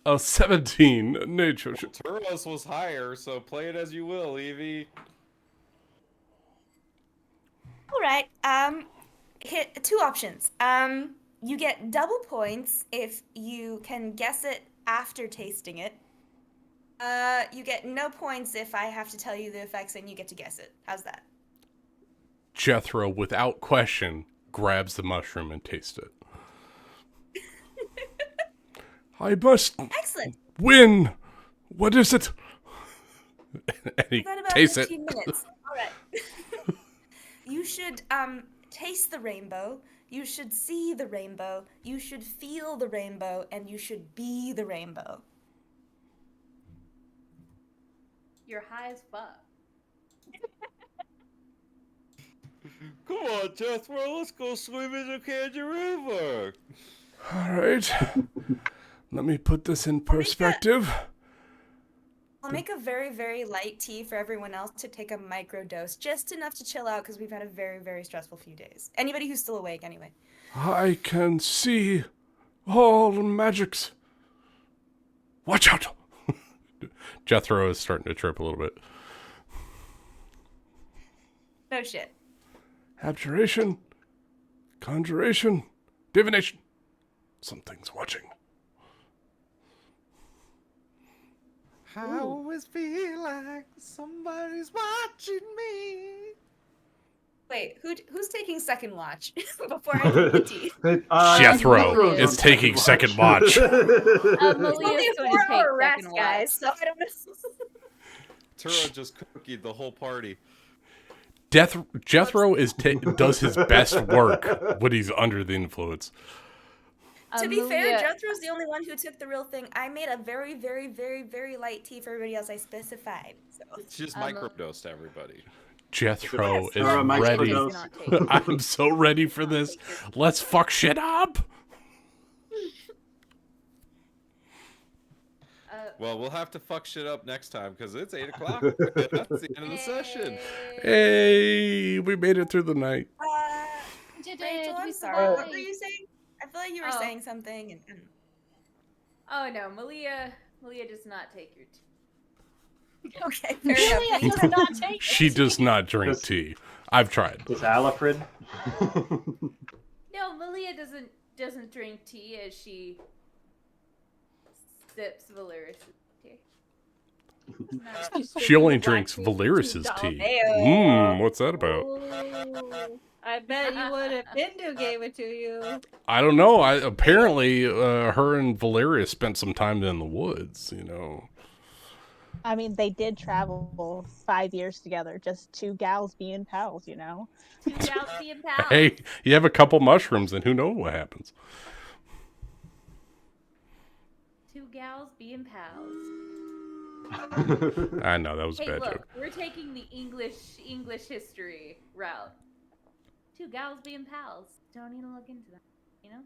A 17 nature check. Turos was higher, so play it as you will, Evie. All right. Hit two options. You get double points if you can guess it after tasting it. You get no points if I have to tell you the effects and you get to guess it. How's that? Jethro, without question, grabs the mushroom and tastes it. I must win. What is it? And he You've got about tastes 15 it. minutes. All right. You should taste the rainbow. You should see the rainbow. You should feel the rainbow, and you should be the rainbow. You're high as fuck. Come on, Jethro, let's go swim in the Candy River. All right. Let me put this in perspective. I'll make a very, very light tea for everyone else to take a micro dose, just enough to chill out because we've had a very, very stressful few days. Anybody who's still awake, anyway. I can see all magics. Watch out. Jethro is starting to trip a little bit. No shit. Abjuration, conjuration, divination. Something's watching. I always feel like somebody's watching me. Wait, who's taking second watch before I do the tea? Jethro is taking second watch. It's only a 4-hour rest, guys, so I don't know. Turo just cookied the whole party. Jethro does his best work when he's under the influence. To be fair, Jethro's the only one who took the real thing. I made a very, very, very, very light tea for everybody else I specified. So. She just microdosed everybody. Jethro is ready. I'm so ready for this. Let's fuck shit up. Well, we'll have to fuck shit up next time because it's 8 o'clock. That's the end of the session. Hey, we made it through the night. did Rachel, it. I'm We sorry. What were survived. you saying? I feel like you were Oh. saying something. And... Oh no, Malia does not take your tea. Okay, fair enough. Malia does not take She does not drink Does- tea. I've tried. Was Alfred? No, Malia doesn't drink tea as she sips Valeris' tea. She only drinks Valeris's tea. What's that about? Ooh, I bet you would if Bindu gave it to you. I don't know. Apparently, her and Valeria spent some time in the woods. You know. I mean, they did travel 5 years together, just two gals being pals, you know? Two gals being pals. Hey, you have a couple mushrooms, and who knows what happens. Two gals being pals. I know that was a Hey, bad look, joke. we're taking the English history route. Two gals being pals. Don't need to look into that, you know?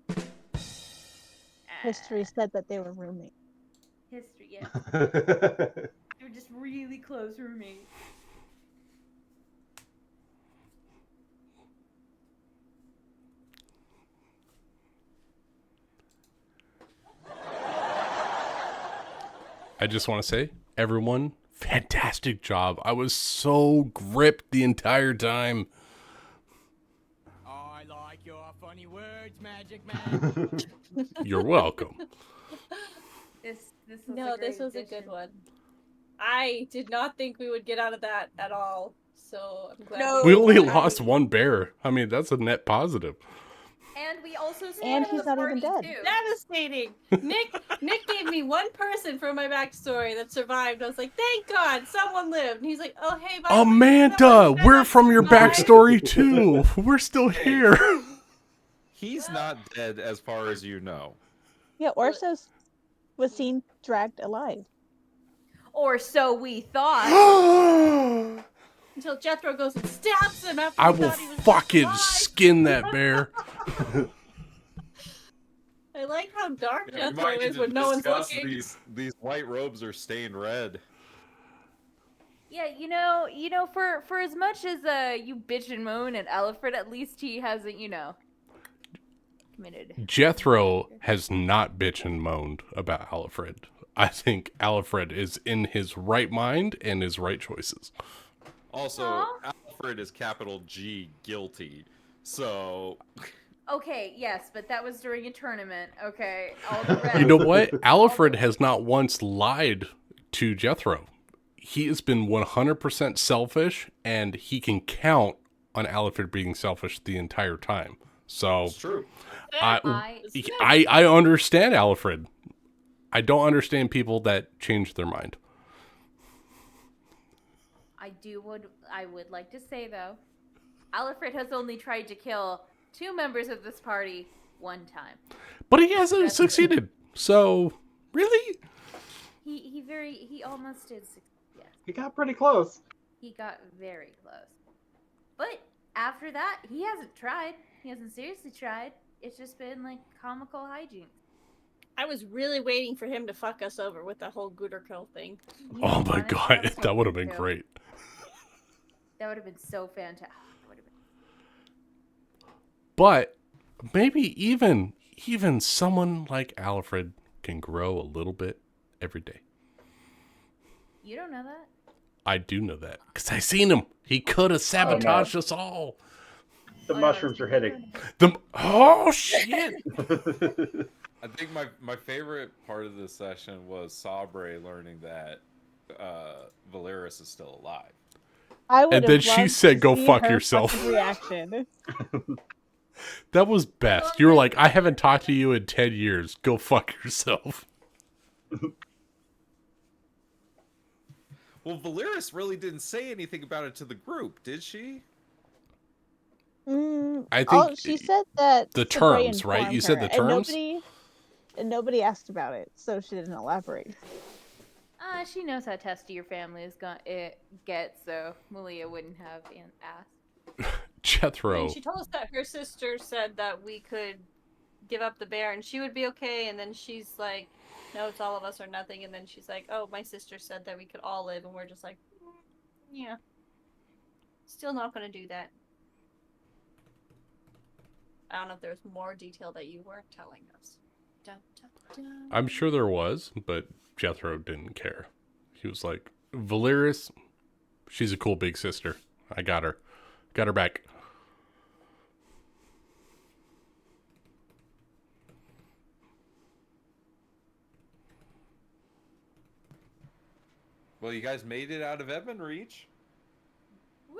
History said that they were roommates. History, yeah. They're just really close roommates. I just want to say, everyone, fantastic job. I was so gripped the entire time. I like your funny words, Magic Man. You're welcome. This was No, a this great was a addition. good one. I did not think we would get out of that at all. So I'm glad. No. We only I- lost one bear. I mean, that's a net positive. And we also And saved he's the not even party, dead. too. Devastating. Nick gave me one person for my backstory that survived. I was like, thank God, someone lived. And he's like, oh hey, by the way, Amanda, someone we're from your survived." backstory too. We're still here. He's not dead as far as you know. Yeah, Orso was seen dragged alive. Or so we thought. Until Jethro goes and stabs him after I he will thought he was fucking alive. skin that bear. I like how dark Yeah, we Jethro might need is to when no one's discuss looking. these white robes are stained red. Yeah, you know, for as much as you bitch and moan at Alfred, at least he hasn't, committed. Jethro has not bitch and moaned about Alfred. I think Alfred is in his right mind and his right choices. Also, Aw. Alfred is capital G guilty. So Okay, yes, but that was during a tournament. Okay, all the rest. You know what? Alfred has not once lied to Jethro. He has been 100% selfish, and he can count on Alfred being selfish the entire time. So it's true. I understand Alfred. I don't understand people that change their mind. I would like to say though, Alfred has only tried to kill 2 members of this party one time. But he hasn't succeeded. So, really? He almost did succeed. Yes. He got pretty close. He got very close. But after that, he hasn't tried. He hasn't seriously tried. It's just been like comical hijinks. I was really waiting for him to fuck us over with that whole Gooter Kill thing. You Oh know my what? god, was that would have hoping been to. great. That would have been so fantastic. But maybe even someone like Alfred can grow a little bit every day. You don't know that? I do know that because I seen him. He could have sabotaged us all. The mushrooms are hitting. Oh shit! I think my favorite part of this session was Sabre learning that Valeris is still alive. I would And have then she loved said, to "Go see fuck her yourself." fucking reaction. That was best. You were like, I haven't talked to you in 10 years. Go fuck yourself. Well, Valeris really didn't say anything about it to the group, did she? I think she said that the Sabre terms, right? informed You said her, the terms? and nobody asked about it, so she didn't elaborate. She knows how testy your family is gets, so Malia wouldn't have asked. Jethro. And she told us that her sister said that we could give up the bear and she would be okay, and then she's like, no, it's all of us or nothing, and then she's like, oh, my sister said that we could all live, and we're just like, yeah. Still not gonna do that. I don't know if there's more detail that you weren't telling us. Dun, dun, dun. I'm sure there was, but Jethro didn't care. He was like, Valeris, she's a cool big sister. I got her. Got her back. Well, you guys made it out of Edmund Reach. Woo!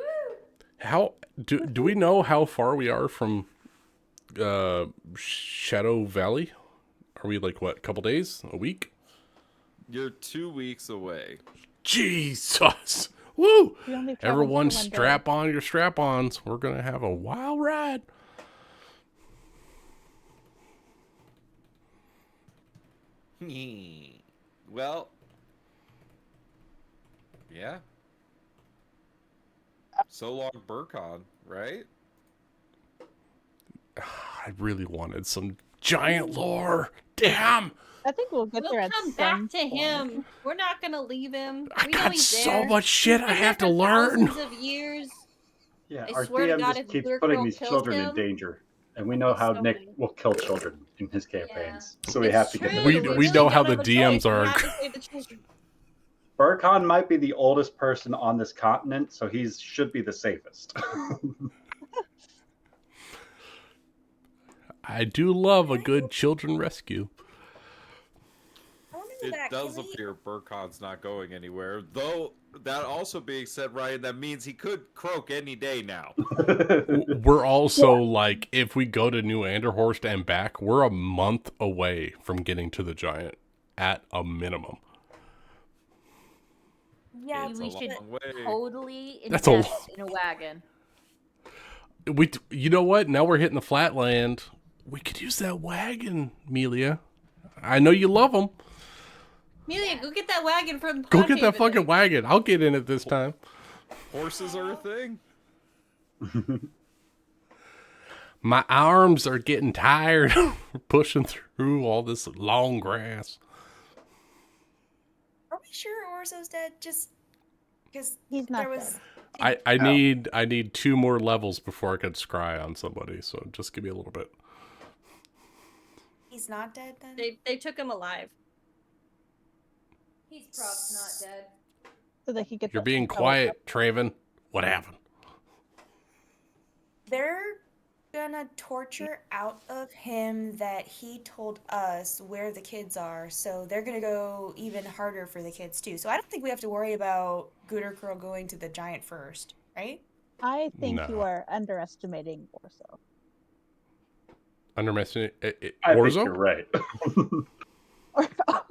How do we know how far we are from Shadow Valley? Are we like what, a couple days? A week? You're 2 weeks away. Jesus. Woo! We only traveled Everyone for 1 day. strap on your strap-ons. We're going to have a wild ride. Well, yeah. So long, Burkon, right? I really wanted some giant lore. Damn! I think we'll get there We'll at come some back to him. point. We're not gonna leave him. I We know got he's so there. much shit He's I been have there to for learn. thousands of years. Yeah, I our swear to DM God, just if keeps Lurk putting Girl these kills children in him, danger. And we know how so Nick many. will kill children in his campaigns. So we It's have to true. get them. We really know how don't the have a choice. DMs are. We have to save the children. Burkon might be the oldest person on this continent, so he should be the safest. I do love a good children rescue. I wonder It that. does Can we- appear Burkon's not going anywhere. Though, that also being said, Ryan, that means he could croak any day now. We're also like, if we go to New Anderhorst and back, we're a month away from getting to the giant at a minimum. Yeah, It's we a should long way. totally That's a invest in a wagon. You know what? Now we're hitting the flatland. We could use that wagon, Melia. I know you love them. Amelia, go get that wagon from Go get that Cloudhaven. fucking wagon. I'll get in it this time. Horses are a thing. My arms are getting tired pushing through all this long grass. Are we sure Orzo's dead? Just because He's not there was. dead. I need 2 more levels before I could scry on somebody, so just give me a little bit. He's not dead then. They took him alive. He's props not dead. So they could get You're the being intel quiet, Traven. What happened? They're gonna torture out of him that he told us where the kids are, so they're gonna go even harder for the kids too. So I don't think we have to worry about Gooder Curl going to the giant first, right? I think No. you are underestimating Orso. Underestimate I think Orzo? you're right.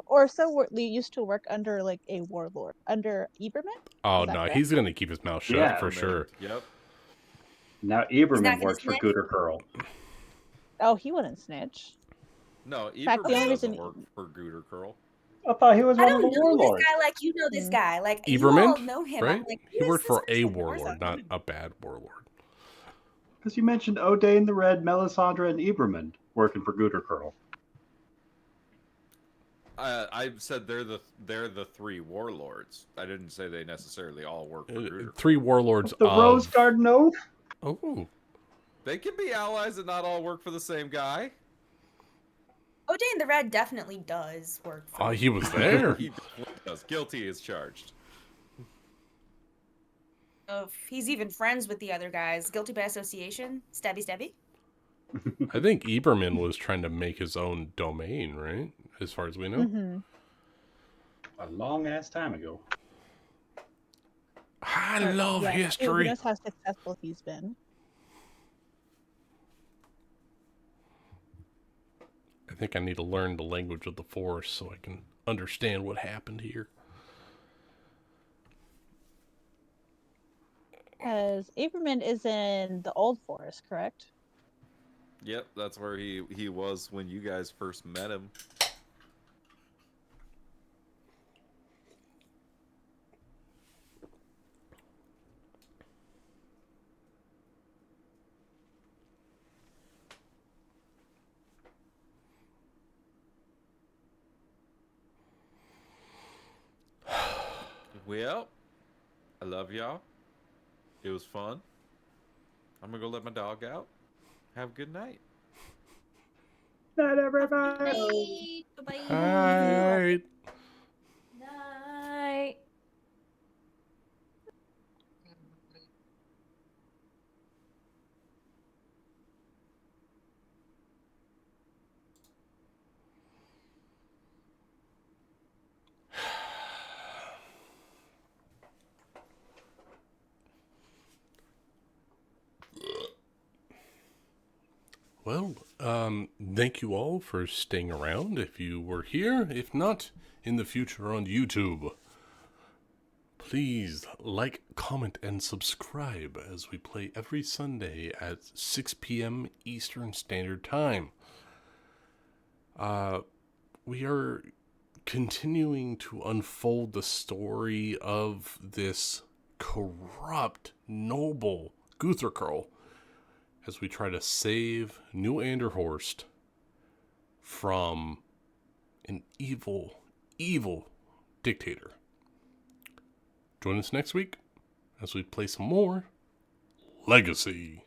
Orso used to work under like a warlord under Eberman. Oh Is that no, correct? he's gonna keep his mouth shut Yeah. for sure. Yep. Now not Eberman gonna works for snitch? Gooder Curl. Oh, he wouldn't snitch. No, fact, the Eberman only doesn't reason- work for Gooder Curl. I thought he was I one of don't the know warlords. this guy like you know this guy. Like you Eberman, all know him. right? I'm like, He who is worked this for a person? warlord, Orzo. not a bad warlord. Because you mentioned O'Day the Red, Melisandre, and Eberman working for Gooder Curl. I said they're the 3 warlords. I didn't say they necessarily all work for Gooder. 3 warlords The of... Rose Garden Oath? Oh, They can be allies and not all work for the same guy. O'Day and the Red definitely does work for he was there. He definitely does. Guilty is charged. If he's even friends with the other guys. Guilty by association. Stabby stabby. I think Eberman was trying to make his own domain, right? As far as we know. Mm-hmm. A long ass time ago. I love Who history. knows how successful he's been? I think I need to learn the language of the Force so I can understand what happened here. Because Aberman is in the Old Forest, correct? Yep, that's where he was when you guys first met him. Well, I love y'all. It was fun. I'm gonna go let my dog out. Have a good night. Night, everybody. Bye. Hi. Night. Well, thank you all for staying around if you were here. If not, in the future on YouTube. Please like, comment, and subscribe as we play every Sunday at 6 p.m. Eastern Standard Time. We are continuing to unfold the story of this corrupt, noble Gutherkerl as we try to save New Anderhorst from an evil, evil dictator. Join us next week as we play some more Legacy.